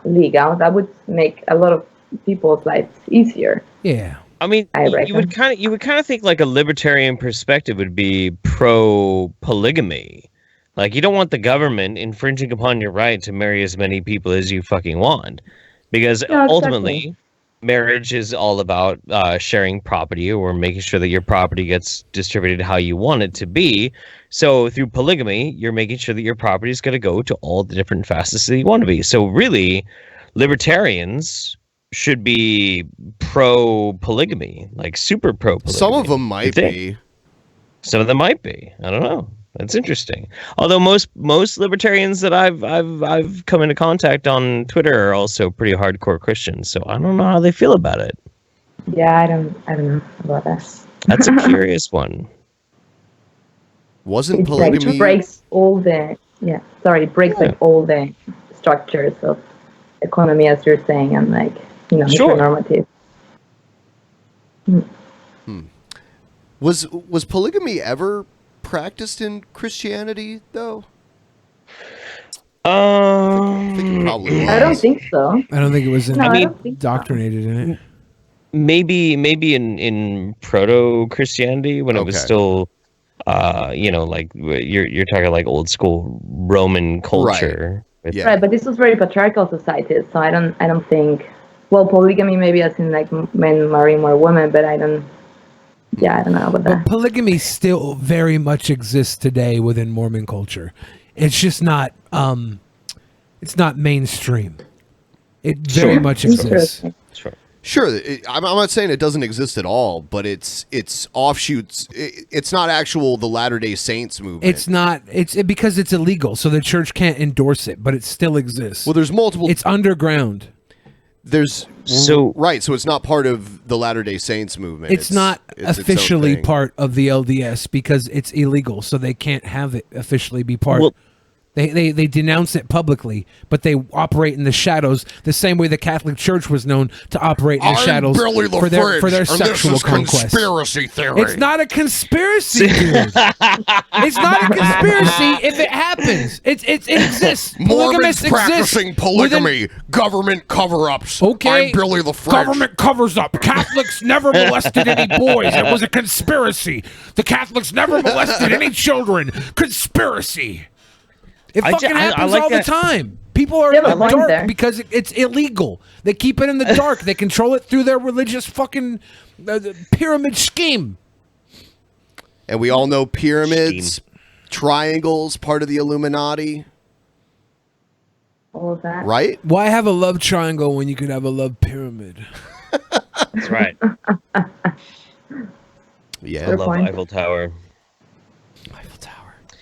legal, that would make a lot of people's lives easier. Yeah. I mean, you would kind of think like a libertarian perspective would be pro polygamy. Like, you don't want the government infringing upon your right to marry as many people as you fucking want. Because ultimately, marriage is all about sharing property or making sure that your property gets distributed how you want it to be. So through polygamy, you're making sure that your property is going to go to all the different facets that you want to be. So really, libertarians should be pro-polygamy, like super pro-polygamy. Some of them might be. Some of them might be. I don't know. That's interesting. Although most libertarians that I've come into contact on Twitter are also pretty hardcore Christians, so I don't know how they feel about it. Yeah, I don't know about that. That's a curious one. Wasn't polygamy? Like, it breaks all the it breaks like all the structures of economy, as you're saying, and like heteronormative. Was polygamy ever practiced in Christianity, though? I think it probably was. I don't think so. I don't think it was. I don't think indoctrinated in it. Maybe in proto-Christianity when it was still, like you're talking like old school Roman culture. Right, but this was very patriarchal society, so I don't think. Well, polygamy maybe as in like men marrying more women, but I don't know about that. Polygamy still very much exists today within Mormon culture. It's just not it's not mainstream. It very much exists. Sure, I'm not saying it doesn't exist at all, but it's offshoots. It's not actual the Latter-day Saints movement. It's not. It's because it's illegal, so the church can't endorse it, but it still exists. Well, there's multiple. It's underground. So it's not part of the Latter-day Saints movement. It's not officially part of the LDS because it's illegal, so they can't have it officially be part. Well, They denounce it publicly, but they operate in the shadows the same way the Catholic Church was known to operate in the shadows for their sexual conquest. Conspiracy theory. It's not a conspiracy, dude. It's not a conspiracy if it happens. It exists. Mormons Polygamists practicing exist polygamy. Government cover-ups. Okay. I'm Billy the Fridge. Government covers up. Catholics never molested any boys. It was a conspiracy. The Catholics never molested any children. Conspiracy. It fucking happens all the time. People are in the dark because it's illegal. They keep it in the dark. They control it through their religious fucking pyramid scheme. And we all know pyramids, triangles, part of the Illuminati. All of that. Right? Why have a love triangle when you could have a love pyramid? That's right. Yeah. I love Eiffel Tower.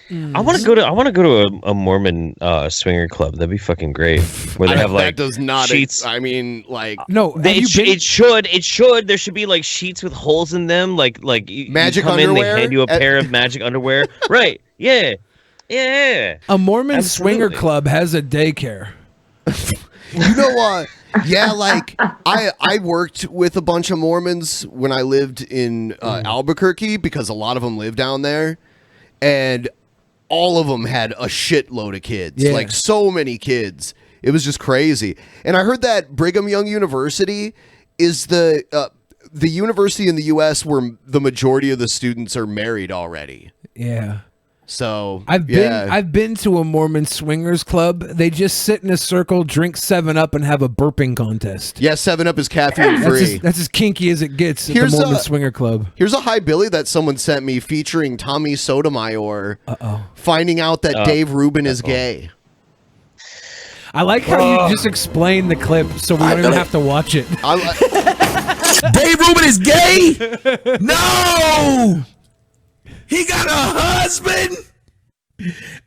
I want to go to a Mormon swinger club. That'd be fucking great. Where they have like that does not. sheets. No. It should. There should be like sheets with holes in them. Like magic you come underwear. In, they hand you a pair of magic underwear. Right? Yeah. Yeah. A Mormon swinger club has a daycare. You know what? Yeah, like I worked with a bunch of Mormons when I lived in Albuquerque because a lot of them live down there, and all of them had a shitload of kids, like so many kids. It was just crazy. And I heard that Brigham Young University is the university in the U.S. where the majority of the students are married already. Yeah. So I've been to a Mormon swingers club. They just sit in a circle, drink 7-Up, and have a burping contest. Yeah, 7-Up is caffeine free. That's as kinky as it gets at the Mormon swinger club. Here's a Hi Billy that someone sent me featuring Tommy Sotomayor finding out that Dave Rubin is gay. I like how you just explained the clip so we don't even have to watch it. Dave Rubin is gay? No! He got a husband?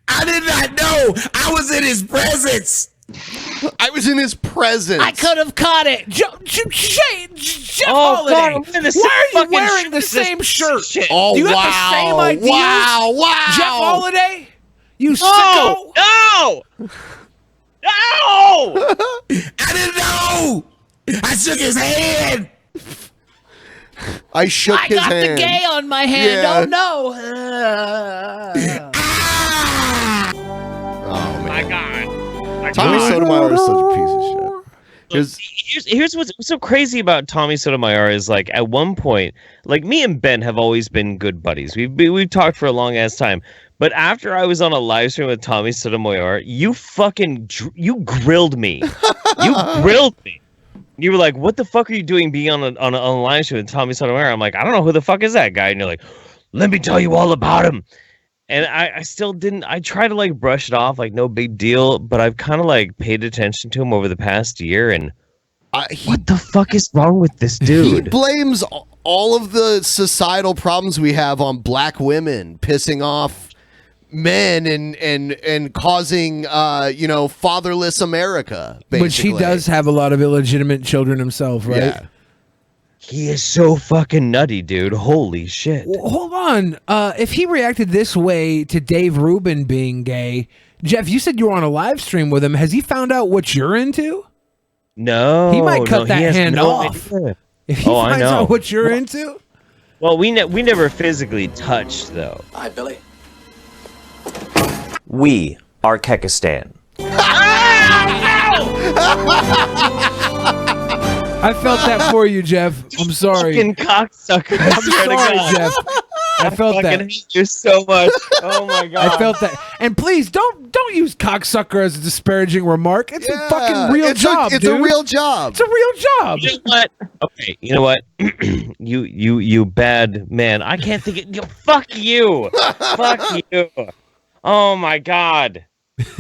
I did not know. I was in his presence. I was in his presence. I could have caught it. Jeff Holiday. God, Why are you wearing the same shirt? Oh, Do you wow. have the same ideas? Wow. Jeff Holiday? You sicko. No! No! I didn't know. I shook his hand. I shook his hand. I got the gay on my hand. Yeah. Oh, no. Oh, My man. God. Tommy Sotomayor is such a piece of shit. Here's what's so crazy about Tommy Sotomayor is like at one point, like me and Ben have always been good buddies. We've talked for a long ass time. But after I was on a live stream with Tommy Sotomayor, you grilled me. You grilled me. You were like, "What the fuck are you doing being on a live stream with Tommy Sotomayor?" I'm like, "I don't know who the fuck is that guy." And you're like, "Let me tell you all about him." And I still didn't. I try to like brush it off, like no big deal. But I've kind of like paid attention to him over the past year, and what the fuck is wrong with this dude? He blames all of the societal problems we have on black women pissing off men and causing fatherless America, basically. Which he does have a lot of illegitimate children himself, right? Yeah. He is so fucking nutty, dude. Holy shit. Well, hold on. If he reacted this way to Dave Rubin being gay, Jeff, you said you were on a live stream with him. Has he found out what you're into? No. He might cut that hand off. Idea. If he finds out what you're into? Well, we never physically touched, though. Hi, Billy. We are Kekistan. I felt that for you, Jeff. I'm sorry. Fucking cocksucker. I'm sorry, Jeff. I felt that. hate you so much. Oh my god. I felt that. And please don't use cocksucker as a disparaging remark. It's a fucking real job, It's dude. a real job. It's a real job. You know what? Okay, you know what? you bad man. I can't think of fuck you. Fuck you. Oh my god.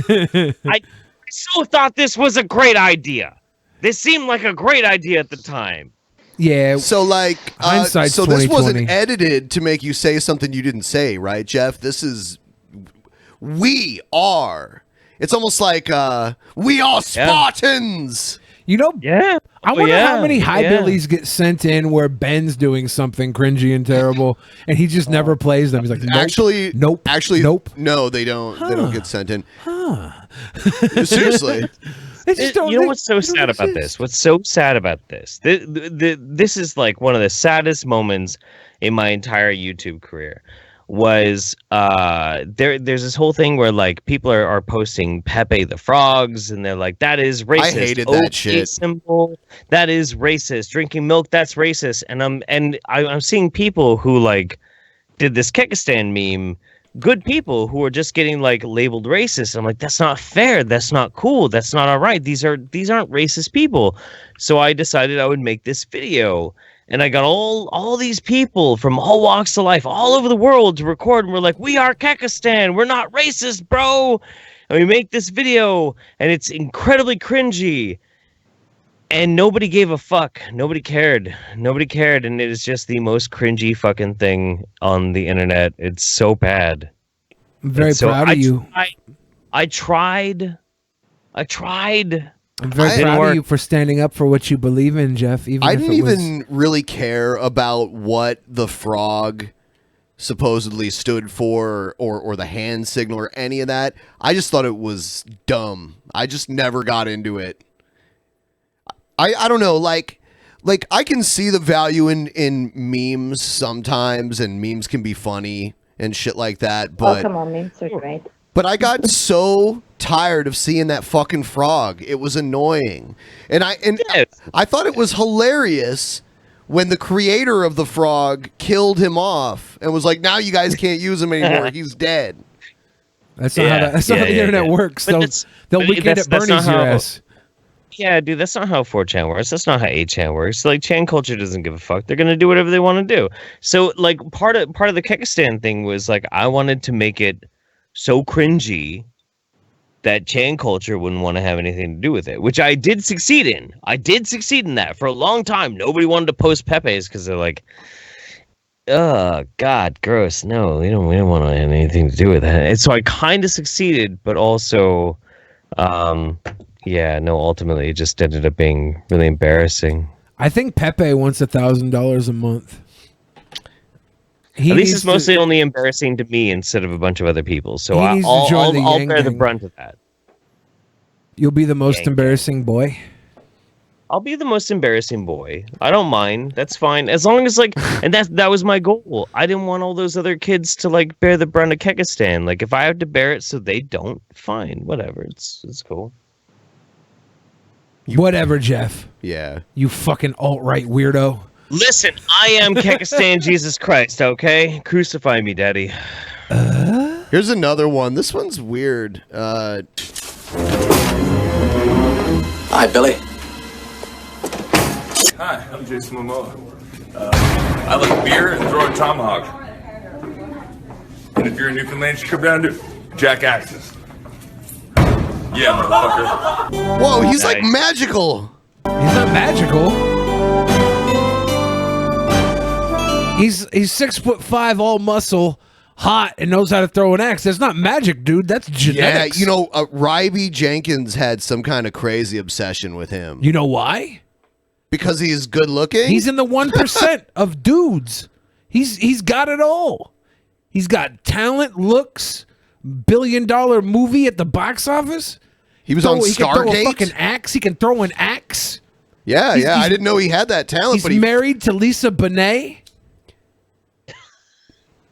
I so thought this was a great idea. This seemed like a great idea at the time. Yeah. So like, hindsight's so this 2020. wasn't edited to make you say something you didn't say, right, Jeff? This is we are. It's almost like we are Spartans. You know, yeah. I wonder how many hillbillies get sent in where Ben's doing something cringy and terrible, and he just never plays them. He's like, nope, nope. No, they don't. They don't get sent in. Seriously. You know what's so sad about this? What's so sad about this? This is like one of the saddest moments in my entire YouTube career. Was there's this whole thing where like people are posting Pepe the Frogs and they're like, that is racist. I hated that shit. Symbol, that is racist. Drinking milk, that's racist. And I'm seeing people who like did this Kekistan meme, good people who are just getting like labeled racist. I'm like, that's not fair. That's not cool. That's not all right. These aren't racist people. So I decided I would make this video. And I got all these people from all walks of life, all over the world to record. And we're like, we are Kekistan. We're not racist, bro. And we make this video. And it's incredibly cringy. And nobody gave a fuck. Nobody cared. Nobody cared. And it is just the most cringy fucking thing on the internet. It's so bad. I'm very proud of you. I tried. I'm very proud of you for standing up for what you believe in, Jeff. I didn't even really care about what the frog supposedly stood for or the hand signal or any of that. I just thought it was dumb. I just never got into it. I don't know, like I can see the value in memes sometimes, and memes can be funny and shit like that. But come on, memes are great. But I got so tired of seeing that fucking frog. It was annoying. And I thought it was hilarious when the creator of the frog killed him off and was like, now you guys can't use him anymore. He's dead. That's not how the internet works. They'll weekend at Bernie's your ass. Yeah, dude, that's not how 4chan works. That's not how 8chan works. Like, Chan culture doesn't give a fuck. They're gonna do whatever they want to do. So, like, part of the Kekistan thing was like I wanted to make it so cringy that Chan culture wouldn't want to have anything to do with it, which I did succeed in. I did succeed in that for a long time. Nobody wanted to post Pepe's because they're like, oh God, gross. No, we don't want to have anything to do with that. And so I kind of succeeded, but also, ultimately it just ended up being really embarrassing. I think Pepe wants $1,000 a month. At least it's mostly only embarrassing to me instead of a bunch of other people. So I'll bear the brunt of that. You'll be the most embarrassing boy. I'll be the most embarrassing boy. I don't mind. That's fine. As long as and that was my goal. I didn't want all those other kids to bear the brunt of Kekistan. Like if I have to bear it so they don't, fine, whatever. It's cool. Whatever, Jeff. Yeah. You fucking alt-right weirdo. Listen, I am Kekistan Jesus Christ, okay? Crucify me, daddy. Here's another one. This one's weird. Hi, Billy. Hi, I'm Jason Momoa. I like beer and throwing tomahawk. And if you're in Newfoundland, you come down to Jack Axis. Yeah, motherfucker. Whoa, he's like magical. He's not magical. He's 6'5", all muscle, hot, and knows how to throw an axe. That's not magic, dude. That's genetics. Yeah, Ryby Jenkins had some kind of crazy obsession with him. You know why? Because he's good looking? He's in the 1% of dudes. He's got it all. He's got talent, looks, $1 billion movie at the box office. He was on He can throw a Stargate? fucking axe. He can throw an axe. Yeah, I didn't know he had that talent. He's married to Lisa Bonet.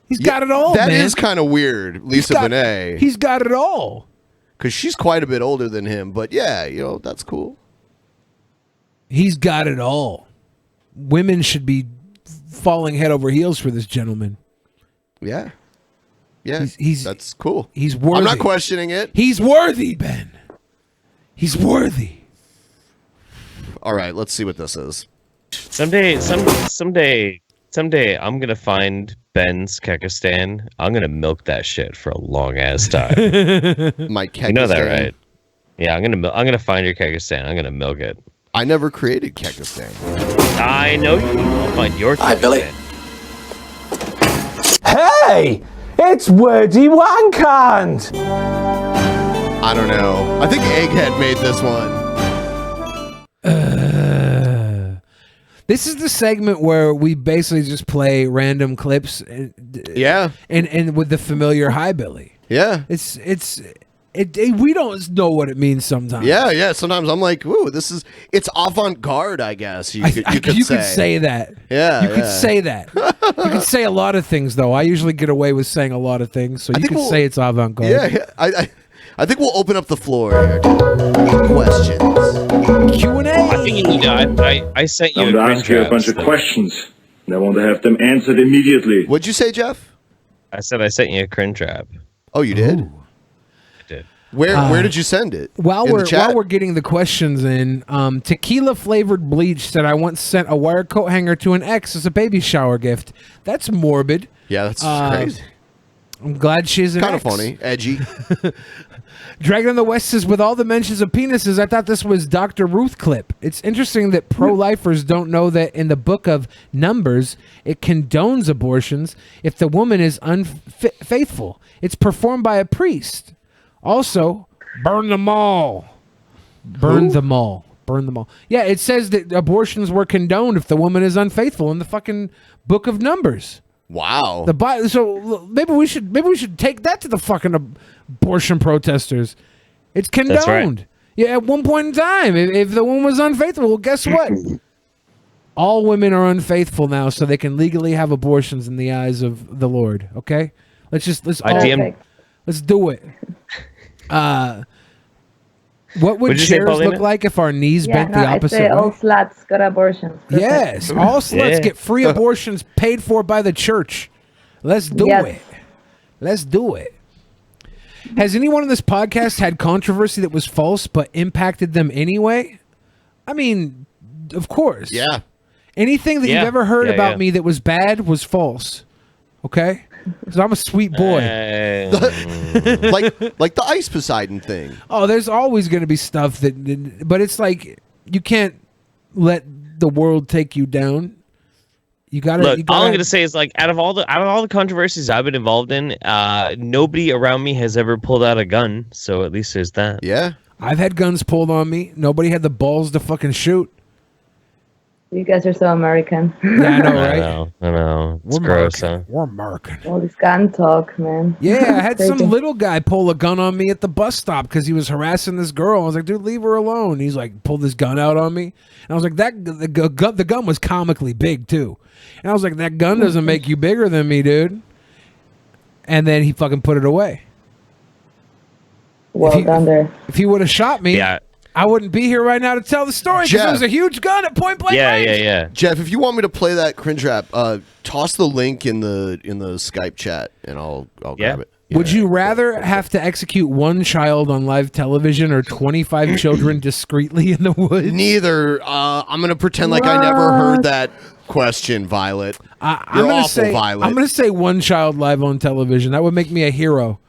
He's got it all, That man. is kind of weird, Lisa Bonet. He's got it all. Because she's quite a bit older than him. But yeah, that's cool. He's got it all. Women should be falling head over heels for this gentleman. Yeah. Yeah, he's that's cool. He's worthy. I'm not questioning it. He's worthy, Ben. He's worthy. All right, let's see what this is. Someday, I'm gonna find Ben's Kekistan. I'm gonna milk that shit for a long ass time. My Kekistan. You know that, right? Yeah, I'm gonna find your Kekistan. I'm gonna milk it. I never created Kekistan. I know you. I'll find your Kekistan. Hi, Billy. Hey! It's Wordy Wankand! I don't know. I think Egghead made this one. This is the segment where we basically just play random clips. Yeah. And with the familiar hi Billy. Yeah. We don't know what it means sometimes. Yeah. Sometimes I'm like, ooh, it's avant-garde, I guess. You could say that. Yeah. You could say that. You could say a lot of things, though. I usually get away with saying a lot of things, so you could say it's avant-garde. Yeah. I think we'll open up the floor here to questions. Q&A. I think you need to. I sent you. I'm going to ask you a bunch of questions. And I want to have them answered immediately. What'd you say, Jeff? I said I sent you a cringe trap. Oh, you did? I did. Where did you send it? While we're getting the questions in, tequila flavored bleach said I once sent a wire coat hanger to an ex as a baby shower gift. That's morbid. Yeah, that's crazy. I'm glad she's an kind of ex. funny, edgy. Dragon in the West says, with all the mentions of penises, I thought this was Dr. Ruth clip. It's interesting that pro-lifers don't know that in the book of Numbers, it condones abortions if the woman is unfaithful. It's performed by a priest. Also, burn them all. Burn them all. Burn them all. Yeah, it says that abortions were condoned if the woman is unfaithful in the fucking book of Numbers. Wow. So maybe we should take that to the fucking abortion protesters. It's condoned. That's right. Yeah, at one point in time, if the woman was unfaithful, well, guess what? All women are unfaithful now, so they can legally have abortions in the eyes of the Lord. Okay, let's do it. What would chairs look like if our knees bent the opposite way? All sluts got abortions. Yes, all sluts get free abortions paid for by the church. Let's do it. Let's do it. Has anyone on this podcast had controversy that was false but impacted them anyway? I mean, of course. Yeah. Anything that you've ever heard about me that was bad was false. Okay? Because I'm a sweet boy. like the Ice Poseidon thing. Oh, there's always going to be stuff but it's like you can't let the world take you down. You gotta. Look, all I'm gonna say is like out of all the controversies I've been involved in, nobody around me has ever pulled out a gun. So at least there's that. Yeah, I've had guns pulled on me. Nobody had the balls to fucking shoot. You guys are so American. Yeah, I know, right? I know. It's gross, huh? We're American. All this gun talk, man. Yeah, I had some little guy pull a gun on me at the bus stop because he was harassing this girl. I was like, dude, leave her alone. He's like, pulled his gun out on me. And I was like, the gun was comically big, too. And I was like, that gun doesn't make you bigger than me, dude. And then he fucking put it away. Well done there. If he would have shot me, I wouldn't be here right now to tell the story because it was a huge gun at point blank range. Yeah. Jeff, if you want me to play that cringe rap, toss the link in the Skype chat, and I'll grab it. Would you rather have to execute one child on live television or 25 children discreetly in the woods? Neither. I'm gonna pretend like I never heard that question, Violet. You're awful, Violet. I'm gonna say one child live on television. That would make me a hero.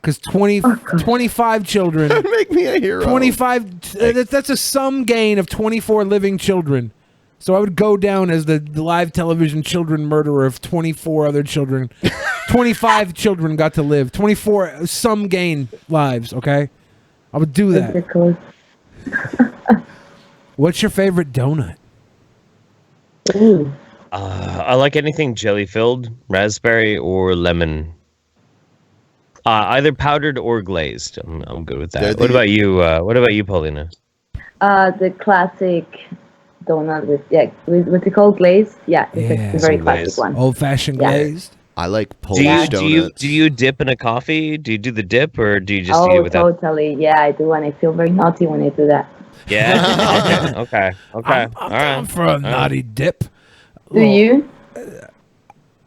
Because 25 children. That would make me a hero. 25. That's a sum gain of 24 living children. So I would go down as the live television children murderer of 24 other children. 25 children got to live. 24 sum gain lives, okay? I would do that. What's your favorite donut? I like anything jelly filled, raspberry or lemon. Either powdered or glazed. I'm good with that. What about you? What about you, Paulina? The classic donut with what's it called? Glazed? Yeah, it's a very classic one. Old-fashioned glazed. I like Polish donuts. Do you dip in a coffee? Do you do the dip or do you just eat it without? Totally. Yeah, I do, and I feel very naughty when I do that. Yeah. Okay. All right. I'm for a naughty dip. Do you?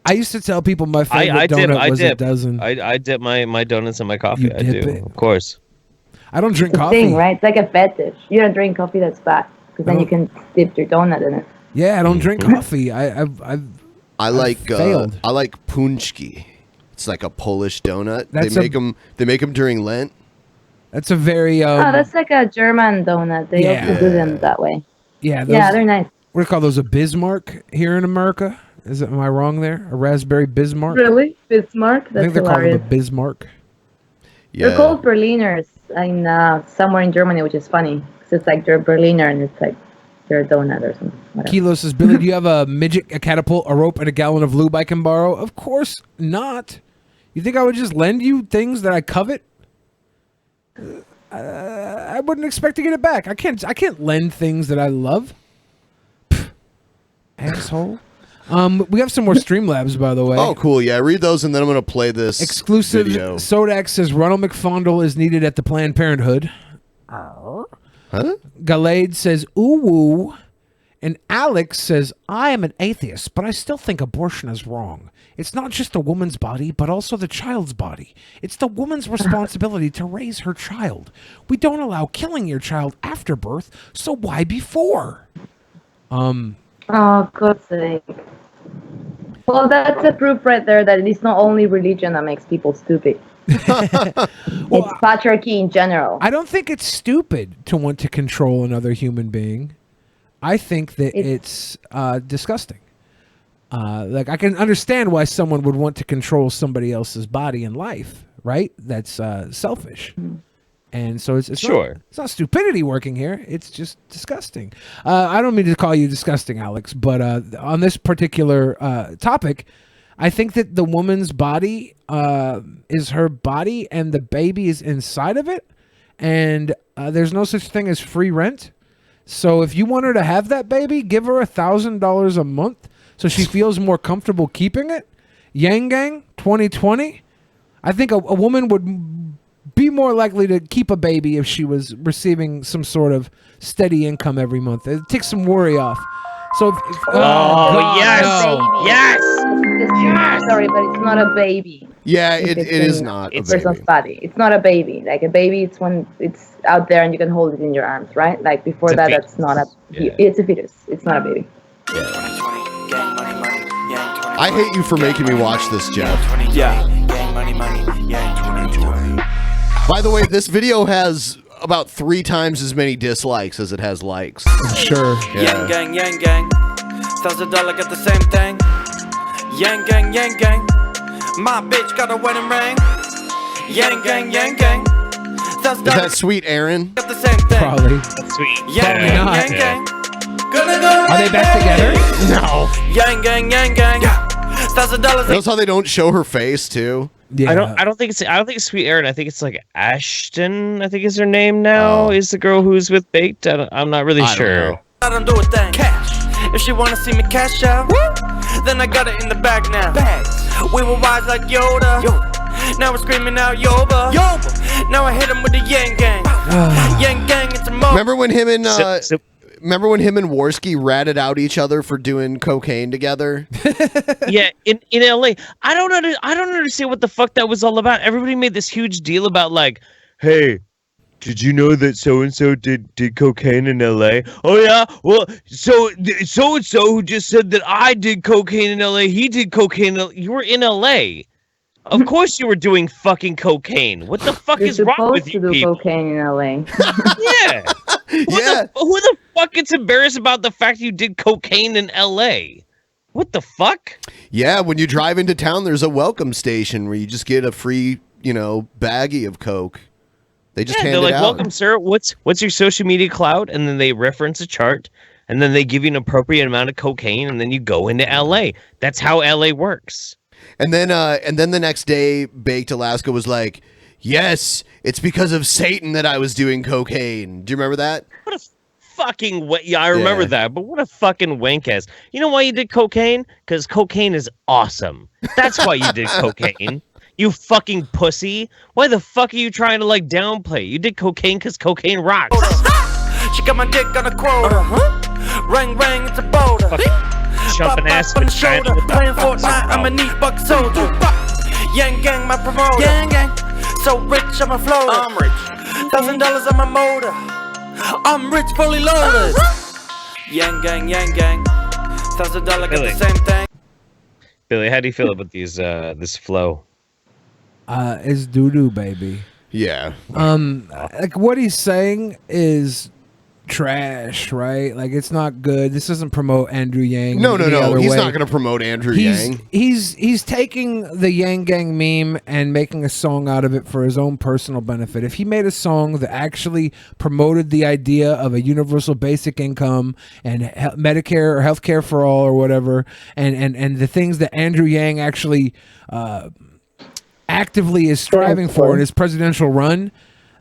I used to tell people my favorite donut was a dozen. I dip my donuts in my coffee. I do, of course. I don't drink It's a coffee. thing, right? It's like a fetish. You don't drink coffee, that's bad. Because then you can dip your donut in it. Yeah, I don't drink coffee. I like failed. I like punchki. It's like a Polish donut. That's They make them during Lent. That's a very that's like a German donut. They also do them that way. Yeah, they're nice. What do you call those? A Bismarck here in America? Am I wrong there? A raspberry Bismarck? Really? Bismarck? That's I think they're hilarious. called a Bismarck. Yeah. They're called Berliners in somewhere in Germany, which is funny. Because it's like they're Berliner and it's like they're a donut or something. Whatever. Kilo says, Billy, do you have a midget, a catapult, a rope, and a gallon of lube I can borrow? Of course not. You think I would just lend you things that I covet? I wouldn't expect to get it back. I can't lend things that I love. Pfft. Asshole. We have some more Streamlabs, by the way. Oh, cool. Yeah, read those, and then I'm going to play this exclusive video. Sodak says Ronald McFondle is needed at the Planned Parenthood. Huh? Galade says ooh woo. And Alex says, I am an atheist, but I still think abortion is wrong. It's not just the woman's body, but also the child's body. It's the woman's responsibility to raise her child. We don't allow killing your child after birth, so why before? Oh, God's sake. Well, that's a proof right there that it's not only religion that makes people stupid. It's patriarchy in general. I don't think it's stupid to want to control another human being. I think that it's disgusting. Like, I can understand why someone would want to control somebody else's body and life, right? That's selfish. And so it's not stupidity working here. It's just disgusting. I don't mean to call you disgusting, Alex, but on this particular topic, I think that the woman's body is her body and the baby is inside of it. And there's no such thing as free rent. So if you want her to have that baby, give her $1,000 a month so she feels more comfortable keeping it. Yang Gang 2020. I think a woman would be more likely to keep a baby if she was receiving some sort of steady income every month. It takes some worry off. So Yes. Sorry, but it's not a baby. Yeah, it is not a person's baby. body. It's not a baby. Like a baby, it's when it's out there and you can hold it in your arms, right? Like before It's a that, fetus. that's not a. It's a fetus. It's not a baby. I I hate you for making me watch this, Jeff. Yeah. Gang money, yeah, 2020. By the way, this video has about 3 times as many dislikes as it has likes. Sure. Yang gang, $1,000 got the same thing. Yang gang. My bitch got a wedding ring. Yang gang. Is that Sweet Aaron? Got the same thing. Probably. That's sweet. Yang gang. Are they back together? No. Yang gang. $1,000. Notice how they don't show her face too. I don't think it's Sweet Aaron. I think it's like Ashton. I think is her name now. Is the girl who's with Baked? I'm not really sure. I don't do a thing. Cash. If she wanna see me cash out, then I got it in the bag now. We were wise like Yoda. Now we're screaming out Yoba. Now I hit him with the Yang gang. Yang gang, it's a mo. Remember when him and Worski ratted out each other for doing cocaine together? Yeah, in LA. I don't understand what the fuck that was all about. Everybody made this huge deal about like, hey, did you know that so-and-so did cocaine in LA? Oh yeah? Well, so-and-so who just said that I did cocaine in LA, he did cocaine in LA. You were in LA. Of course you were doing fucking cocaine. What the fuck is wrong with you people? You're supposed to do cocaine in LA. Yeah. Who the fuck gets embarrassed about the fact you did cocaine in LA? What the fuck? Yeah, when you drive into town, there's a welcome station where you just get a free, baggie of coke. They just hand they're it like, out. welcome, sir. What's your social media clout? And then they reference a chart, and then they give you an appropriate amount of cocaine, and then you go into LA. That's how LA works. And then the next day, Baked Alaska was like, yes, it's because of Satan that I was doing cocaine. Do you remember that? What a fucking I remember that, but what a fucking wank ass. You know why you did cocaine? Because cocaine is awesome. That's why you did cocaine. You fucking pussy. Why the fuck are you trying to like downplay? You did cocaine because cocaine rocks. She got my dick on a quota. Ring, it's a boulder. Jumping ass on the shoulder. Playing Fortnite, I'm a neat buck soldier. Yang gang, my promoter. Gang. So rich, I'm a floater. I'm rich. $1,000 on my motor. I'm rich, fully loaded. Yang gang. $1,000 got the same thing. Billy, how do you feel about these this flow? It's doo-doo, baby. Yeah. Like what he's saying is trash, right? Like it's not good. This doesn't promote Andrew Yang. No. He's not going to promote Andrew Yang. He's taking the Yang Gang meme and making a song out of it for his own personal benefit. If he made a song that actually promoted the idea of a universal basic income and Medicare or healthcare for all or whatever, and the things that Andrew Yang actually actively is striving for in his presidential run,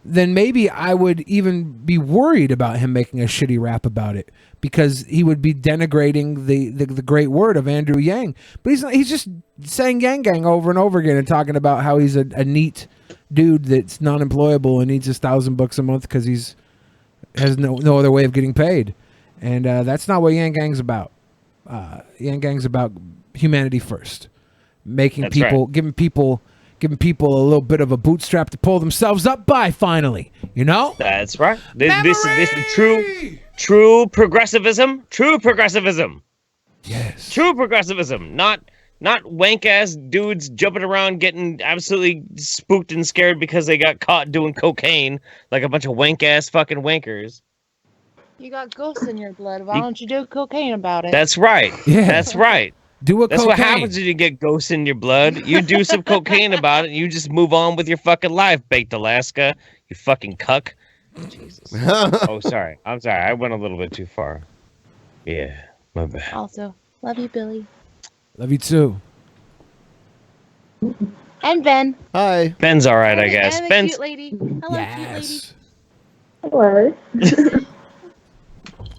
then maybe I would even be worried about him making a shitty rap about it, because he would be denigrating the great word of Andrew Yang. But he's just saying Yang Gang over and over again and talking about how he's a neat dude that's non-employable and needs his $1,000 a month because has no other way of getting paid. And that's not what Yang Gang's about. Yang Gang's about humanity first, making That's people, right. giving people a little bit of a bootstrap to pull themselves up by, finally. You know? That's right. This is true progressivism. True progressivism. Yes. True progressivism. Not wank ass dudes jumping around getting absolutely spooked and scared because they got caught doing cocaine like a bunch of wank ass fucking wankers. You got ghosts in your blood. Why don't you do cocaine about it? That's right. Yeah. That's right. That's cocaine. what happens when you get ghosts in your blood. You do some cocaine about it, and you just move on with your fucking life, Baked Alaska. You fucking cuck. Jesus. Oh, sorry. I'm sorry. I went a little bit too far. Yeah, my bad. Also, love you, Billy. Love you too. And Ben. Hi. Ben's all right, I guess. And the Ben's cute lady. Hello, cute lady. Hello.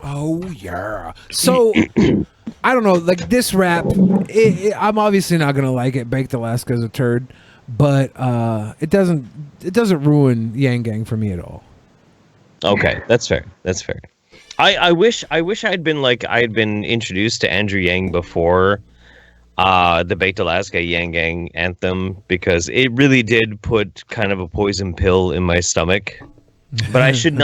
Oh yeah. So I don't know, like this rap, I'm obviously not gonna like it. Baked Alaska's a turd, but it doesn't ruin Yang Gang for me at all. Okay, that's fair. That's fair. I wish I'd been introduced to Andrew Yang before the Baked Alaska Yang Gang anthem, because it really did put kind of a poison pill in my stomach. But I should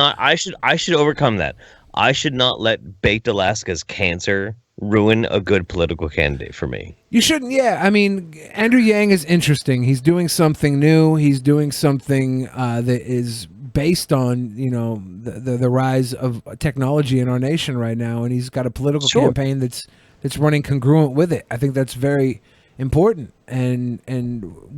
overcome that. I should not let Baked Alaska's cancer ruin a good political candidate for me. You shouldn't. Yeah, I mean, Andrew Yang is interesting. He's doing something new. He's doing something that is based on the rise of technology in our nation right now, and he's got a political campaign that's running congruent with it. I think that's very important, and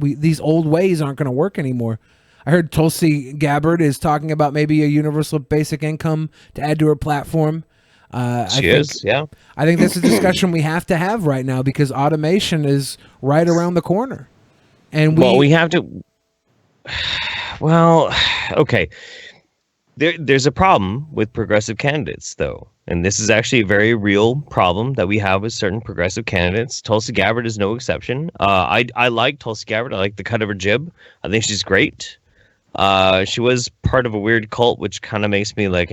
these old ways aren't going to work anymore. I heard Tulsi Gabbard is talking about maybe a universal basic income to add to her platform. She is, yeah. I think that's a discussion we have to have right now because automation is right around the corner, and we have to. Well, okay. There's a problem with progressive candidates, though, and this is actually a very real problem that we have with certain progressive candidates. Tulsi Gabbard is no exception. I like Tulsi Gabbard. I like the cut of her jib. I think she's great. She was part of a weird cult, which kind of makes me like,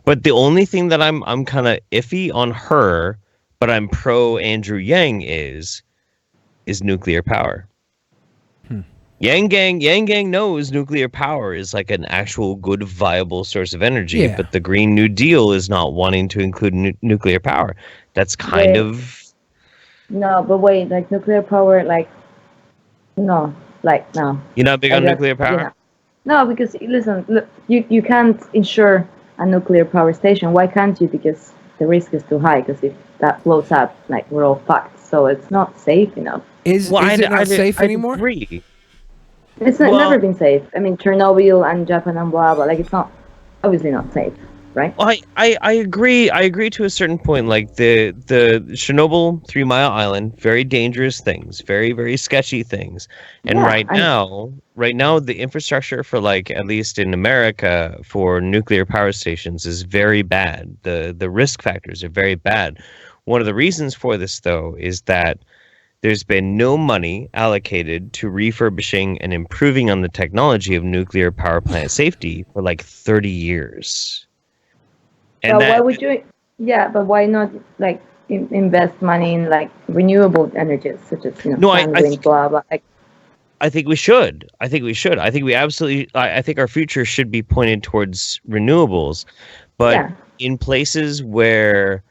But the only thing that I'm kind of iffy on her, but I'm pro Andrew Yang is nuclear power. Yang Gang knows nuclear power is like an actual good, viable source of energy, but the Green New Deal is not wanting to include nuclear power. That's kind of... No, but wait, like nuclear power, like, no. Like, no. You're not big on nuclear power? Yeah. No, because, listen, look, you can't insure a nuclear power station. Why can't you? Because the risk is too high, because if that blows up, like, we're all fucked. So it's not safe enough. Is it not safe anymore? Agree. It's never been safe. I mean, Chernobyl and Japan and blah, blah. Like, it's not, obviously not safe, right? Well, I agree. I agree to a certain point. Like, the Chernobyl 3 Mile Island, very dangerous things, very, very sketchy things. And right now, the infrastructure for, like, at least in America, for nuclear power stations is very bad. The risk factors are very bad. One of the reasons for this, though, is that there's been no money allocated to refurbishing and improving on the technology of nuclear power plant safety for like 30 years. And why would you? Yeah, but why not like invest money in like renewable energies such as sun, wind, blah blah? I think we should. I think we absolutely. I think our future should be pointed towards renewables, but in places where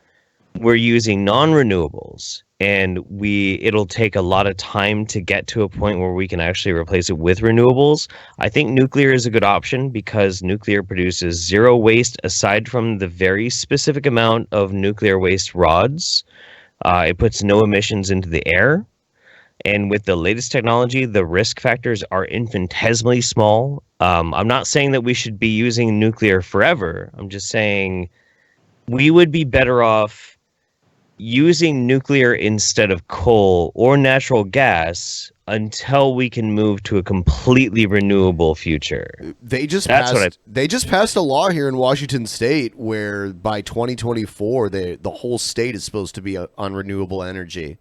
we're using non-renewables. And it'll take a lot of time to get to a point where we can actually replace it with renewables. I think nuclear is a good option because nuclear produces zero waste aside from the very specific amount of nuclear waste rods. It puts no emissions into the air. And with the latest technology, the risk factors are infinitesimally small. I'm not saying that we should be using nuclear forever. I'm just saying we would be better off using nuclear instead of coal or natural gas until we can move to a completely renewable future. They just passed a law here in Washington State where by 2024 the whole state is supposed to be on renewable energy.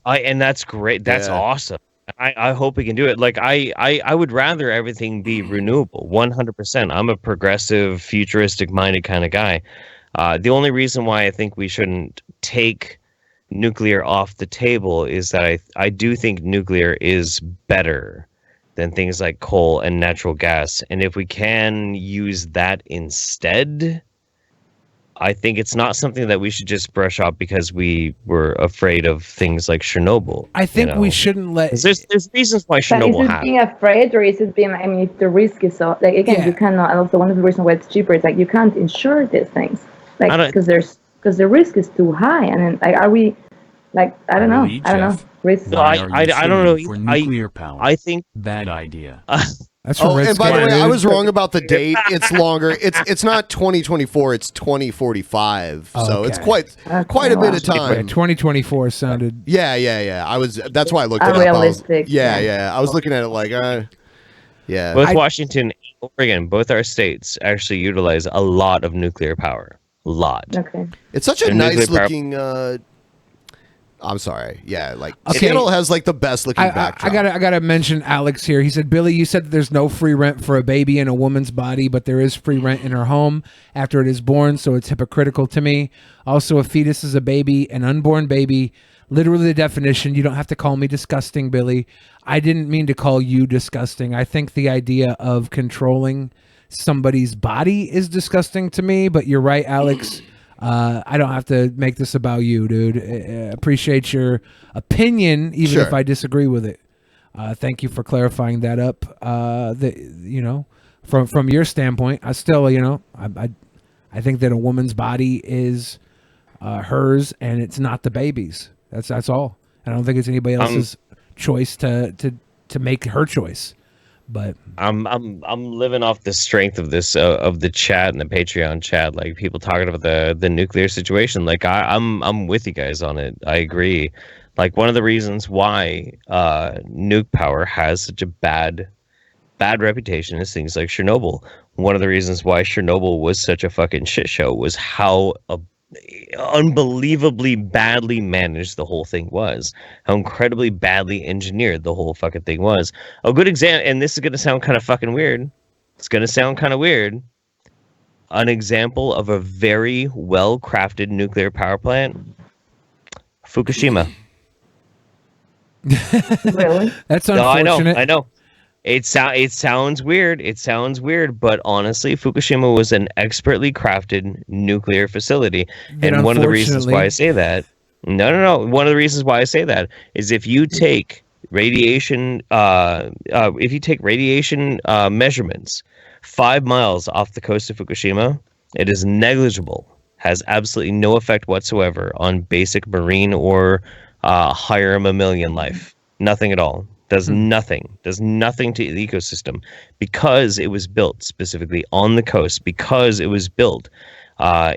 And that's great. That's awesome. I hope we can do it. Like I would rather everything be renewable 100%. I'm a progressive, futuristic minded kind of guy. The only reason why I think we shouldn't take nuclear off the table is that I do think nuclear is better than things like coal and natural gas. And if we can use that instead, I think it's not something that we should just brush off because we were afraid of things like Chernobyl. I think we shouldn't let... There's reasons why Chernobyl happened. Is it being afraid or is it being... I mean, if the risk is so... Like, again, you cannot... And also one of the reasons why it's cheaper is like you can't insure these things. Like, because the risk is too high. And then, like, are we... Like, I don't know. Risk. No, I don't know. For nuclear power. I think... Bad idea. That's from and by the way, I was wrong about the date. It's longer. It's not 2024. It's 2045. So it's quite a bit of time. 2024 sounded. Yeah. That's why I looked at it. I was looking at it like, yeah. Both Washington and Oregon, both our states, actually utilize a lot of nuclear power. A lot. Okay. It's such a nice looking. I'm sorry. Yeah, like Seattle has like the best looking backdrop. I gotta mention Alex here. He said, Billy, you said that there's no free rent for a baby in a woman's body, but there is free rent in her home after it is born, so it's hypocritical to me. Also, a fetus is a baby, an unborn baby. Literally the definition. You don't have to call me disgusting, Billy. I didn't mean to call you disgusting. I think the idea of controlling somebody's body is disgusting to me, but you're right, Alex. I don't have to make this about you, dude. Appreciate your opinion, even if I disagree with it. Thank you for clarifying that up. From your standpoint, I still, I think that a woman's body is hers, and it's not the baby's. That's all. I don't think it's anybody else's choice to make her choice. But I'm living off the strength of this of the chat and the Patreon chat, like people talking about the nuclear situation. Like I'm with you guys on it. I agree. Like one of the reasons why nuke power has such a bad reputation is things like Chernobyl. One of the reasons why Chernobyl was such a fucking shit show was how unbelievably badly managed the whole thing was, how incredibly badly engineered the whole fucking thing was. A good example, and this is going to sound kind of fucking weird. It's going to sound kind of weird. An example of a very well-crafted nuclear power plant, Fukushima. Really? That's unfortunate. I know. It sounds weird. It sounds weird, but honestly, Fukushima was an expertly crafted nuclear facility. And one of the reasons why I say that, one of the reasons why I say that is if you take radiation, measurements 5 miles off the coast of Fukushima, it is negligible, has absolutely no effect whatsoever on basic marine or higher mammalian life. Nothing at all. Does nothing to the ecosystem because it was built specifically on the coast, because it was built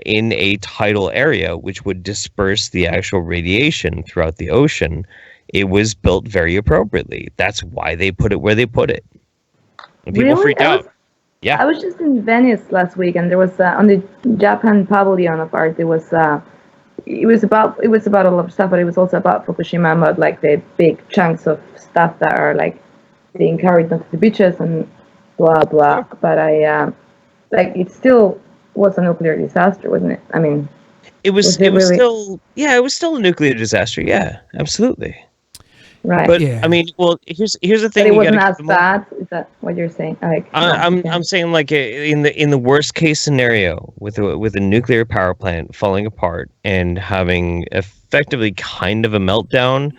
in a tidal area which would disperse the actual radiation throughout the ocean. It was built very appropriately. That's why they put it where they put it. And people freaked out. Yeah. I was just in Venice last week, and there was on the Japan pavilion of art. It was about a lot of stuff, but it was also about Fukushima, about like the big chunks of stuff that are like being carried onto the beaches and blah blah. But it still was a nuclear disaster, wasn't it? I mean, it was still a nuclear disaster. Yeah, absolutely. Right. But I mean, well, here's the thing. But it wasn't as bad. Is that what you're saying? Like, I'm saying like in the worst case scenario with a nuclear power plant falling apart and having effectively kind of a meltdown,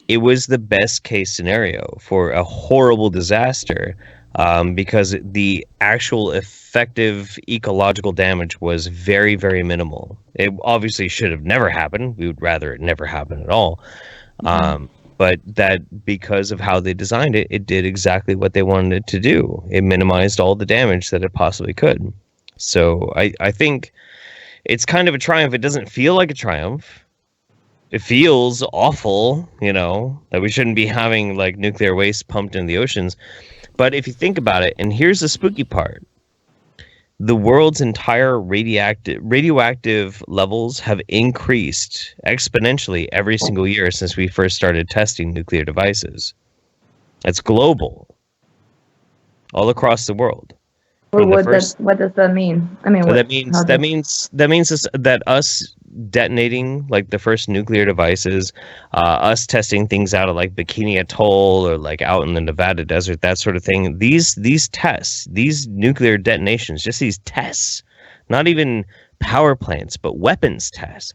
it was the best case scenario for a horrible disaster, because the actual effective ecological damage was very, very minimal. It obviously should have never happened. We would rather it never happen at all. But that because of how they designed it, it did exactly what they wanted it to do. It minimized all the damage that it possibly could. So I think it's kind of a triumph. It doesn't feel like a triumph. It feels awful, that we shouldn't be having like nuclear waste pumped in the oceans. But if you think about it, and here's the spooky part, the world's entire radioactive levels have increased exponentially every single year since we first started testing nuclear devices. It's global, all across the world. Well, what does that mean? I mean, that means that us detonating like the first nuclear devices, us testing things out of like Bikini Atoll or like out in the Nevada desert, that sort of thing. These tests, these nuclear detonations, just these tests, not even power plants, but weapons tests,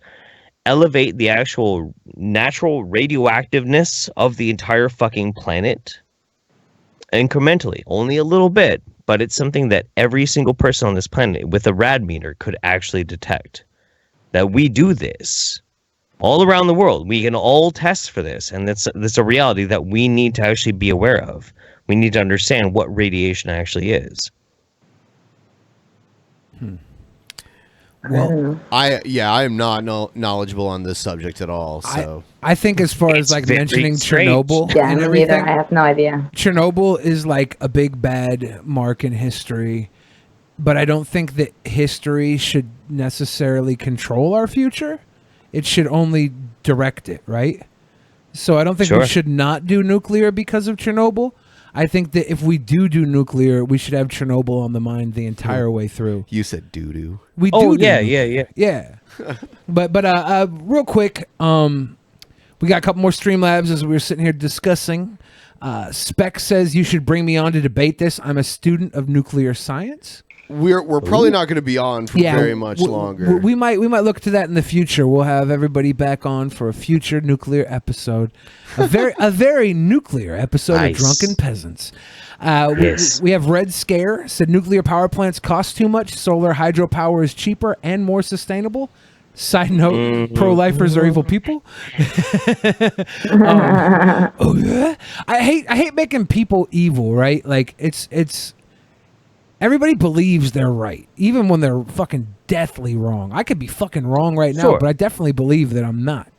elevate the actual natural radioactiveness of the entire fucking planet incrementally, only a little bit, but it's something that every single person on this planet with a rad meter could actually detect. That we do this all around the world. We can all test for this, and that's a reality that we need to actually be aware of. We need to understand what radiation actually is. Well, I am not knowledgeable on this subject at all. So I think as far as like mentioning Chernobyl and everything, I have no idea. Chernobyl is like a big bad mark in history, but I don't think that history should necessarily control our future. It should only direct it, right? So I don't think we should not do nuclear because of Chernobyl. I think that if we do nuclear, we should have Chernobyl on the mind the entire way through. You said doo-doo. We do. Yeah. But real quick, we got a couple more Streamlabs as we were sitting here discussing. Spec says you should bring me on to debate this. I'm a student of nuclear science. we're probably not going to be on for very much longer. We might look to that in the future. We'll have everybody back on for a future nuclear episode, a very nuclear episode of Drunken Peasants. We have Red Scare said nuclear power plants cost too much. Solar hydropower is cheaper and more sustainable. Side note: pro-lifers are evil people. Oh yeah, I hate making people evil. Right? Like it's. Everybody believes they're right, even when they're fucking deathly wrong. I could be fucking wrong right now, but I definitely believe that I'm not.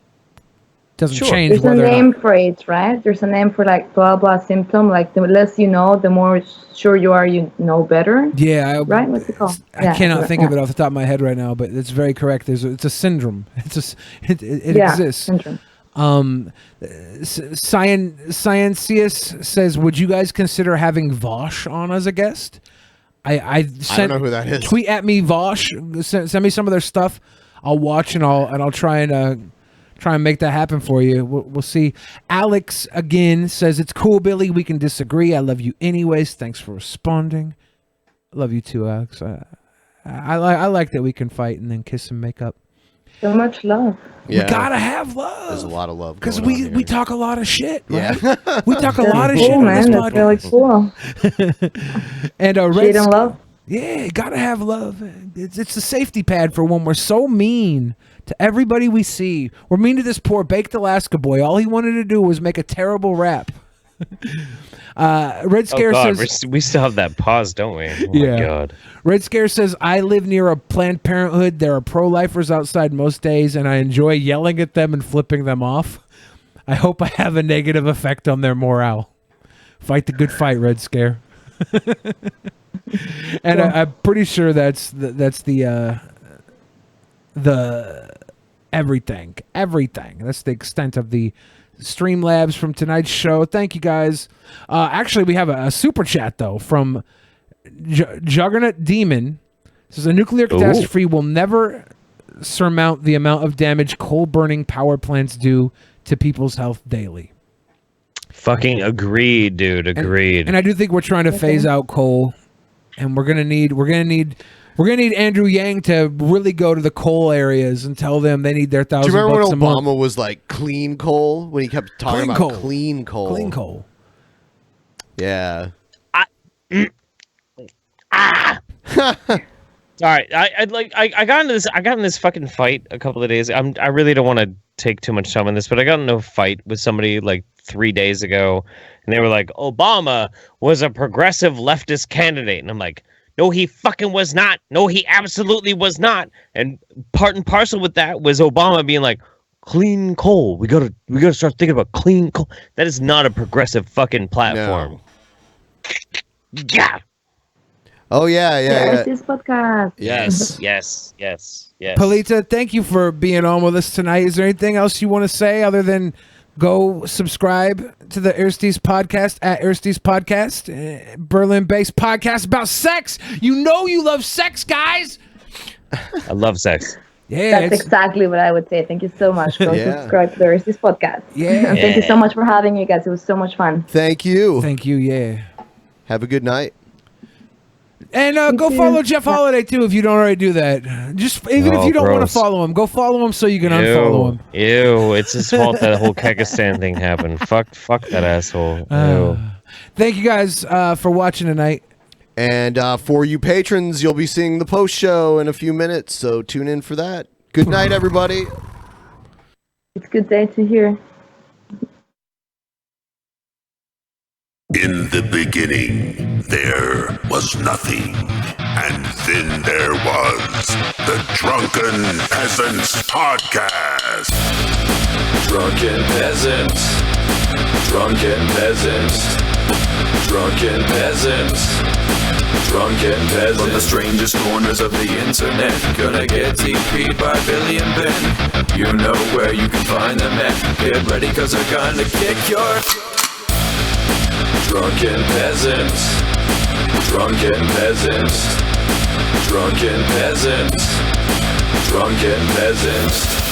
Doesn't change. There's a name for it, right? There's a name for like blah blah symptom. Like the less you know, the more sure you are you know better. Yeah, right. What's it called? I cannot think of it off the top of my head right now, but it's very correct. It's a syndrome. It exists. Syndrome. Scienceus says, would you guys consider having Vosh on as a guest? I don't know who that is. Tweet at me Vosh. Send me some of their stuff. I'll watch and I'll try and make that happen for you. We'll see. Alex again says, it's cool, Billy. We can disagree. I love you anyways. Thanks for responding. I love you too, Alex. I like that we can fight and then kiss and make up. So much love. Yeah. We gotta have love. There's a lot of love because going on we talk a lot of shit. Right? Yeah. We talk a lot of cool, shit on this man. podcast. That's really cool. And Shade and love. Yeah, gotta have love. It's a safety pad for when we're so mean to everybody we see. We're mean to this poor baked Alaska boy. All he wanted to do was make a terrible rap. Red Scare says we still have that pause, don't we? Oh my God. Red Scare says, I live near a Planned Parenthood. There are pro-lifers outside most days, and I enjoy yelling at them and flipping them off. I hope I have a negative effect on their morale. Fight the good fight, Red Scare. And I'm pretty sure that's the everything. That's the extent of the Streamlabs from tonight's show. Thank you guys. Actually, we have a super chat though from Juggernaut Demon. It says a nuclear catastrophe will never surmount the amount of damage coal burning power plants do to people's health daily. Fucking agreed, dude. Agreed. And I do think we're trying to phase out coal, and we're gonna need Andrew Yang to really go to the coal areas and tell them they need their $1,000 Do you remember when a month. Obama was like clean coal when he kept talking about clean coal? Clean coal. Yeah. Sorry, I got into this fucking fight a couple of days. I really don't want to take too much time on this, but I got into a fight with somebody like 3 days ago, and they were like, Obama was a progressive leftist candidate, and I'm like, no, he fucking was not. No, he absolutely was not. And part and parcel with that was Obama being like, clean coal. We gotta start thinking about clean coal. That is not a progressive fucking platform. No. Yeah. Oh yeah. This podcast. Yes. Paulita, thank you for being on with us tonight. Is there anything else you want to say other than go subscribe to the Aristides podcast at Aristides Podcast, Berlin-based podcast about sex. You know you love sex, guys. I love sex. Yeah, that's exactly what I would say. Thank you so much. Go subscribe to the Aristides Podcast. Yeah. And thank you so much for having me, guys. It was so much fun. Thank you. Yeah. Have a good night. And go follow Jeff Holiday too if you don't already do that. Just even if you don't want to follow him, go follow him so you can unfollow him. Ew, it's his fault that whole Kyrgyzstan thing happened. Fuck that asshole. Thank you guys for watching tonight. And for you patrons, you'll be seeing the post show in a few minutes, so tune in for that. Good night, everybody. It's a good day to hear. In the beginning, there was nothing. And then there was the Drunken Peasants Podcast. Drunken Peasants. Drunken Peasants. Drunken Peasants. Drunken Peasants. From the strangest corners of the internet. Gonna get TP'd by Billy and Ben. You know where you can find them at. Get ready cause they're gonna kick your... Drunken Peasants. Drunken Peasants. Drunken Peasants. Drunken Peasants.